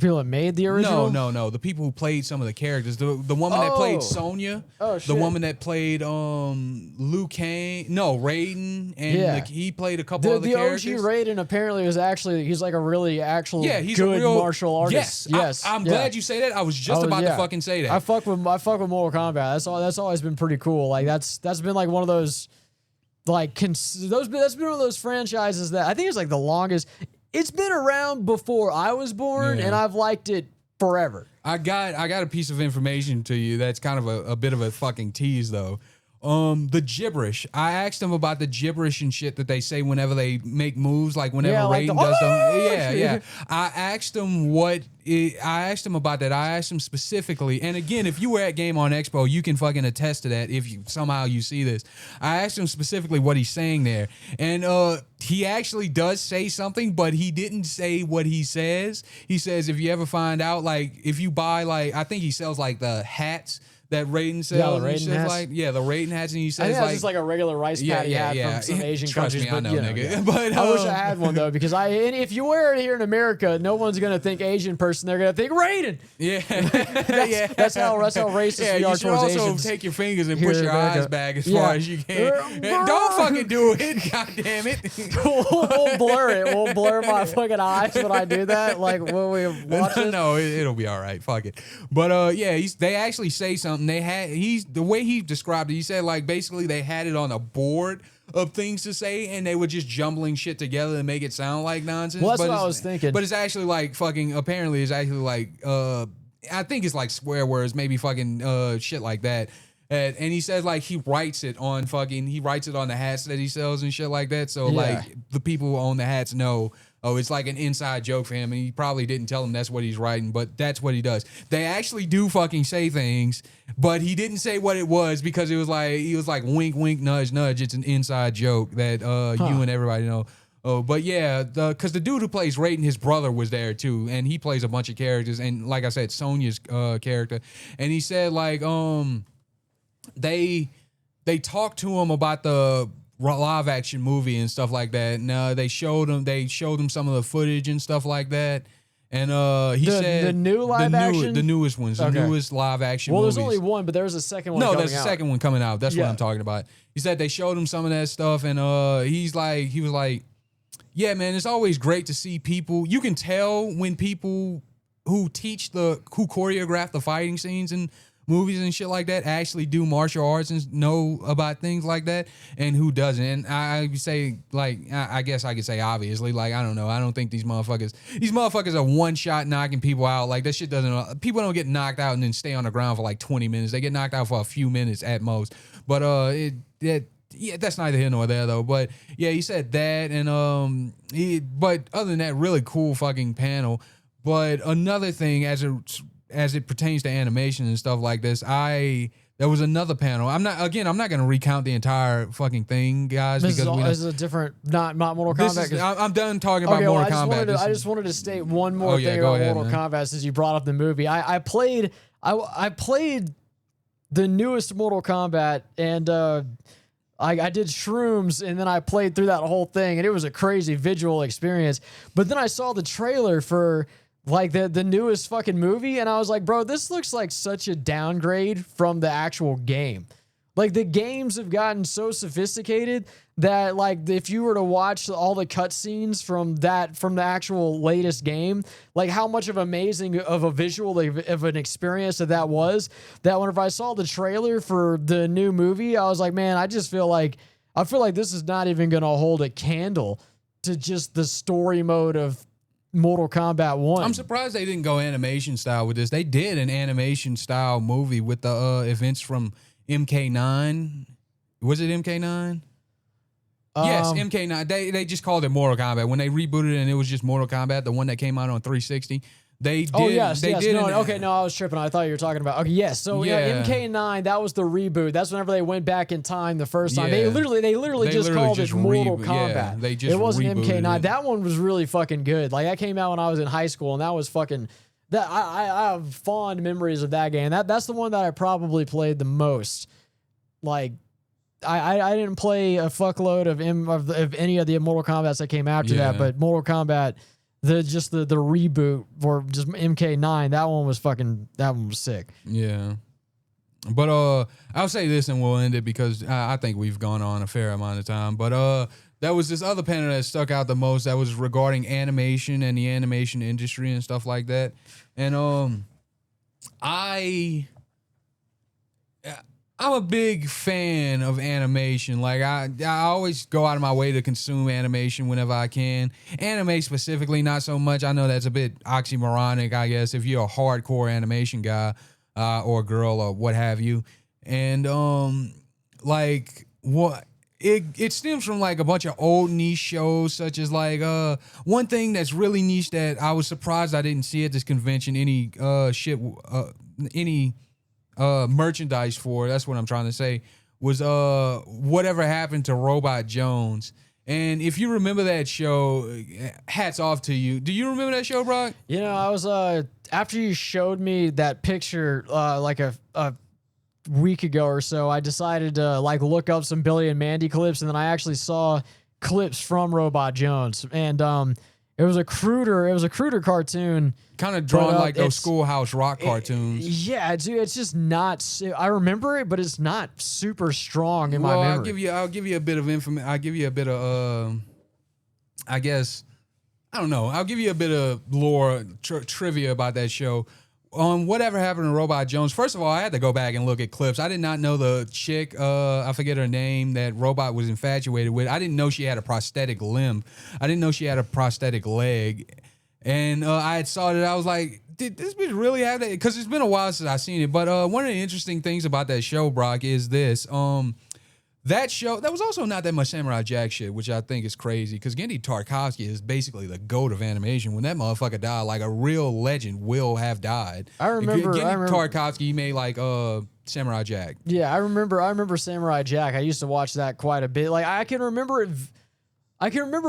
Speaker 2: people that made the original?
Speaker 1: No. The people who played some of the characters. The woman that played Sonya. Oh, shit. The woman that played Liu Kang. No, Raiden. And he played a couple other characters.
Speaker 2: The OG Raiden apparently he's like a really he's good martial artist. Yes.
Speaker 1: I'm glad you say that. I was just about to fucking say that.
Speaker 2: I fuck with Mortal Kombat. That's always been pretty cool. Like that's been like one of those that's been one of those franchises that I think is like the longest. It's been around before I was born, and I've liked it forever.
Speaker 1: I got a piece of information to you that's kind of a bit of a fucking tease, though. The gibberish. I asked them about the gibberish and shit that they say whenever they make moves, like whenever Raiden does them. Yeah. I asked them about that. I asked them specifically, and again, if you were at Game On Expo, you can fucking attest to that if you somehow see this. I asked him specifically what he's saying there, and he actually does say something, but he didn't say what he says. He says if you ever find out, like if you buy, like I think he sells like the hats that Raiden sells,
Speaker 2: the
Speaker 1: Raiden hats, and he says
Speaker 2: I think that's just like a regular rice patty hat from some Asian countries.
Speaker 1: Me, I know, nigga. But
Speaker 2: I wish I had one though, because if you wear it here in America, no one's gonna think Asian person. They're gonna think Raiden.
Speaker 1: Yeah,
Speaker 2: that's how racist we are towards Asians. You should also
Speaker 1: take your fingers and push your eyes back as far as you can. Don't fucking do it. God damn it.
Speaker 2: We'll blur it. We'll blur my fucking eyes when I do that. Like when we watch it.
Speaker 1: No, it'll be all right. Fuck it. But they actually say something. The way he described it, he said like basically they had it on a board of things to say, and they were just jumbling shit together to make it sound like nonsense.
Speaker 2: Well, that's what I was thinking.
Speaker 1: But it's actually like fucking. Apparently, it's actually like I think it's like swear words, maybe fucking shit like that. And he says like he writes it on the hats that he sells and shit like that. So like the people who own the hats know. Oh, it's like an inside joke for him, and he probably didn't tell him that's what he's writing, but that's what he does. They actually do fucking say things, but he didn't say what it was because he was like wink, wink, nudge, nudge. It's an inside joke that you and everybody know. Oh, but yeah, because the dude who plays Raiden, his brother was there too, and he plays a bunch of characters, and like I said, Sonya's character, and he said like they talked to him about the live action movie and stuff like that. And they showed him some of the footage and stuff like that. And he said
Speaker 2: the new live action,
Speaker 1: the newest ones, the newest live action.
Speaker 2: Well,
Speaker 1: movies.
Speaker 2: there's only one, but there's a second one.
Speaker 1: No, there's a second one coming out. That's what I'm talking about. He said they showed him some of that stuff, and he was like, yeah, man, it's always great to see people. You can tell when people who choreograph the fighting scenes and movies and shit like that actually do martial arts and know about things like that, and who doesn't. And I say, like, I guess I could say obviously, like, I don't know. I don't think these motherfuckers are one shot knocking people out. Like, that shit doesn't, people don't get knocked out and then stay on the ground for like 20 minutes. They get knocked out for a few minutes at most. But yeah, that's neither here nor there though. But yeah, he said that, and but other than that, really cool fucking panel. But another thing, as it pertains to animation and stuff like this, there was another panel. I'm not going to recount the entire fucking thing, guys,
Speaker 2: This
Speaker 1: because
Speaker 2: is a different, not Mortal Kombat.
Speaker 1: I'm done talking about Mortal Kombat.
Speaker 2: I just wanted to state one more thing about Mortal Kombat since you brought up the movie. I played the newest Mortal Kombat, and I did shrooms, and then I played through that whole thing, and it was a crazy visual experience. But then I saw the trailer for like the newest fucking movie, and I was like, bro, this looks like such a downgrade from the actual game. Like, the games have gotten so sophisticated that, like, if you were to watch all the cutscenes from the actual latest game, like, how much of amazing of a visual of an experience that was, that whenever I saw the trailer for the new movie, I was like, man, I feel like this is not even going to hold a candle to just the story mode of Mortal Kombat 1.
Speaker 1: I'm surprised they didn't go animation style with this. They did an animation style movie with the events from MK9. Was it MK9? Yes, MK9. They just called it Mortal Kombat. When they rebooted it and it was just Mortal Kombat, the one that came out on 360, they did.
Speaker 2: Oh, yes. No, I was tripping. I thought you were talking about. Okay, yes. So, yeah, MK9, that was the reboot. That's whenever they went back in time the first time.
Speaker 1: Yeah.
Speaker 2: They literally just called it Mortal Kombat.
Speaker 1: Yeah, they just
Speaker 2: it wasn't MK9.
Speaker 1: it.
Speaker 2: That one was really fucking good. Like, that came out when I was in high school, and that was fucking. That I have fond memories of that game. That's the one that I probably played the most. Like, I didn't play a fuckload of any of the Mortal Kombats that came after that, but Mortal Kombat, the reboot for just MK9, that one was sick.
Speaker 1: Yeah. But I'll say this and we'll end it because I think we've gone on a fair amount of time. But there was this other panel that stuck out the most that was regarding animation and the animation industry and stuff like that. And I'm a big fan of animation. Like, I always go out of my way to consume animation whenever I can. Anime specifically, not so much. I know that's a bit oxymoronic, I guess, if you're a hardcore animation guy or girl or what have you. And like, what it stems from like a bunch of old niche shows, such as like one thing that's really niche that I was surprised I didn't see at this convention any merchandise for, that's what I'm trying to say, was whatever happened to Robot Jones. And if you remember that show, hats off to you. Do you remember that show, Brock?
Speaker 2: You know, I was after you showed me that picture like a week ago or so, I decided to like look up some Billy and Mandy clips, and then I actually saw clips from Robot Jones, and it was a cruder cartoon,
Speaker 1: kind of drawn like those Schoolhouse Rock cartoons.
Speaker 2: Yeah, dude, it's just not. I remember it, but it's not super strong in my memory.
Speaker 1: I'll give you a bit of information. I'll give you a bit of I guess, I don't know. I'll give you a bit of lore trivia about that show. Whatever happened to Robot Jones? First of all, I had to go back and look at clips. I did not know the chick, I forget her name, that Robot was infatuated with. I didn't know she had a prosthetic limb. I didn't know she had a prosthetic leg. And I had saw that. I was like, did this bitch really have that? Because it's been a while since I've seen it. But one of the interesting things about that show, Brock, is this. That show, there was also not that much Samurai Jack shit, which I think is crazy, because Genndy Tartakovsky is basically the GOAT of animation. When that motherfucker died, like a real legend will have died.
Speaker 2: I remember
Speaker 1: Tartakovsky, he made like Samurai Jack.
Speaker 2: Yeah, I remember Samurai Jack. I used to watch that quite a bit. Like, I can remember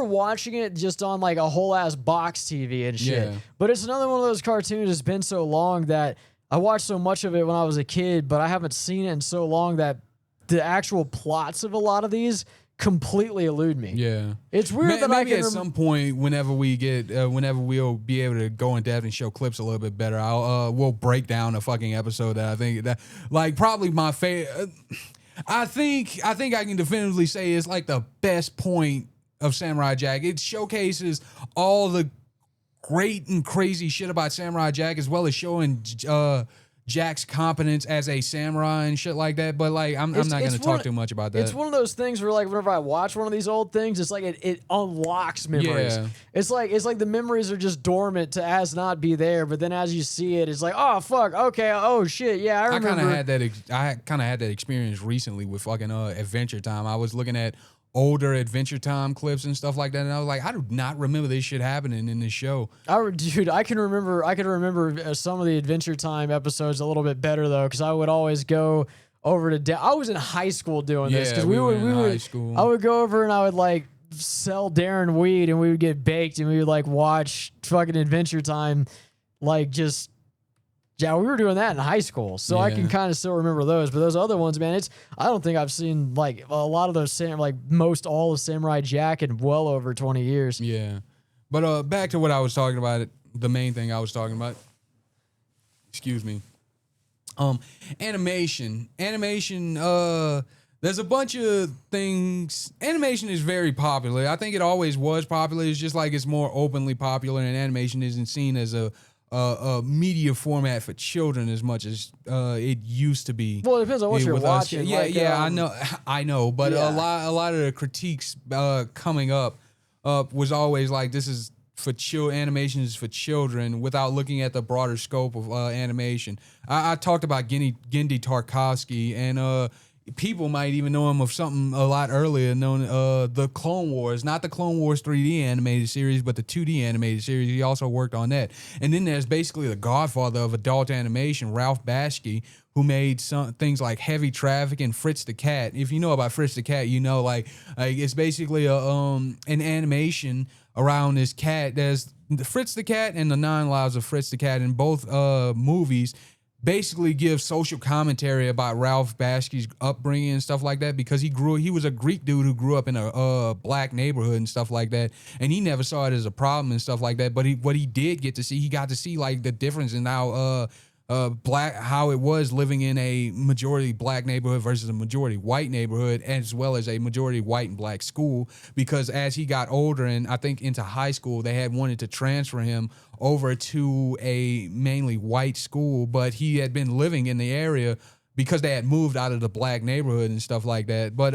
Speaker 2: watching it just on like a whole ass box TV and shit.
Speaker 1: Yeah.
Speaker 2: But it's another one of those cartoons that's been so long that I watched so much of it when I was a kid, but I haven't seen it in so long that the actual plots of a lot of these completely elude me.
Speaker 1: Yeah,
Speaker 2: it's weird that
Speaker 1: maybe at some point, whenever we'll be able to go in depth and show clips a little bit better, we'll break down a fucking episode that I think that like probably my favorite. I think I can definitively say it's like the best point of Samurai Jack. It showcases all the great and crazy shit about Samurai Jack, as well as showing Jack's competence as a samurai and shit like that. But like, I'm not going to talk too much about that.
Speaker 2: It's one of those things where like whenever I watch one of these old things, it's like it unlocks memories.
Speaker 1: Yeah.
Speaker 2: It's like the memories are just dormant to as not be there, but then as you see it, it's like, oh fuck, okay, oh shit, yeah, I remember.
Speaker 1: I kind of had that experience recently with fucking Adventure Time. I was looking at older Adventure Time clips and stuff like that, and I was like, I do not remember this shit happening in this show.
Speaker 2: Dude, I can remember some of the Adventure Time episodes a little bit better though, because I would always go over to. I was in high school doing this because we would high school. I would go over and I would like sell Darren weed, and we would get baked, and we would like watch fucking Adventure Time, like just. Yeah, we were doing that in high school, so I can kind of still remember those. But those other ones, man, I don't think I've seen like a lot of those, like most all of Samurai Jack in well over 20 years.
Speaker 1: Yeah, but back to what I was talking about. The main thing I was talking about. Excuse me. Animation. There's a bunch of things. Animation is very popular. I think it always was popular. It's just like it's more openly popular, and animation isn't seen as a media format for children as much as it used to be.
Speaker 2: Well, it depends on what you're watching.
Speaker 1: I know. But a lot of the critiques coming up was always like, this is for animation is for children, without looking at the broader scope of animation. I talked about Genndy Tartakovsky, and people might even know him of something a lot earlier, known the Clone Wars, not the Clone Wars 3D animated series, but the 2D animated series. He also worked on that. And then there's basically the godfather of adult animation, Ralph Bakshi, who made some things like Heavy Traffic and Fritz the Cat. If you know about Fritz the Cat, you know like it's basically an animation around this cat. There's Fritz the Cat and the 9 Lives of Fritz the Cat in both movies. Basically give social commentary about Ralph Bakshi's upbringing and stuff like that, because he was a Greek dude who grew up in a black neighborhood and stuff like that, and he never saw it as a problem and stuff like that. But he got to see like the difference in how how it was living in a majority black neighborhood versus a majority white neighborhood, as well as a majority white and black school. Because as he got older and I think into high school, they had wanted to transfer him over to a mainly white school, but he had been living in the area because they had moved out of the black neighborhood and stuff like that. But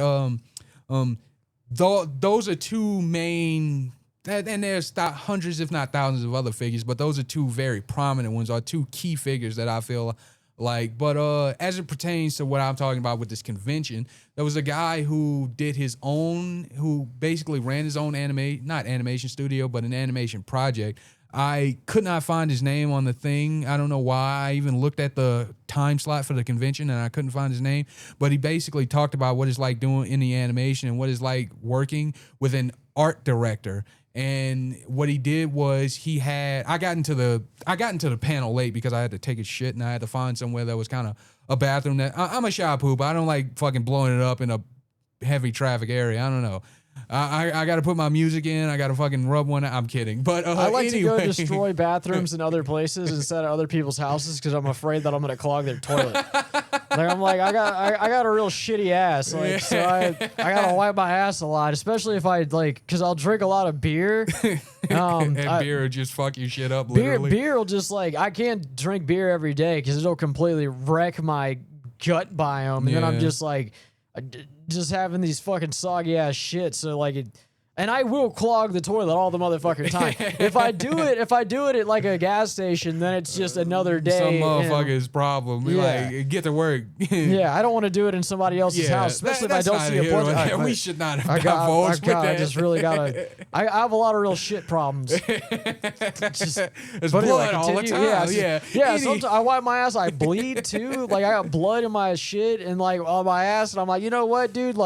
Speaker 1: those are two main. And there's hundreds, if not thousands, of other figures, but those are two very prominent ones, are two key figures that I feel like. But as it pertains to what I'm talking about with this convention, there was a guy who basically ran his own not animation studio, but an animation project. I could not find his name on the thing. I don't know why. I even looked at the time slot for the convention and I couldn't find his name. But he basically talked about what it's like doing in the animation and what it's like working with an art director. And what he did was I got into the panel late because I had to take a shit and I had to find somewhere that was kind of a bathroom that I'm a shy poop. I don't like fucking blowing it up in a heavy traffic area. I don't know. I got to put my music in. I got to fucking rub one out. I'm kidding. But
Speaker 2: I like to go destroy bathrooms in other places instead of other people's houses because I'm afraid that I'm going to clog their toilet. Like I'm like I got a real shitty ass, like so I gotta wipe my ass a lot, especially if I because I'll drink a lot of beer.
Speaker 1: And beer will just fuck your shit up. Literally,
Speaker 2: beer will just I can't drink beer every day because it'll completely wreck my gut biome, and then I'm just having these fucking soggy ass shit. So and I will clog the toilet all the motherfucking time. If I do it at like a gas station, then it's just another day.
Speaker 1: Some motherfucker's problem. Get to work.
Speaker 2: Yeah, I don't want to do it in somebody else's house, especially if I don't see a bunch.
Speaker 1: We should not have divulged with that.
Speaker 2: I just really gotta. I have a lot of real shit problems.
Speaker 1: There's blood all the time.
Speaker 2: Yeah. Sometimes I wipe my ass. I bleed too. Like I got blood in my shit and on my ass, and I'm like, you know what, dude?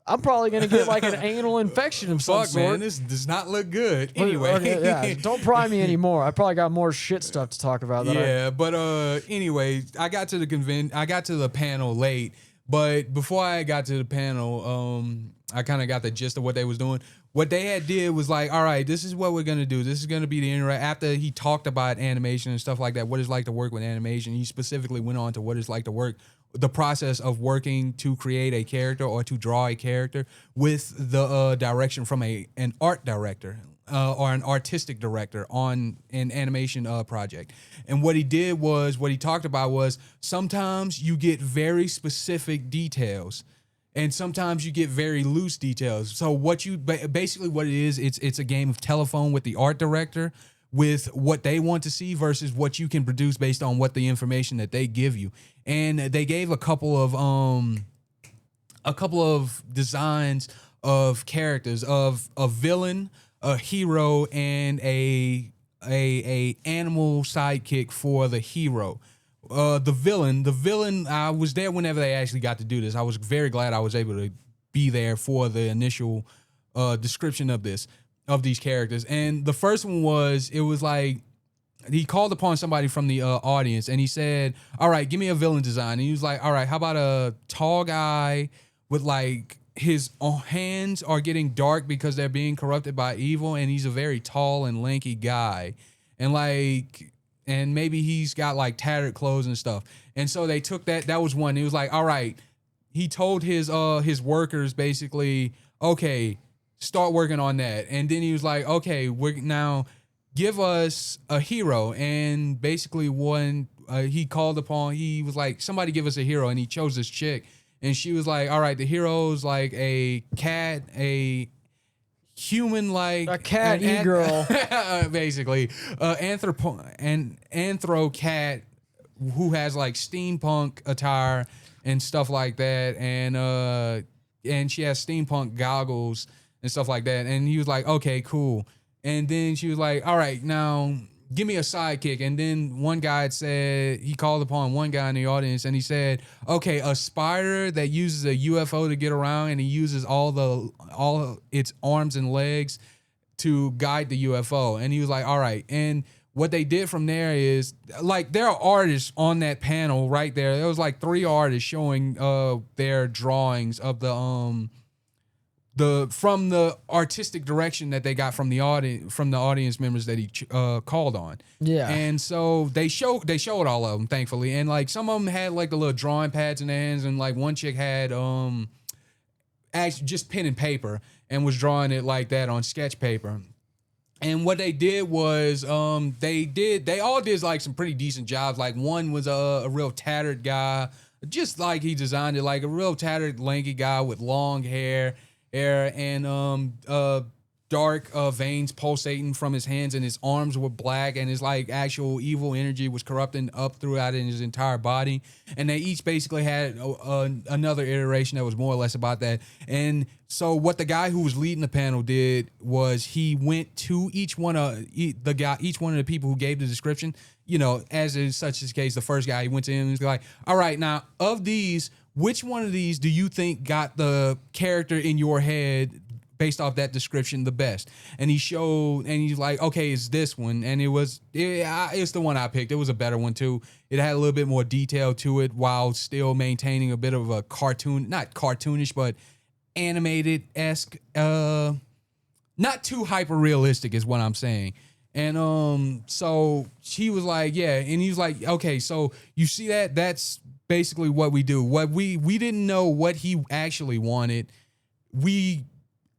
Speaker 2: I'm probably going to get an anal infection of some sort.
Speaker 1: Man, this does not look good. Anyway.
Speaker 2: Don't pry me anymore. I probably got more shit stuff to talk about.
Speaker 1: Anyway, I got to the panel late, but before I got to the panel, I kind of got the gist of what they was doing. What they had did was all right, this is what we're going to do. This is going to be the after he talked about animation and stuff like that, what it's like to work with animation. He specifically went on to what it's like to work the process of working to create a character or to draw a character with the direction from an art director or an artistic director on an animation project. And what he talked about was sometimes you get very specific details and sometimes you get very loose details. So basically what it is, it's a game of telephone with the art director with what they want to see versus what you can produce based on what the information that they give you. And they gave a couple of designs of characters, of a villain, a hero, and a animal sidekick for the hero. The villain, I was there whenever they actually got to do this. I was very glad I was able to be there for the initial description of these characters. And the first one it was like he called upon somebody from the audience and he said, all right, give me a villain design. And he was like, all right, how about a tall guy with like his hands are getting dark because they're being corrupted by evil, and he's a very tall and lanky guy, and maybe he's got like tattered clothes and stuff. And so they took that was one. He was like, all right, he told his workers basically, okay, start working on that. And then he was like, okay, now give us a hero. And basically he was like, somebody give us a hero. And he chose this chick. And she was like, all right, the hero's like a cat, a human, like
Speaker 2: a cat e-girl.
Speaker 1: Basically. Anthro cat who has like steampunk attire and stuff like that. And she has steampunk goggles and stuff like that. And he was like, okay, cool. And then she was like, all right, now give me a sidekick. And then one guy he called upon one guy in the audience and he said, okay, a spider that uses a UFO to get around, and he uses all its arms and legs to guide the UFO. And he was like, all right. And what they did from there is, like, there are artists on that panel right there. There was like 3 artists showing their drawings of from the artistic direction that they got from the audience members that he called on.
Speaker 2: Yeah.
Speaker 1: And so they showed all of them, thankfully. And like some of them had like the little drawing pads in their hands, and like one chick had actually just pen and paper and was drawing it like that on sketch paper. And what they did was they all did like some pretty decent jobs. Like one was a real tattered guy, just like he designed it, like a real tattered, lanky guy with long hair and dark veins pulsating from his hands, and his arms were black, and his like actual evil energy was corrupting up throughout in his entire body. And they each basically had another iteration that was more or less about that. And so what the guy who was leading the panel did was he went to each one of the people who gave the description. You know, as is such a case, the first guy, he went to him and he was like, all right, now of these, which one of these do you think got the character in your head based off that description the best? And he showed, and he's like, okay, it's this one. And it's the one I picked. It was a better one too. It had a little bit more detail to it while still maintaining a bit of a cartoon, not cartoonish, but animated-esque, not too hyper realistic is what I'm saying. And so he was like, yeah, and he was like, okay, so you see that's basically what we do. What we didn't know what he actually wanted. We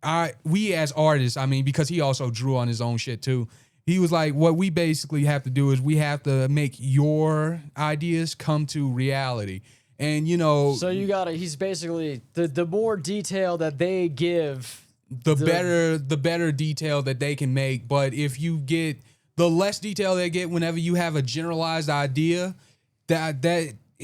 Speaker 1: as artists, I mean, because he also drew on his own shit too. He was like, what we basically have to do is we have to make your ideas come to reality. And you know,
Speaker 2: so he's basically the more detail that they give,
Speaker 1: the better detail that they can make. But if you get the less detail they get whenever you have a generalized idea, that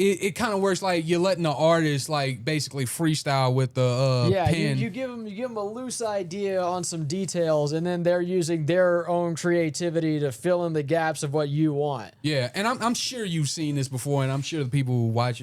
Speaker 1: it kind of works like you're letting the artist like basically freestyle with the pen.
Speaker 2: You give them a loose idea on some details, and then they're using their own creativity to fill in the gaps of what you want.
Speaker 1: Yeah, and I'm sure you've seen this before, and I'm sure the people who watch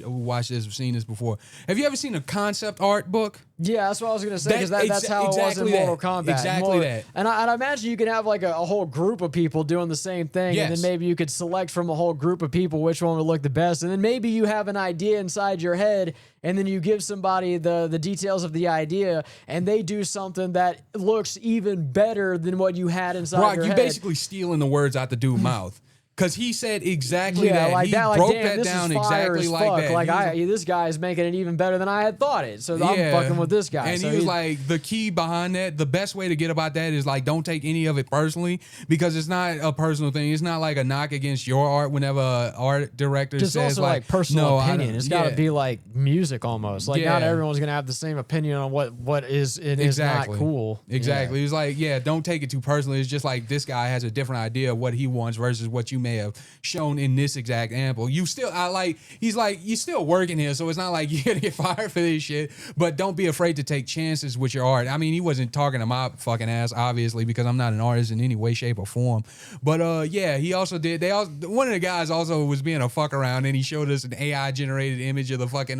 Speaker 1: this have seen this before. Have you ever seen a concept art book?
Speaker 2: Yeah, that's what I was gonna say, because that's how it was in Mortal Kombat.
Speaker 1: Exactly that.
Speaker 2: And I imagine you can have like a whole group of people doing the same thing,
Speaker 1: yes.
Speaker 2: And then maybe you could select from a whole group of people which one would look the best, and then maybe you have an idea inside your head, and then you give somebody the details of the idea, and they do something that looks even better than what you had inside your head.
Speaker 1: You're basically stealing the words out the dude's mouth. Cause he said exactly
Speaker 2: Yeah,
Speaker 1: that.
Speaker 2: like
Speaker 1: He
Speaker 2: that. Like,
Speaker 1: broke
Speaker 2: damn,
Speaker 1: that
Speaker 2: this
Speaker 1: down
Speaker 2: is fire
Speaker 1: exactly
Speaker 2: as
Speaker 1: like
Speaker 2: fuck.
Speaker 1: that.
Speaker 2: Like, this guy is making it even better than I had thought it. So I'm fucking with this guy.
Speaker 1: And
Speaker 2: so
Speaker 1: he was like, the key behind that, the best way to get about that is like, don't take any of it personally, because it's not a personal thing. It's not like a knock against your art. Whenever an art director
Speaker 2: just
Speaker 1: says
Speaker 2: also like personal
Speaker 1: no,
Speaker 2: opinion. It's got to be like music almost. Like not
Speaker 1: Yeah.
Speaker 2: everyone's gonna have the same opinion on what is not cool.
Speaker 1: Exactly. He was like, yeah, don't take it too personally. It's just like this guy has a different idea of what he wants versus what you may have shown in this exact example. He's like, you're still working here, so it's not like you're gonna get fired for this shit. But don't be afraid to take chances with your art. I mean, he wasn't talking to my fucking ass, obviously, because I'm not an artist in any way, shape, or form. But yeah, he also did. One of the guys also was being a fuck around, and he showed us an AI generated image of the fucking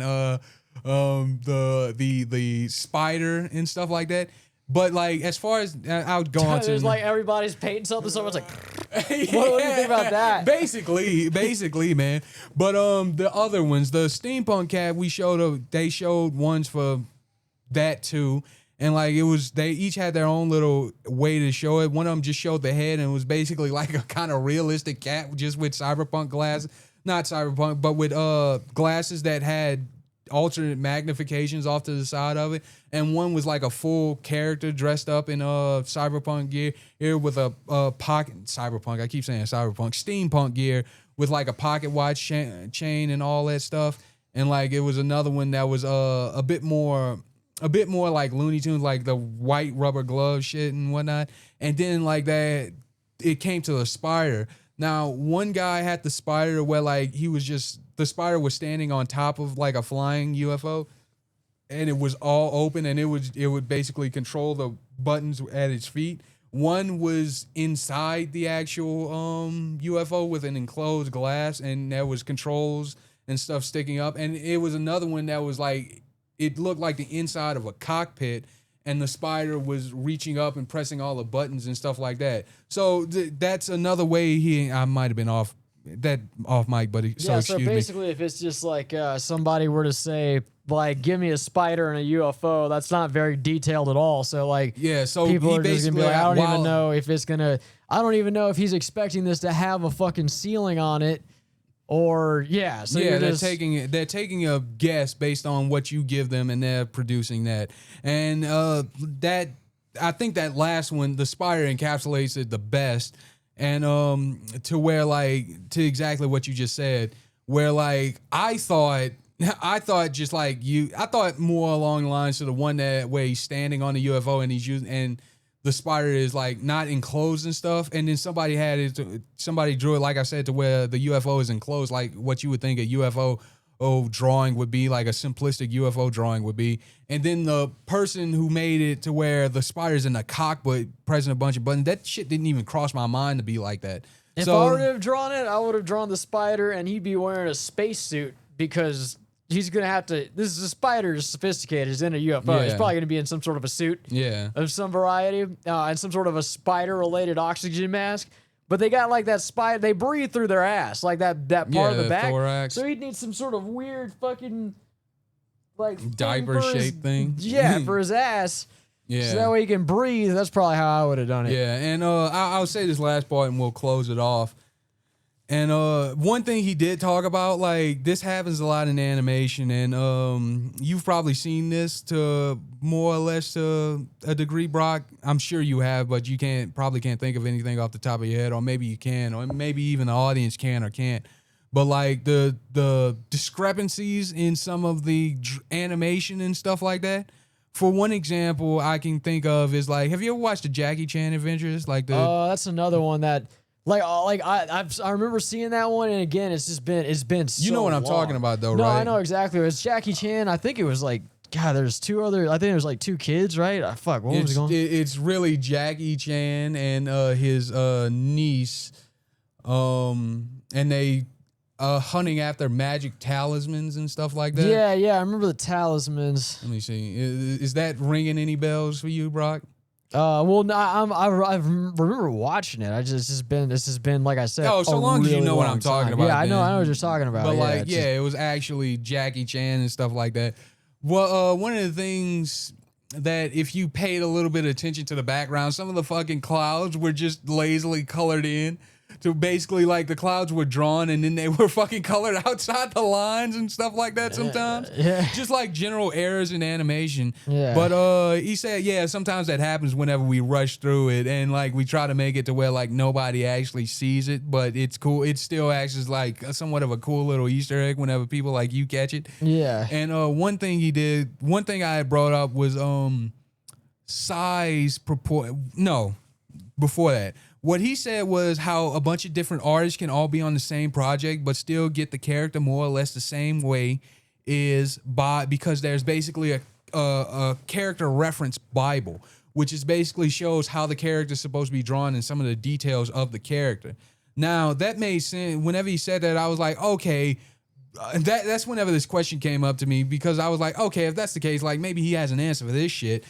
Speaker 1: the spider and stuff like that. But like, as far as I would go on to,
Speaker 2: There's like everybody's painting something. Someone's like, what do you think about that?
Speaker 1: Basically, man. But the other ones, the steampunk cat, they showed ones for that too. And like they each had their own little way to show it. One of them just showed the head and it was basically like a kind of realistic cat just with cyberpunk glasses. Not cyberpunk, but with glasses that had alternate magnifications off to the side of it, and one was like a full character dressed up in cyberpunk gear here with a pocket cyberpunk. I keep saying cyberpunk, steampunk gear with like a pocket watch chain and all that stuff. And like it was another one that was a bit more like Looney Tunes, like the white rubber glove shit and whatnot. And then like that, it came to the spider. Now, one guy had the spider where like the spider was standing on top of like a flying UFO, and it was all open, and it would basically control the buttons at its feet. One was inside the actual UFO with an enclosed glass, and there was controls and stuff sticking up. And it was another one that was like, it looked like the inside of a cockpit, and the spider was reaching up and pressing all the buttons and stuff like that. So that's another way I might have been off mic, but
Speaker 2: so basically, if it's just like somebody were to say, like, give me a spider and a UFO, that's not very detailed at all. So like,
Speaker 1: yeah, so
Speaker 2: people
Speaker 1: he
Speaker 2: are just gonna be
Speaker 1: basically,
Speaker 2: like, I don't even know if he's expecting this to have a fucking ceiling on it. Or so
Speaker 1: yeah, they're taking a guess based on what you give them, and they're producing that. And that, I think that last one, the spider, encapsulates it the best. And to where like, to exactly what you just said, where like I thought just like I thought more along the lines to the one that where he's standing on the UFO and he's using, and the spider is like not enclosed and stuff, and then somebody drew it, like I said, to where the UFO is enclosed, like what you would think a UFO drawing would be, like a simplistic UFO drawing would be. And then the person who made it to where the spider's in the cockpit pressing a bunch of buttons, that shit didn't even cross my mind to be like that.
Speaker 2: If I were to have drawn it, I would have drawn the spider and he'd be wearing a spacesuit, because he's gonna have to. This is a spider, is sophisticated. He's in a UFO.
Speaker 1: Yeah.
Speaker 2: He's probably gonna be in some sort of a suit, of some variety, and some sort of a spider-related oxygen mask. But they got like that spider. They breathe through their ass, like that part of the back.
Speaker 1: Thorax.
Speaker 2: So he'd need some sort of weird fucking like
Speaker 1: diaper-shaped thing.
Speaker 2: Yeah, for his ass.
Speaker 1: Yeah.
Speaker 2: So that way he can breathe. That's probably how I would have done it.
Speaker 1: Yeah, and I'll say this last part and we'll close it off. And one thing he did talk about, like, this happens a lot in animation, and you've probably seen this to more or less to a degree, Brock. I'm sure you have, but you probably can't think of anything off the top of your head, or maybe you can, or maybe even the audience can or can't. But like the discrepancies in some of the animation and stuff like that. For one example, I can think of is like, have you ever watched the Jackie Chan Adventures? Like
Speaker 2: that's another one that. I remember seeing that one, and again, it's been so
Speaker 1: you know what I'm
Speaker 2: long.
Speaker 1: talking about though,
Speaker 2: no,
Speaker 1: right?
Speaker 2: I know exactly. It was Jackie Chan. I think it was like, God, there's two other. I think there was like two kids, right? What was it going?
Speaker 1: It's really Jackie Chan and his niece, and they hunting after magic talismans and stuff like that.
Speaker 2: Yeah, I remember the talismans.
Speaker 1: Let me see. Is that ringing any bells for you, Brock?
Speaker 2: Well, no, I remember watching it. This has been like I said.
Speaker 1: Oh, so long as you know what I'm talking about.
Speaker 2: Yeah, I know what you're talking about.
Speaker 1: But it was actually Jackie Chan and stuff like that. Well, one of the things that if you paid a little bit of attention to the background, some of the fucking clouds were just lazily colored in to basically like the clouds were drawn and then they were fucking colored outside the lines and stuff like that sometimes.
Speaker 2: Yeah.
Speaker 1: Just like general errors in animation.
Speaker 2: Yeah.
Speaker 1: But he said, yeah, sometimes that happens whenever we rush through it and like we try to make it to where like nobody actually sees it, but it's cool. It still acts as like somewhat of a cool little Easter egg whenever people like you catch it.
Speaker 2: Yeah.
Speaker 1: And one thing I had brought up was size before that. What he said was how a bunch of different artists can all be on the same project but still get the character more or less the same way because there's basically a character reference Bible, which is basically shows how the character is supposed to be drawn and some of the details of the character. Now, that made sense. Whenever he said that, I was like, okay, that's whenever this question came up to me because I was like, okay, if that's the case, like maybe he has an answer for this shit.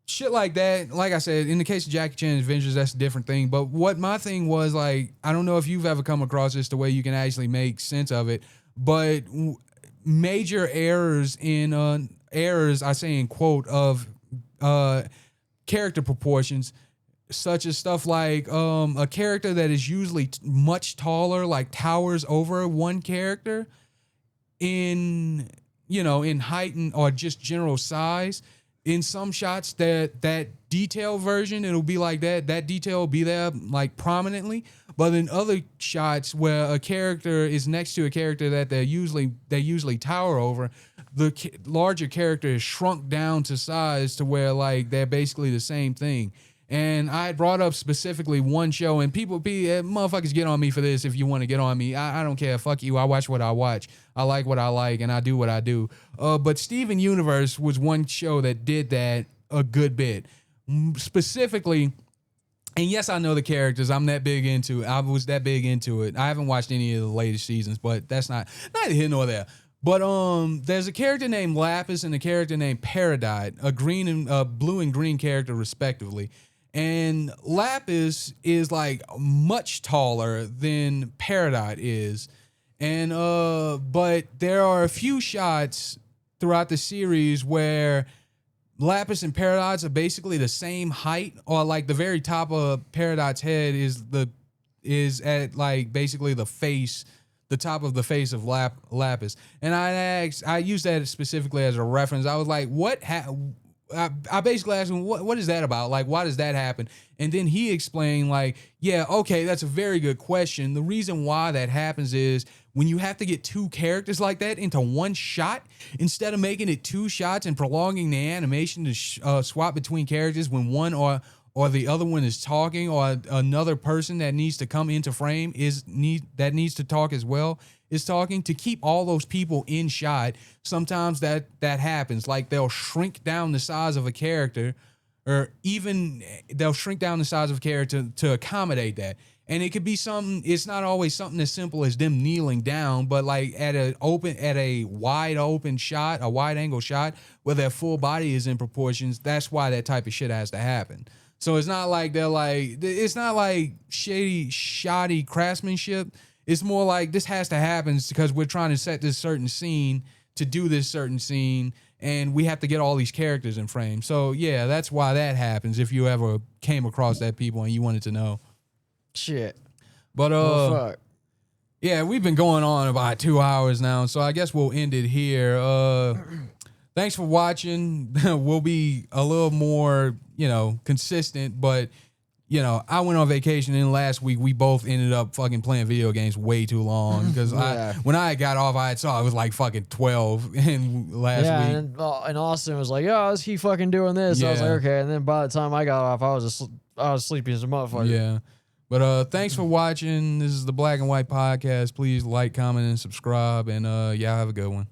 Speaker 1: Shit like that, like I said, in the case of Jackie Chan's Adventures, that's a different thing. But what my thing was, like, I don't know if you've ever come across this the way you can actually make sense of it, but major errors I say in quote, of character proportions, such as stuff like a character that is usually much taller, like towers over one character in height or just general size. In some shots, that detail version, it'll be like that. That detail will be there like prominently. But in other shots where a character is next to a character that they usually tower over, the larger character is shrunk down to size to where like they're basically the same thing. And I brought up specifically one show, and motherfuckers get on me for this if you want to get on me. I don't care. Fuck you. I watch what I watch. I like what I like, and I do what I do. But Steven Universe was one show that did that a good bit. Specifically, and yes, I know the characters. I was that big into it. I haven't watched any of the latest seasons, but that's neither here nor there. But there's a character named Lapis and a character named Paradite, a blue and green character respectively. And Lapis is like much taller than Paradite is. And but there are a few shots throughout the series where Lapis and Paradite are basically the same height, or like the very top of Paradite's head is at like basically the top of the face of Lapis. And I used that specifically as a reference. I was like, I basically asked him, what is that about? Like, why does that happen? And then he explained, like, yeah, okay, that's a very good question. The reason why that happens is when you have to get two characters like that into one shot, instead of making it two shots and prolonging the animation to swap between characters when one or the other one is talking, or another person that needs to come into frame that needs to talk as well is talking, to keep all those people in shot. Sometimes that happens. Like they'll shrink down the size of a character, or even they'll shrink down the size of a character to accommodate that. And it could be something, it's not always something as simple as them kneeling down, but like at a wide open shot, a wide angle shot where their full body is in proportions, that's why that type of shit has to happen. So it's not like it's not like shoddy craftsmanship. It's more like this has to happen because we're trying to set this certain scene to do this certain scene, and we have to get all these characters in frame. So yeah, that's why that happens. If you ever came across that people and you wanted to know.
Speaker 2: Shit.
Speaker 1: But
Speaker 2: fuck.
Speaker 1: Yeah, we've been going on about 2 hours now, so I guess we'll end it here. Thanks for watching. We'll be a little more, consistent, but I went on vacation, and last week we both ended up fucking playing video games way too long because when I got off, I saw it was like fucking 12 last week.
Speaker 2: And Austin was like, "Oh, is he fucking doing this?"
Speaker 1: Yeah.
Speaker 2: I was like, "Okay." And then by the time I got off, I was sleepy as a motherfucker.
Speaker 1: Yeah. But thanks for watching. This is the Black and White podcast. Please like, comment, and subscribe, and y'all have a good one.